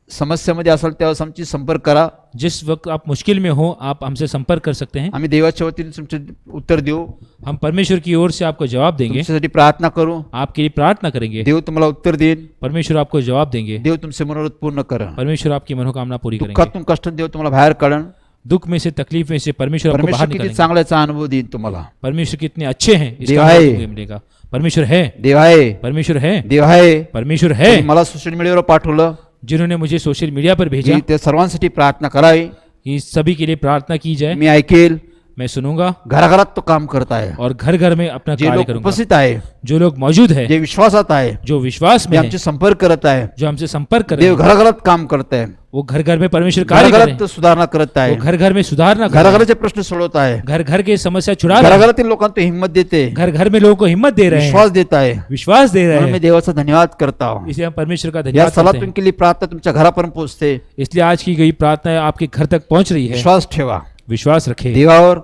समस्यामध्ये असाल तेव्हा आमची संपर्क करा. जिस वक्त आप मुश्किल में हो, आप हमसे संपर्क कर सकते हैं. आम्ही देवाच्या वतीने तुमचे उत्तर देऊ, हम परमेश्वर की ओर से आपको जवाब देंगे, तुमच्यासाठी प्रार्थना करू. आपके लिए प्रार्थना करेंगे. देव तुम्हाला उत्तर देईल. परमेश्वर आपको जवाब देंगे. देव तुमचे मनोरथ पूर्ण करा. परमेश्वर आपकी मनोकामना पूरी करेंगे. दुःखातून कष्ट देव तुम्हाला बाहेर काढण. दुख में से, तकलीफ में से परमेश्वर आपको परमेश्वर बाहर किती निकालेंगे. चांगल्याचा अनुभव देईल तुम्हाला. परमेश्वर कितने अच्छे हैं देव इसका आहे. अनुभव तुम्हें मिलेगा. परमेश्वर है, देव आहे, परमेश्वर है, देव आहे. परमेश्वर है. तुम्ही मला सोशल मीडियावर पाठवलं, जिन्होंने मुझे सोशल मीडिया पर भेजा, की त्या सर्वांसाठी प्रार्थना करावी. कि सभी के लिए प्रार्थना की जाए. मी ऐकेल. मैं सुनूंगा घराघरात तो काम करत आहे. और घर घर में अपना जे कार्य लोक करूंगा. उपस्थित आहे, जो लोग मौजूद है, जे विश्वासात आहे, जो विश्वास में जे है, आमचे संपर्क करत आहे, जो हमसे संपर्क कर रहे देव हैं, घराघरात काम करत आहे, वो घर घर में परमेश्वर कार्य कर रहे घराघरात हैं. सुधारणा करत आहे, वो घर घर में सुधारना कर रहे हैं. घराघराचे प्रश्न सोडवत आहे, घर घर के समस्या छुड़ा रहे हैं. घराघरातील लोकांना तो हिंमत देते, घर घर में लोगों को हिम्मत दे रहे हैं, विश्वास देत आहे. विश्वास दे रहे म्हणून मी हैं. देवाचा धन्यवाद करता हूं. इसलिए हम परमेश्वर का या धन्यवाद करते सलातून हैं. केली प्रार्थना तुमच्या घरापर्यंत पोहोचते. इसलिए आज की गई प्रार्थना आपके घर तक पहुंच रही है. विश्वास ठेवा. विश्वास रखें, देवावर,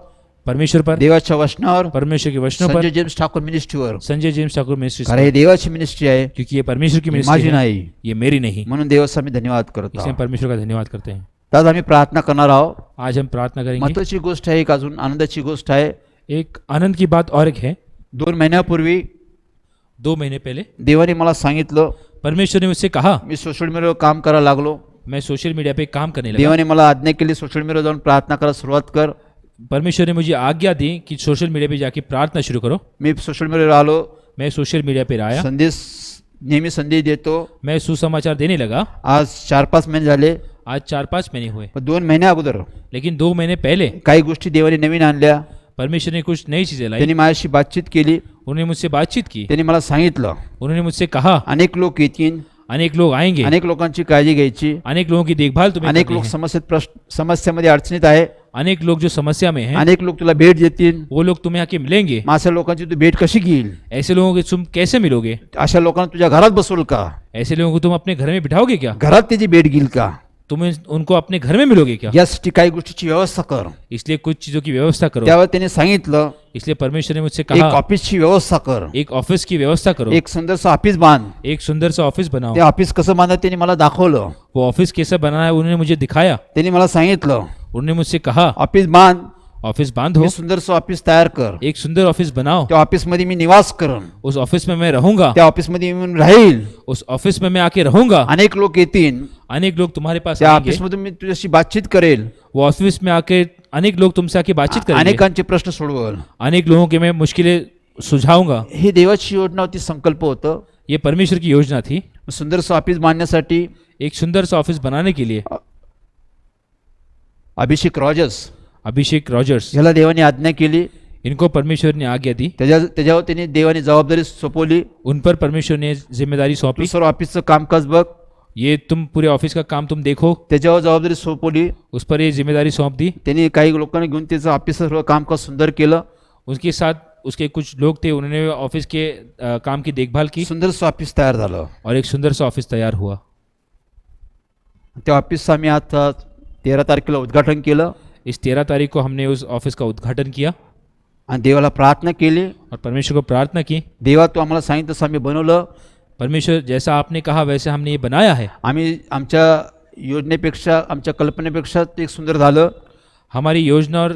परमेश्वर पर, देवाच्या वचनावर, परमेश्वर के वचनों पर, संजय जेम्स ठाकूर मिनिस्ट्रीवर. संजय जेम्स ठाकुर मिनिस्ट्रीज कारण पर, हे देवाची मिनिस्ट्री आहे, क्योंकि ये परमेश्वर की ही मिनिस्ट्री माझी है, नाही. ये मेरी नहीं. म्हणून देवाचा आम्ही धन्यवाद करतो. इसलिए हम परमेश्वर का धन्यवाद करते हैं. आज आम्ही प्रार्थना करणार आहोत. आज हम प्रार्थना करेंगे. महत्वाची गोष्ट आहे, एक अजून आनंदाची गोष्ट आहे. एक आनंद की बात और एक है. 2 महिन्यापूर्वी 2 महीने पहले देवाने मला सांगितलं, परमेश्वर ने मुझसे कहा, मी सोशल मीडियावर काम करायला लागलो. मैं सोशल मीडिया पे काम करने लगा. देवाने मला आज्ञा केली, सोशल मीडियावर जाऊन प्रार्थना करायला सुरुवात कर. परमेश्वर ने मुझे आज्ञा दी कि सोशल मीडिया पे जाके प्रार्थना शुरू करो. मी सोशल मीडियावर आलो, मैं सोशल मीडिया पे आया, नेहमी संदेश देतो. मैं सुसमाचार देने लगा. आज 4-5 महिने झाले. आज 4-5 महीने हुए, पण 2 महिन्या अगोदर लेकिन 2 महीने पहले काही गोष्टी देवाने नवीन आणल्या. परमेश्वर ने कुछ नई चीजें लाई. त्यांनी माझ्याशी बातचीत केली. उन्होंने मुझसे बातचीत की. त्यांनी मला सांगितलं, उन्होंने मुझसे कहा, अनेक लोक येतील, अनेक लोग आएंगे, अनेक लोकांची काळजी घ्यायची, अनेक लोगों की देखभाल तुम्हें अनेक करनी लोक है. समस्यामध्ये अडचणीत आहे, अनेक लोग जो समस्या में हैं, अनेक लोक तुला भेट देतील. वो लोग तुम्हें आके मिलेंगे. मग अशा लोकांची तू भेट कशी घेईल? ऐसे लोगों के तुम कैसे मिलोगे? अशा लोकांना तुझ्या घरात बसवल का? ऐसे लोगों को तुम अपने घर में बिठाओगे क्या? घरात त्याची भेट घेईल का? तुम उनको अपने घर में मिलोगे क्या? यासाठी काही गोष्टीची व्यवस्था कर. इसलिए कुछ चीजों की व्यवस्था करो. त्यावर त्याने सांगितलं, इसलिए परमेश्वर ने मुझसे एक कहा, ऑफिसची व्यवस्था कर, एक ऑफिस की व्यवस्था करो, एक सुंदरसं ऑफिस बांध. एक सुंदर सा ऑफिस बनाओ. ते ऑफिस कसं बांधायचं त्यांनी मला दाखवलं. वो ऑफिस कैसे बनाना है उन्होंने मुझे दिखाया. त्यांनी मला सांगितलं, उन्होंने मुझसे कहा, ऑफिस बांध, ऑफिस बांधो, मी सुंदरसं ऑफिस तयार कर. एक सुंदर ऑफिस बनाओ. त्या ऑफिसमध्ये मी निवास करन, उस ऑफिस में मैं रहूंगा, त्या ऑफिसमध्ये मी राहील. उस ऑफिस में मैं आके रहूंगा. अनेक लोक येतील, अनेक लोग तुम्हारे पास त्या आएंगे. ऑफिसमधून मी तुझ्याशी बातचीत करेल, वो ऑफिस में आके अनेक लोग तुमसे आके बातचीत करेंगे. अनेकांचे प्रश्न सोडवल. अनेक लोगों के मैं मुश्किलें सुझाऊंगा. हे देवाची योजना होती, संकल्प होतं. ये परमेश्वर की योजना थी. सुंदरसं ऑफिस बांधण्यासाठी एक सुंदर सा ऑफिस बनाने के लिए अभिषेक अभिषेक रॉजर्स, याला देवाने आज्ञा केली. इनको परमेश्वर ने आज्ञा दी. त्याच्यावर त्यांनी देवाने जबाबदारी सोपवली. उन पर परमेश्वर ने जिम्मेदारी तू सौंपी. सर्व ऑफिसचं कामकाज बघ. ये तुम पूरे ऑफिस का काम तुम देखो. त्याच्यावर जबाबदारी सोपवली. उस पर ये जिम्मेदारी सौंप दी. त्यांनी काही लोकांना घेऊन त्याचं ऑफिस सर्व कामकाज सुंदर केलं. उसके साथ उसके कुछ लोग थे, उन्होंने ऑफिस के काम की देखभाल की सुंदरसं ऑफिस तयार झालं. और एक सुंदर सा ऑफिस तैयार हुआ. त्या ऑफिसचं आम्ही आता 13 तारखेला उद्घाटन केलं इस 13 तारीख को हमने उस ऑफिस का उद्घाटन किया आणि देवाला प्रार्थना केली. और परमेश्वर को प्रार्थना की. देवा तू आम्हाला सांगितलं तसं आम्ही बनवलं. परमेश्वर जैसा आपने कहा वैसे हमने ये बनाया है. आम्ही आमच्या योजनेपेक्षा, आमच्या कल्पनेपेक्षा ते एक सुंदर झालं. हमारी योजना और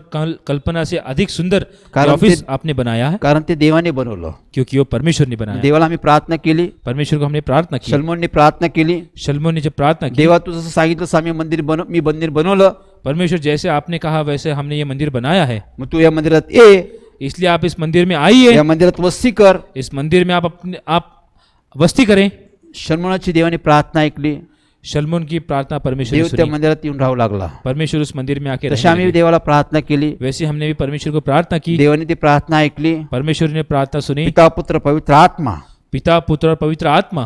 कल्पना से अधिक सुंदर कारण ऑफिस ते- आपने बनाया है, कारण ते देवाने बनवलं. क्योंकि वो परमेश्वर ने बनाया. देवाला आम्ही प्रार्थना केली. परमेश्वर को हमने प्रार्थना की. सलमोनने प्रार्थना केली. शलमोन ने जब प्रार्थना की, देवा तू जसं सांगितलं तसं आम्ही मी मंदिर बनवलं. परमेश्वर जैसे आपने कहा वैसे हमने ये मंदिर बनाया है. मग तू या मंदिरात ये, इसलिए आप इस मंदिर में आइए, या मंदिरात वस्ती कर. इस मंदिर में आप वस्ती करें. शर्मणाची देवाने प्रार्थना ऐकली. शलमोन की प्रार्थना परमेश्वर देव ने त्या सुनी. मंदिरात येऊन राहू लागला. परमेश्वर उस मंदिर में आके तशी रहने आम्ही लगे. देवाला प्रार्थना केली. वैसे हमने भी परमेश्वर को प्रार्थना की. देवाने ती प्रार्थना ऐकली. परमेश्वर ने प्रार्थना सुनी. पिता पुत्र पवित्र आत्मा पिता पुत्र और पवित्र आत्मा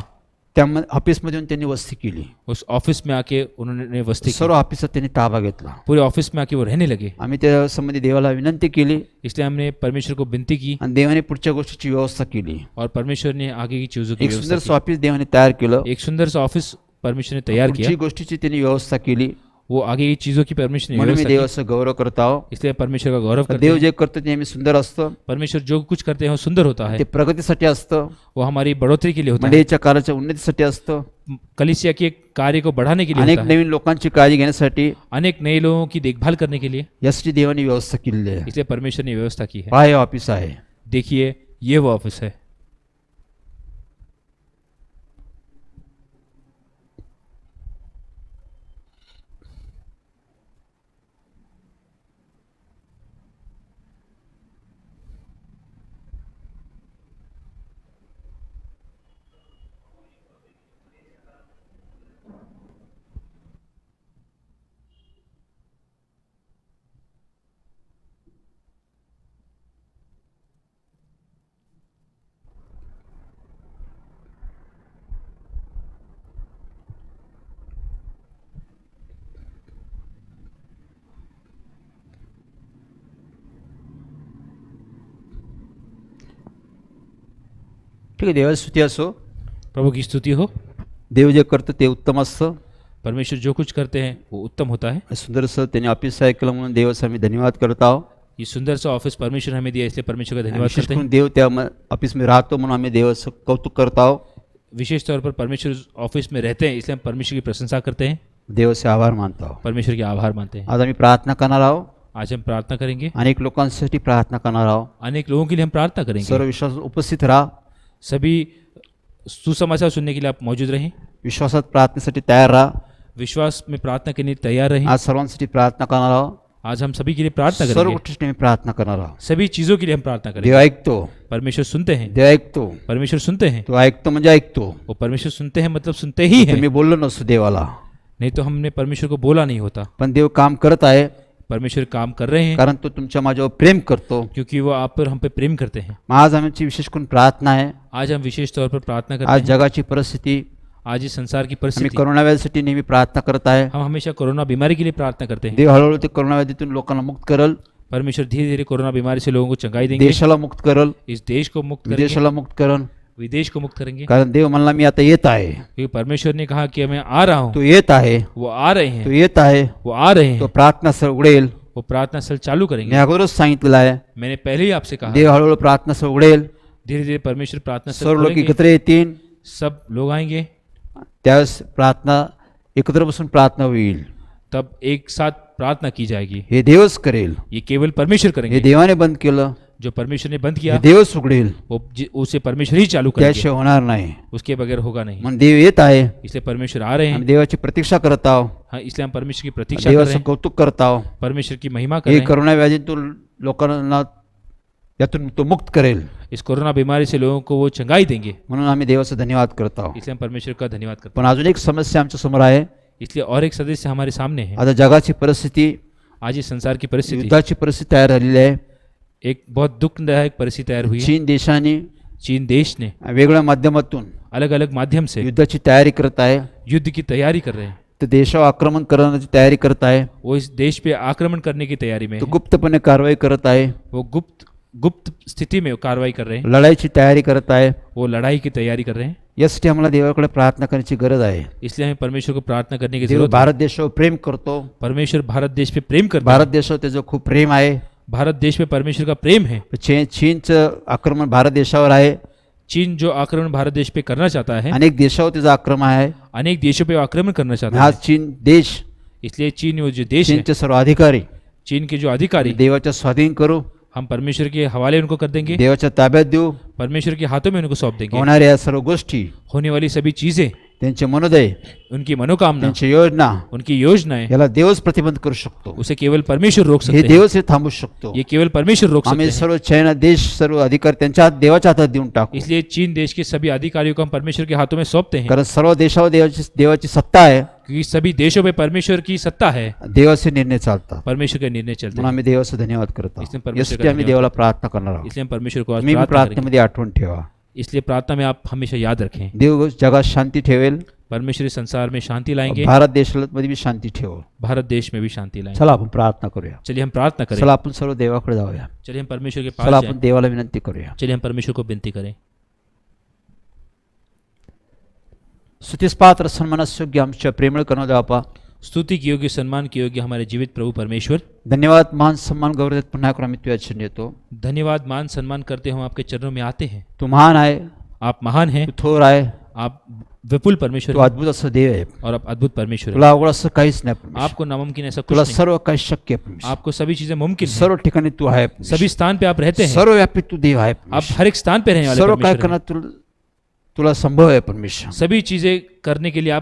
त्या ऑफिसमध्ये येऊन त्यांनी वस्ती केली. उस ऑफिस में आके उन्होंने वस्ती की. सर्व ऑफिसात त्यांनी ताबा घेतला. पूरे ऑफिस में आके वो रहने लगे. आम्ही त्या संबंधी देवाला विनंती केली इसलिए हमने परमेश्वर को विनती की आणि देवाने पुढच्या गोष्टीची व्यवस्था केली. और परमेश्वर ने आगे की चीजों की एक सुंदर व्यवस्था ऑफिस देवाने तयार केलं. की. एक सुंदर सा ऑफिस परमेश्वर ने तैयार पुढची किया. गोष्टीची त्यांनी व्यवस्था केली. वो आगे की चीजों की परमेश्वर ने म्हणून मी व्यवस्था की. देवाचा गौरव करत आहो. इसलिए परमेश्वर का गौरव करते देव हैं. जे करतो ते नेहमी सुंदर असतं. परमेश्वर जो कुछ करते हैं वो सुंदर होता है. ते प्रगतीसाठी असतं. वो हमारी बढ़ोतरी के लिए होता है. मंडळीच्या कार्याच्या उन्नतीसाठी असतं. कलीसिया के कार्य को बढ़ाने के लिए अनेक होता है. नवीन लोकांची काळजी घेण्यासाठी अनेक नए लोगों की देखभाल करने के लिए. यासाठी देवाने व्यवस्था केलेली आहे. इसलिए परमेश्वर ने व्यवस्था की है. पहा हे ऑफिस आहे. देखिए ये वो ऑफिस है. ठीक आहे. देवाची स्तुती असो. प्रभु की स्तुति हो. देव जे करतं ते उत्तम असतं. परमेश्वर जो कुछ करते हैं वो उत्तम होता है. सुंदरसं त्यांनी ऑफिस तयार केलं म्हणून देवाचा आम्ही धन्यवाद करत आहोत. ये सुंदर सा ऑफिस परमेश्वर हमें दिया, इसलिए परमेश्वर का धन्यवाद विशेष करते करून हैं। देव त्या ऑफिस में राहतो म्हणून आम्ही देवाचं कौतुक करत आहोत, विशेष तौर पर परमेश्वर उस ऑफिस में रहते हैं, इसलिए हम परमेश्वर की प्रशंसा करते हैं, देवाचे आभार मानतो आहोत. परमेश्वर के आभार मानते हैं। आज आम्ही प्रार्थना करणार आहोत, आज हम प्रार्थना करेंगे, अनेक लोकांसाठी प्रार्थना करणार आहोत. अनेक लोगों के लिए हम प्रार्थना करेंगे। सर्व विश्वास उपस्थित राहा, सभी सुसमाचार सुनने के लिए आप मौजूद रहें, विश्वासात प्रार्थनेसाठी तयार राहा. विश्वास में प्रार्थना करने के लिए तैयार रहें। आज सर्वांसाठी प्रार्थना करणार आहोत, आज हम सभी के लिए प्रार्थना सर्व करेंगे, गोष्टींसाठी आम्ही प्रार्थना करणार आहोत. सभी चीज़ों के लिए हम प्रार्थना देव करेंगे। ऐकतो, परमेश्वर सुनते हैं, देव ऐकतो, परमेश्वर सुनते हैं। तो ऐकतो म्हणजे ऐकतो. वो परमेश्वर सुनते हैं मतलब सुनते ही हैं, मी बोललो नसतो देवाला, नहीं तो हमने परमेश्वर को बोला नहीं होता। पण देव काम करत आहे, परमेश्वर काम कर रहे हैं कारण तो तुमच्या माझ्यावर प्रेम करतो. क्योंकि वो आप पर हम पे प्रेम करते हैं। आज आमची विशेष करून प्रार्थना आहे. आज हम विशेष तौर पर प्रार्थना करते आज हैं। जगाची परिस्थिती, आज इस संसार की आम्ही परिस्थिति, करोना व्याधीसाठी नेहमी प्रार्थना करत आहे. हम हमेशा कोरोना बीमारी के लिए प्रार्थना करते हैं। देव हळूहळू ते करोना व्याधीतून लोकांना मुक्त करल, परमेश्वर धीरे धीरे कोरोना बीमारी से लोगों को चंगाई देंगे, देशाला मुक्त करल, इस देश को मुक्त करेंगे, विदेशाला मुक्त करल. विदेश को मुक्त करेंगे। कारण देव म्हणला मी आता येत आहे, क्योंकि परमेश्वर ने कहा कि मैं आ रहा हूँ, तो येत आहे, वो आ रहे तो हैं, येत आहे, वो आ रहे तो हैं, प्रार्थना स्थळ उघडेल. वो प्रार्थना स्थल चालू मी करेंगे। अगोदरच सांगितलेलं आहे, मैंने पहले ही आपसे कहा, देव हळूहळू प्रार्थना स्थळ उघडेल, धीरे धीरे परमेश्वर प्रार्थना स्थल सर्व लोक खोलेंगे, एकत्र येतील, सब लोग आएंगे, त्यावेळेस प्रार्थना एकत्र बसून प्रार्थना होईल. तब एक साथ प्रार्थना की जाएगी। हे देवच करेल, ये केवल परमेश्वर हे करेंगे। देवाने बंद केलं, जो परमेश्वर ने बंद हे किया देवच उघडेल, उसे परमेश्वर ही चालू करेंगे, त्याशिवाय होणार नाही. उसके बगैर होगा नहीं। म्हणून देव येत आहे, इसलिए परमेश्वर आ रहे आम्ही हैं। देवाची प्रतीक्षा करत आहोत, हाँ, इसलिए हम परमेश्वर की प्रतीक्षा कर रहे देवाचं हैं, कौतुक करत आहोत. परमेश्वर की महिमा कर हे रहे हैं। करोना व्याधीतून लोकांना यातून तो मुक्त करेल, इस कोरोना बीमारी से लोगों को वो चंगाई देंगे, म्हणून आम्ही देवाचा धन्यवाद करत आहोत. इसलिए हम परमेश्वर का धन्यवाद करते पण अजून एक समस्या आमच्या समोर आहे. हैं। इसलिए और एक सदस्य हमारे सामने है। आता जगाची परिस्थिती, आज इस संसार की परिस्थिति, युद्धाची परिस्थिती तयार झालेली आहे. एक बहुत दुखदायक परिस्थिति तैयार हुई है। चीन देशाने चीन देश ने वेगवेगळ्या माध्यमातून अलग अलग माध्यम से युद्धाची तयारी करत आहे. युद्ध की तैयारी कर रहे हैं। तर देशावर आक्रमण करण्याची तयारी करत आहे. वो इस देश पे आक्रमण करने की तैयारी में तो है। गुप्तपणे कारवाई करत आहे, वो गुप्त स्थिति में कार्रवाई कर रहे हैं, लढाईची तयारी करत आहे. वो लड़ाई की तैयारी कर रहे हैं। यासाठी आम्हाला देवाकडे प्रार्थना करण्याची गरज आहे. इसलिए हमें परमेश्वर को प्रार्थना करने की देव जरूरत है। भारत देशावर प्रेम करतो, परमेश्वर भारत देश पे प्रेम करता है। भारत देशावर त्याचं खूप प्रेम आहे. भारत देश पे परमेश्वर का प्रेम है। चीनचं आक्रमण भारत देशावर आहे, चीन जो आक्रमण भारत देश पे करना चाहता है, अनेक देशावर त्याचं आक्रमण आहे. अनेक देशों पे आक्रमण करना चाहता आज है। चीन देश, इसलिए चीन वो जो देश है, चीनचे सर्व अधिकारी चीन के जो अधिकारी, देवाच्या स्वाधीन करू, हम परमेश्वर के हवाले उनको कर देंगे, देवाच्या ताब्यात देऊ. परमेश्वर के हाथों में उनको सौंप देंगे। होणाऱ्या या सर्व गोष्टी, होने वाली सभी चीजें, त्यांचे मनोदय, उनकी मनोकामना, त्यांची योजना, उनकी योजनाएं, याला देवच प्रतिबंध करू शकतो. उसे केवल परमेश्वर रोक हे सकते हैं। देवच हे थांबू शकतो. ये केवल परमेश्वर रोक सकते आम्ही हैं। सर्व चायना देश, सर्व अधिकार त्यांच्या हात, देवाच्या हातात देऊन टाकू. इसलिए चीन देश के सभी अधिकारियों को हम परमेश्वर के हाथों में सौंपते हैं, कारण सर्व देशावर देवाची सत्ता आहे. क्योंकि सभी देशों में परमेश्वर की सत्ता है, देवाचे निर्णय चालतात. परमेश्वर के निर्णय चलते म्हणून हैं। आम्ही देवाचा धन्यवाद करत इसलिए आहोत. परमेश्वर का यासाठी आम्ही धन्यवाद देवाला प्रार्थना करणार आहोत. इसलिए हम परमेश्वर को आज तुम्ही प्रार्थना करेंगे। प्रार्थनेमध्ये आठवण ठेवा. इसलिए प्रार्थना में आप हमेशा याद रखें, देव जगात शांती ठेवेल, परमेश्वर इस संसार में शांति लाएंगे, भारत देशामध्ये भी शांती ठेव. भारत देश में भी शांति लाएंगे। चला आपण प्रार्थना करूया. चलिए हम प्रार्थना करें, चला आपण सर्व देवाकडे जाऊया. चलिए हम परमेश्वर के चला पास आपण जाएं, देवाला विनंती करूया. चलिए हम परमेश्वर को विनती करें। स्तुतीस पात्र सन्मानास योग्य आमच्या प्रेमळ करुणा बापा, स्तुति की योग्य, सम्मान की योग्य हमारे जीवित प्रभु परमेश्वर, धन्यवाद, मान सन्मान गौरव देत पुन्हा एकदा आम्ही तुझ्या चरणी येतो. धन्यवाद, मान सम्मान करते हम आपके चरणों में आते हैं। तू महान आहे, आप महान हैं, तू थोर आहे, आप विपुल परमेश्वर तू हैं, अद्भुत असं देव आहे. और आप अद्भुत परमेश्वर हैं। तुला अवघड असं काहीच नाही परमेश्वर. आपको नामुमकिन ऐसा कुछ तुला नहीं, सर्व काही शक्य आहे परमेश्वर. आपको सभी चीजें मुमकिन हैं। सर्व ठिकाणी तू आहे परमेश्वर. सभी स्थान पे आप रहते हैं, सर्वव्यापी तू देव आहे आप परमेश्वर. हर एक स्थान पे रहने वाले सर्व काय परमेश्वर हैं। करणार तुला संभव आहे परमेश्वर. सभी चीजें करने के लिए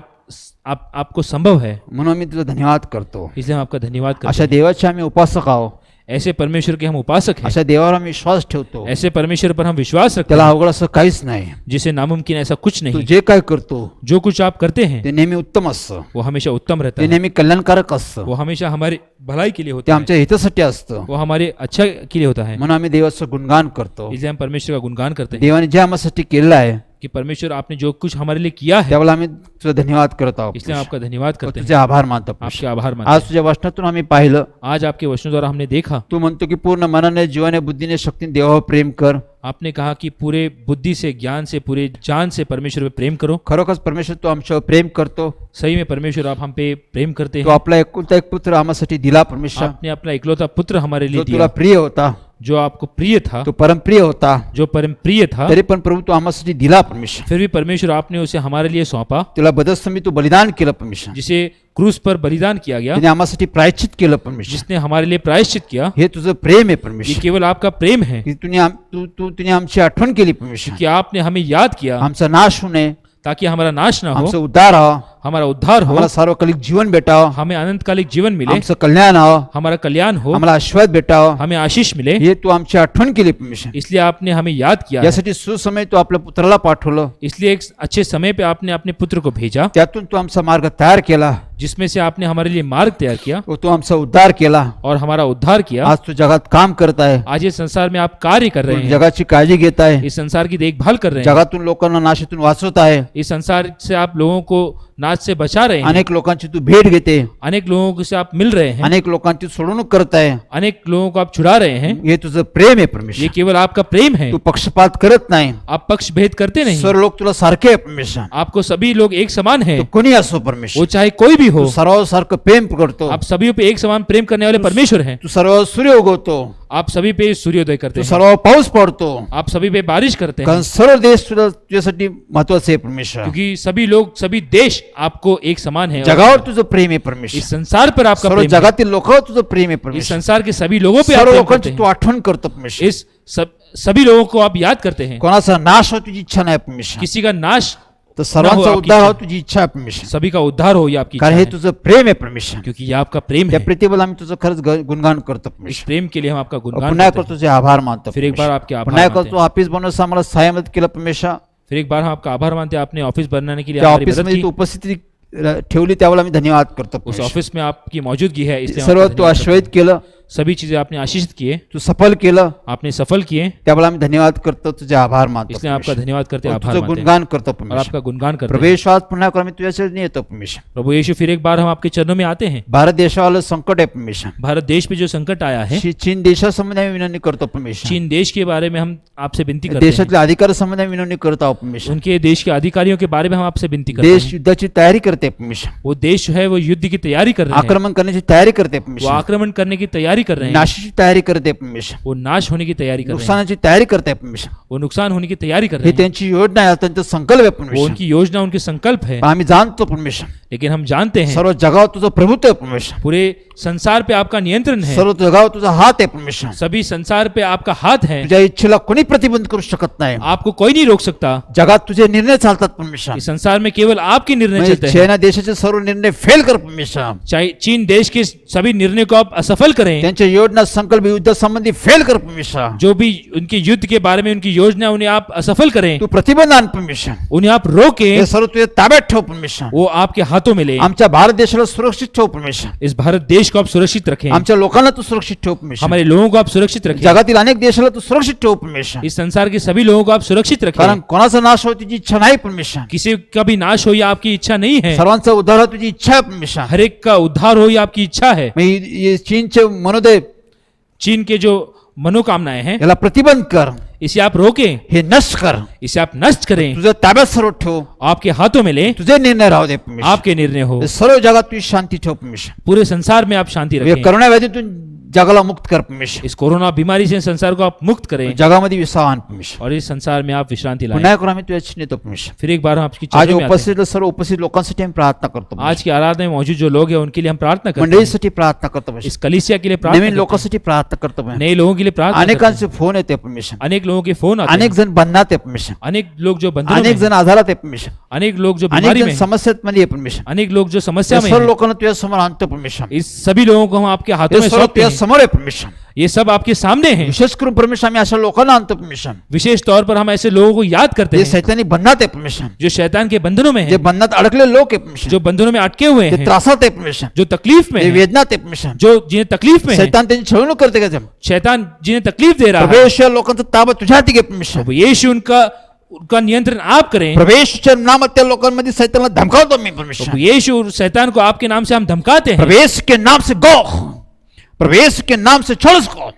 आपको संभव है, म्हणून आम्ही तुझा धन्यवाद करतो. इसलिए हम आपका धन्यवाद करते अशा हैं। देवाचे आम्ही उपासक आहोत. ऐसे परमेश्वर के हम उपासक हैं, अशा देवावर आम्ही विश्वास ठेवतो. ऐसे परमेश्वर पर हम विश्वास रखते त्याला हैं, अवघड असं काहीच नाही. जिसे नामुमकिन ऐसा कुछ तू नहीं। जे काय करतो जो कुछ आप करते हैं ते नेहमी उत्तम असतं, वो हमेशा उत्तम रहता ते है, नेहमी कल्याणकारक असतं, वो हमेशा हमारी भलाई के लिए ते होता है, आमच्या हितासाठी असतं. वो हमारे अच्छा के लिए होता है। म्हणून आम्ही देवाचं गुणगान करतो. इसलिए हम परमेश्वर का गुणगान करते हैं देवाने जे आम्हासाठी केलेलं आहे कि परमेश्वर आपने जो कुछ हमारे लिए किया है, त्यावेळेला आम्ही तुझा धन्यवाद करत आहोत. इसलिए हम आपका धन्यवाद करते तुझे हैं, आभार मानतो. आपके आभार मानते आज हैं। तुझ्या वचनातून आम्ही पाहिलं, आज आपके वचनों द्वारा हमने देखा, तू म्हणतो की पूर्ण मनाने, जीवाने, बुद्धीने, शक्तीने देवावर प्रेम कर. आपने कहा कि पूरे बुद्धि से, ज्ञान से, पूरे जान से परमेश्वर पे प्रेम करो। खरोखरच परमेश्वर तो आमच्यावर प्रेम करतो. सही में परमेश्वर आप हम पे प्रेम करते तो हैं। आपला एकुलता एक पुत्र आम्हासाठी दिला परमेश्वर, आपने अपना इकलौता पुत्र हमारे लिए जो तुला दिया, प्रिय होता, जो आपको प्रिय था, तो परमप्रिय होता, जो परम प्रिय था, तरी पण प्रभू तो आम्हासाठी दिला परमेश्वर. फिर भी परमेश्वर आपने उसे हमारे लिए सौंपा, तुला बदस्तमी तू बलिदान केलं परमेश्वर, जिसे क्रूस पर बलिदान किया गया, त्याने आम्हासाठी प्रायश्चित केलं परमेश्वर. जिसने हमारे लिए प्रायश्चित किया। हे तुझं प्रेम आहे ये परमेश्वर, केवल आपका प्रेम है की तुने आमची आठवण केली परमेश्वर. कि आपने हमें याद किया आमचा नाश होऊ नये, ताकि हमारा नाश ना हो, आमचं उद्धार व्हावं, हमारा उद्धार हो, आम्हाला सार्वकालिक जीवन भेटावं, हमें अनंतकालिक जीवन मिले, आमचं कल्याण व्हावं, हमारा कल्याण हो, आम्हाला आशीर्वाद भेटावं, हमें आशीष मिले। हे तू आमची आठवण केली परमेश्वर. इसलिए आपने हमें याद किया है। यासाठी सुसमय तू आपल्या पुत्राला पाठवलं, इसलिए एक अच्छे समय पे आपने अपने पुत्र को भेजा, त्यातून तू आमचा मार्ग तयार केला, जिसमें से आपने हमारे लिए मार्ग तैयार किया व तू आमचा उद्धार केला. और हमारा उद्धार किया। आज तू जगात काम करत आहे, आज इस संसार में आप कार्य कर रहे तू हैं, जगाची काळजी घेत आहे, इस संसार की देखभाल कर रहे हैं, जगातून लोकांना नाशातून वाचवत आहे, इस संसार से आप लोगों को नाश से बचा रहे हैं, अनेक लोकांची तू भेट घेते, अनेक लोगों से आप मिल रहे हैं, अनेक लोकांची सोडवणूक करत आहे. अनेक लोगों को आप छुड़ा रहे हैं। हे तुझं प्रेम आहे ये परमेश्वर. केवल आपका प्रेम है, तू पक्षपात करत नाही, आप पक्ष भेद करते नहीं, सर्व लोक तुला सारखे आहे परमेश्वर. आपको सभी लोग एक समान हैं, तू कोणी असो वो परमेश्वर, चाहे कोई भी हो, तू सर्व सारखं प्रेम करतो, आप सभी पे एक समान प्रेम करने वाले परमेश्वर हैं। तू सर्व सूर्य उगवतो, आप सभी पे सूर्योदय करते तू हैं, सर्व पाऊस पडतो, आप सभी पे बारिश करते हैं, कारण सर्व देश तुझ्यासाठी महत्वाचे आहे परमेश्वर. क्योंकि सभी लोग, सभी देश आपको एक समान है। जगावर तुझं प्रेम आहे परमेश्वर, इस संसार पर आपका सर्व प्रेम है, जगातील लोकांवर तुझं प्रेम आहे इस परमेश्वर. संसार के सभी लोगों पे आप सर्व प्रेम करते लोकांची तू हैं, आठवण करतो परमेश्वर. इस सभी लोगों को आप याद करते हैं। कोणाचा नाश हो तुझी इच्छा नाही परमेश्वर, किसी का नाश तर सर्वांचा आपकी उद्धार इच्छा. हो तुझी इच्छा आहे परमेश्वर. सभी का उद्धार हो, ये आपकी कारण इच्छा हे है, तुझं प्रेम आहे परमेश्वर. क्योंकि ये आपका प्रेम त्या है। प्रीतीबद्दल आम्ही तुझं खरंच गुणगान करतो इस परमेश्वर. प्रेम के लिए हम आपका गुणगान पुन्हा करते करतो हैं। तुझे आभार मानतो फिर एक बार परमेश्वर. आपके आभार पुन्हा मानते करतो हैं। ऑफिस बनवण्यास आम्हाला सहाय्य मदत केलं परमेश्वर. फिर एक बार हम आपका आभार मानते हैं, आपने ऑफिस बनाने के लिए त्या हमारी ऑफिस मदद मध्ये की। तू उपस्थिती ठेवली त्यावेळेला आम्ही धन्यवाद करतो उस परमेश्वर. ऑफिस में आपकी मौजूदगी है, इसलिए हम सर्व आपका तू धन्यवाद करते आश्रयित हैं। केलं, सभी चीजें आपने आशीषित किए, तू सफल केलं, आपने सफल किए, त्यावेळेला आम्ही धन्यवाद करतो, तुझे आभार मानतो इसलिए आपका परमेश्वर. धन्यवाद करते हैं, और आभार तुझं मानते हैं गुणगान करतो और परमेश्वर. आपका गुणगान करते हैं। प्रवेश आज पुन्हा करून आम्ही तुझ्या चरणी येतो परमेश्वर. प्रभु यीशु, फिर एक बार हम आपके चरणों में आते हैं। भारत देशावाला संकट आहे परमेश्वर. भारत देश पे जो संकट आया है, चीन देशासंबंधी आम्ही विनंती करतो परमेश्वर. चीन देश के बारे में हम आपसे विनती करते हैं, देशातल्या अधिकाऱ्यांसंबंधी आम्ही विनंती करत आहोत परमेश्वर. उनके देश के अधिकारियों के बारे में हम आपसे विनती करते देश हैं। युद्धाची तयारी करते परमेश्वर. वो देश जो है वो युद्ध की तैयारी कर रहे हैं, आक्रमण करण्याची तयारी करते वो परमेश्वर. आक्रमण करने की तैयारी कर रहे हैं, नाशाची तयारी करते परमेश्वर. वो नाश होने की तैयारी कर रहे हैं, नुकसानाची तयारी करते परमेश्वर. वो नुकसान होने की तैयारी कर हे रहे हैं। त्यांची योजना आहे, त्यांचा संकल्प आहे वो परमेश्वर. उनकी योजना, उनके संकल्प है, पण आम्ही जाणतो परमेश्वर, लेकिन हम जानते हैं सर्व जगावर तुझं प्रभुत्व आहे परमेश्वर. पूरे संसार पे आपका नियंत्रण है, सर्व जगावर तुझा हात आहे परमेश्वर. सभी संसार पे आपका हाथ है, तुझ्या इच्छेला कोणी प्रतिबंध करू शकत नाही. आपको कोई नहीं रोक सकता। जगात तुझे निर्णय चालतात परमेश्वर. इस संसार में केवल आपके निर्णय म्हणजे चलते हैं। चायना देशाचे सर्व निर्णय फेल कर परमेश्वर. चाहे चीन देश के सभी निर्णय को आप असफल करें, त्यांच्या योजना संकल्प युद्ध संबंधी फेल कर परमेश्वर. जो भी उनके युद्ध के बारे में उनकी योजना, उन्हें आप असफल करें, तू प्रतिबंध आण परमेश्वर. उन्हें आप रोकें, हे सर्व तुझ्या ताब्यात ठेव परमेश्वर. वो आपके हाथों में ले। आमच्या भारत देशाला सुरक्षित ठेव परमेश्वर. इस भारत देश को आप सुरक्षित रखें, आमच्या लोकांना तू सुरक्षित ठेव परमेश्वर. हमारे लोगों को आप सुरक्षित रखें, जगातील अनेक देशाला तू सुरक्षित ठेव परमेश्वर. इस संसार के सभी लोगों को आप सुरक्षित कारण रखें। कोणाचा नाश हो तुझी इच्छा नाही परमेश्वर. किसी का भी नाश हो ये आपकी इच्छा नहीं है, सर्वांचा उद्धार हो तुझी इच्छा आहे परमेश्वर. हर एक का उद्धार हो ये आपकी इच्छा है। मग हे चीनचे मनोदय चीन के जो मनोकामनाएं हैं, याला प्रतिबंध कर, इसे आप रोकें, हे नष्ट कर, इसे आप नष्ट करें, तुझ्या ताब्यात सर्व ठेव, आपके हाथों में ले, तुझे निर्णय राहू दे परमेश्वर. आपके निर्णय हो। सर्व जगात तुझी शांती ठेव परमेश्वर. पूरे संसार में आप शांति हे रखें। करोना व्याधीतून जगाला मुक्त कर परमेश्वर. इस कोरोना बीमारी से संसार को आप मुक्त करें जगामध्ये विसाव आण परमेश्वर. और इस संसार में आप विश्रांति लाएं। पुन्हा करून आम्ही तुझ्या चिन्ह येतो परमेश्वर. फिर एक बार हम आपकी आज चरणों में आते हैं। उपस्थित सर्व उपस्थित लोकांसाठी आम्ही प्रार्थना करतो परमेश्वर. आज की आराधना में मौजूद जो लोग हैं उनके लिए हम प्रार्थना करते हैं, मंडळीसाठी प्रार्थना करतो परमेश्वर. इस कलीसिया के लिए प्रार्थना नवीन करते हैं, लोकांसाठी प्रार्थना करतो परमेश्वर. नए लोगों के लिए प्रार्थना करते हैं। अनेकांचे फोन येते परमेश्वर. अनेक लोगों के फोन आते अनेक हैं, जण बंधनात आहे परमेश्वर. अनेक लोग जो बंधनों में अनेक हैं, जण आजारात आहे परमेश्वर. अनेक लोग जो अनेक बीमारी जण में हैं, समस्यात मध्ये आहे परमेश्वर. अनेक लोग जो समस्या या में सर्व हैं, लोकांना तुझ्या समोर आणतो परमेश्वर. इस सभी लोगों को हम आपके हाथों हे में सर्व सौंपते तुझ्या हैं। समोर आहे परमेश्वर. ये सब आपके सामने हैं। विशेष करून परमेश्वर आम्ही अशा लोकांना आणतो परमेश्वर. विशेष तौर पर हम ऐसे लोगों को याद करते जे हैं सैतानी बंधनात आहे परमेश्वर. जो शैतान के बंधनों में जे हैं, बंधनात अडकले लोक आहे परमेश्वर. जो बंधनों में अटके हुए ते हैं, त्रासात आहे परमेश्वर. जो तकलीफ में ते हैं, वेदनात आहे परमेश्वर. जो जिन्हें तकलीफ में है, सैतान त्यांची छळवणूक करते का? शैतान जिन्हें तकलीफ दे रहा है, प्रवेश या लोकांचा ताबा तुझ्या हाती घे परमेश्वर. प्रभु यीशु उनका नियंत्रण आप करें। प्रवेशच्या नामात त्या लोकांमध्ये सैतानला धमकावतो मी परमेश्वर. प्रभु यीशु शैतान को आपके नाम से हम धमकाते हैं। प्रवेश के नाम से गो, प्रवेश के नाम से छोड़ उसको.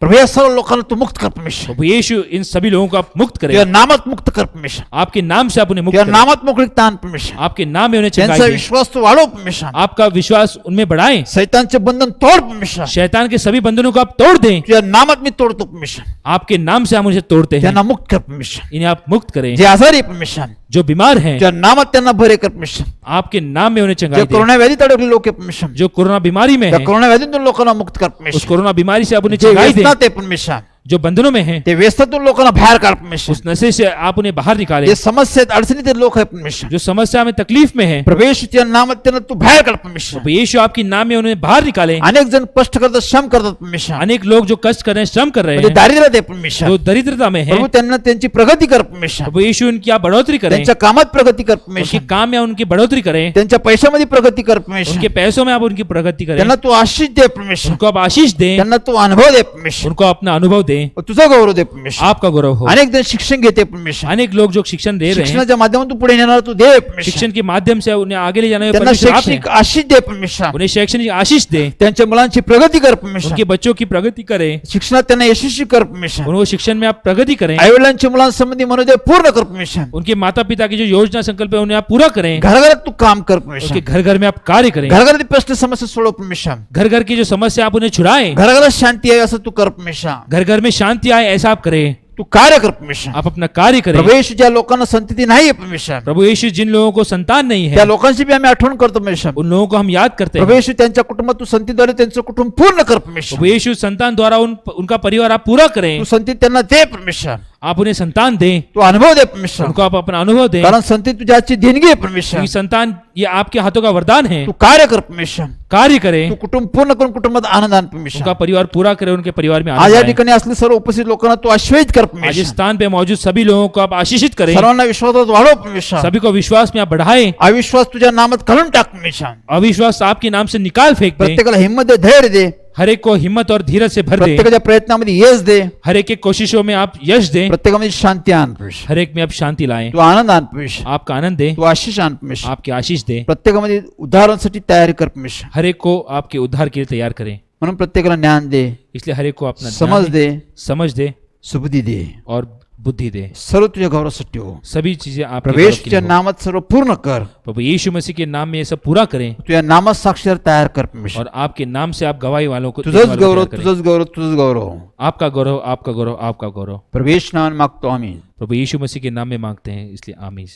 प्रभू या सर्व लोकांना तू मुक्त कर परमेश्वर, प्रभु यीशु इन सभी लोगों को आप मुक्त करें, तुझ्या नामात मुक्त कर परमेश्वर, आपके नाम से आप उन्हें मुक्त तुझ्या करें, नामात मोकळीकता आण परमेश्वर, आपके नाम में उन्हें त्यांचा चंगाई दें, विश्वास तू वाढव परमेश्वर, आपका विश्वास उनमें बढ़ाएं, सैतानचे बंधन तोड परमेश्वर, शैतान के सभी बंधनों को आप तोड़ दें, तुझ्या नामात मी तोडतो परमेश्वर, आपके नाम से हम उन्हें तोड़ते हैं, त्यांना मुक्त कर परमेश्वर, इन्हें आप मुक्त करें, जे आजारी आहे परमेश्वर जो बीमार हैं तुझ्या नामात त्यांना बरे कर परमेश्वर, आपके नाम में उन्हें जे चंगाई दें, कोरोना व्याधीत अडकले लोक आहे परमेश्वर, जो कोरोना बीमारी में त्या है कोरोना व्याधीतून लोकांना मुक्त कर उस परमेश्वर, कोरोना बीमारी से आप उन्हें जे चंगाई दें, व्यसनात आहे परमेश्वर जो बंधनों में हैं ते व्यसनातून लोकांना बाहेर काढ परमेश्वर, उस नशे से आप उन्हें बाहर निकालें, जे समस्येत अडचणीत लोक आहे परमेश्वर, जो समस्या में तकलीफ में है प्रभू येशू तुझ्या नामात त्यांना तू बाहेर काढ परमेश्वर, प्रभु यीशु आपके नाम में उन्हें बाहर निकालें, अनेक जण कष्ट करतात श्रम करतात परमेश्वर, अनेक लोग जो कष्ट कर रहे हैं श्रम कर रहे म्हणजे हैं दारिद्र्य दे परमेश्वर, जो दरिद्रता में है प्रभू त्यांना त्यांची प्रगती कर परमेश्वर, प्रभु यीशु उनकी आप बढ़ोतरी करें, त्यांच्या कामात प्रगती कर उनके परमेश्वर, काम में उनकी बढ़ोतरी करें, त्यांच्या पैशामध्ये प्रगती कर परमेश्वर, उनके पैसों में आप उनकी प्रगति करें, त्यांना तू आशीष दे परमेश्वर, उनको आप आशीष दें, त्यांना तू अनुभव दे परमेश्वर, उनको अपना अनुभव दें, तुझा गौरव दे परमेश्वर, आपका गौरव हो। अनेक जण शिक्षण घेते परमेश्वर, अनेक लोग जो शिक्षण दे रहे हैं शिक्षणाच्या माध्यमातून तू पुढे नेणार तू दे परमेश्वर, शिक्षण के माध्यम से उन्हें आगे ले जाने में त्यांना परमेश्वर आप हैं, शैक्षणिक आशीष दे परमेश्वर, उन्हें शैक्षणिक आशीष दे, त्यांच्या मुलांची प्रगती कर परमेश्वर, उनके बच्चों की प्रगति करें, शिक्षणात त्यांना यशस्वी कर परमेश्वर, उनको शिक्षण में आप प्रगति करें, आई वडिलांच्या मुलांसंबंधी मनोदय पूर्ण कर परमेश्वर, उनके माता पिता की जो योजना संकल्प है उन्हें आप पूरा करें, घराघरात तू काम कर उनके परमेश्वर, घर घर में आप कार्य करें, घराघरात प्रश्न समस्या सोडव परमेश्वर, घर घर की जो समस्या आप उन्हें छुड़ाएं, घराघरात शांती आहे असं तू कर परमेश्वर, घर घर में शांति आए ऐसा आप करें, तू कार्य कर परमेश्वर, आप अपना कार्य करें। प्रभू येशू ज्या लोकांना संतती नाही आहे परमेश्वर प्रभु यीशु जिन लोगों को संतान नहीं त्या है लोकांची बी आम्ही आठवण करतो परमेश्वर, उन लोगों को हम याद करते प्रभू हैं, येशू त्यांच्या कुटुंबात तू संतीद्वारे त्यांचं कुटुंब पूर्ण कर परमेश्वर, प्रभु यीशु संतान द्वारा उनका परिवार आप पूरा करें, तू संती त्यांना दे परमेश्वर, आप उन्हें संतान दें, तू अनुभव दे परमेश्वर, उनको आप अपना अनुभव दें, कारण संती तुझ्या आजची देणगी आहे परमेश्वर, क्योंकि संतान ये आपके हाथों का वरदान है, तू कार्य कर परमेश्वर, कार्य तू करें, कुटुंब पूर्ण करून कुटुंबात आनंद आण परमेश्वर, उनका परिवार पूरा करें, उनके परिवार में आज आनंद या आए। ठिकाणी असले सर्व उपस्थित लोकांना तू आश्वस्त कर आज इस परमेश्वर, स्थान पे मौजूद सभी लोगों को आप आशीषित करें, सर्वांना विश्वासात वाढव परमेश्वर, सभी को विश्वास में आप बढ़ाएं, अविश्वास तुझ्या नामात घालून टाक परमेश्वर, अविश्वास आपके नाम से निकाल फेंक दें, प्रत्येकाला हिंमत दे, धैर्य दे, हर एक को हिम्मत और धीरज से भर दें, प्रत्येकाच्या प्रयत्नामध्ये यश दे, हर एक के कोशिशों में आप यश दें, प्रत्येकामध्ये शांती आण परमेश्वर, हर एक में आप शांति लाएं, तू आनंद आण परमेश्वर, आपका आनंद दें, तू आशीष आण परमेश्वर, आपकी आशीष दें, प्रत्येकामध्ये उदाहरणासाठी तयारी कर परमेश्वर, हर एक को आपके उद्धार के लिए तैयार करें, म्हणून प्रत्येकाला ज्ञान दे, इसलिए हर एक को अपना समझ ज्ञान दे, समझ दे सुबुद्धी दे, और बुद्धि दे, सर्व तुझ्या गौरवासाठी हो, सभी चीजें आपके प्रभू गौरव के येशूच्या लिए हो। नामात सर्व पूर्ण कर, प्रभु यीशु मसीह के नाम में ये सब पूरा करें तुझ्या नामात साक्षीदार तयार कर परमेश्वर, और आपके नाम से आप गवाही वालों को देने तुझंच वालों को गौरव तैयार करें। तुझंच गौरव तुझंच गौरव, आपका गौरव आपका गौरव आपका गौरव प्रभू येशू नावाने मागतो आम्ही, प्रभु यीशु मसीह के नाम में मांगते हैं, इसलिए आमीन।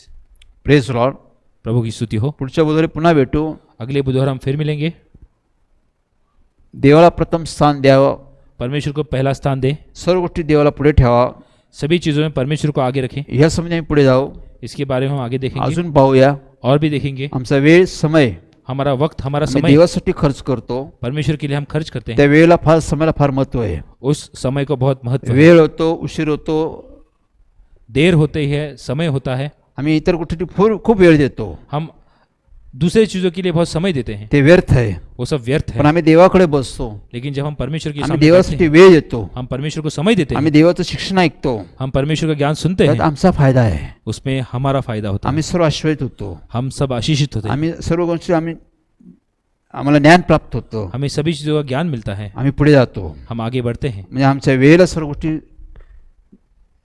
Praise Lord. प्रभु की स्तुति हो। पुढच्या बुधवारी पुन्हा भेटू, अगले बुधवार हम फिर मिलेंगे। देवाला प्रथम स्थान द्यावं, परमेश्वर को पहला स्थान दें, सर्व गोष्टी देवाला पुढे ठेवा, सभी चीज़ों में परमेश्वर को आगे रखें, ह्या समजे आम्ही पुढे जाऊ, इसके बारे में हम आगे देखेंगे अजून पाहूया, और भी देखेंगे। आमचा वेळ समय हमारा वक्त हमारा आम्ही समय देवासाठी खर्च करतो, परमेश्वर के लिए हम खर्च करते हैं, त्या वेळेला फार समयाला फार महत्व आहे, उस समय को बहुत महत्व है। वेळ होतो, उशीर होतो, देर होते ही है, समय होता है, आम्ही इतर गोष्टी खूप वेळ देतो, हम दूसरे चीज़ों के लिए बहुत समय देते हैं, ते व्यर्थ आहे, वो सब व्यर्थ पण है। आम्ही देवाकडे बसतो, लेकिन जब हम परमेश्वर के आम्ही सामने बैठते देवासाठी हैं, वेळ देतो, हम परमेश्वर को समय देते आम्ही हैं, देवाचं शिक्षण ऐकतो, हम परमेश्वर का ज्ञान सुनते त्यात हैं, आमचा फायदा आहे, उसमें हमारा फायदा होता है, आम्ही सर्व आश्रयित होतो, हम सब आशीषित होते हैं, आम्ही सर्व गोष्टी आम्हाला ज्ञान प्राप्त होतं, हमें सभी चीज़ों का ज्ञान मिलता है, आम्ही पुढे जातो, हम आगे बढ़ते हैं म्हणजे आमच्या वेळेला सर्व गोष्टी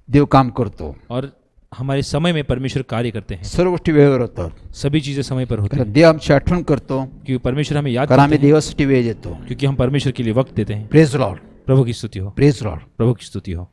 देव काम करतो, और हमारे समय में परमेश्वर कार्य करते हैं, सर्व गोष्टी वेळेवर होतात, सभी चीज़ें समय पर होती हैं, कारण देव आमची आठवण करतो, क्योंकि परमेश्वर हमें याद कारण करते आम्ही हैं, देवासाठी वेळ देतो. क्योंकि हम परमेश्वर के लिए वक्त देते हैं। प्रेज लॉर्ड, प्रभु की स्तुति हो, प्रेज लॉर्ड. प्रभु की स्तुति हो।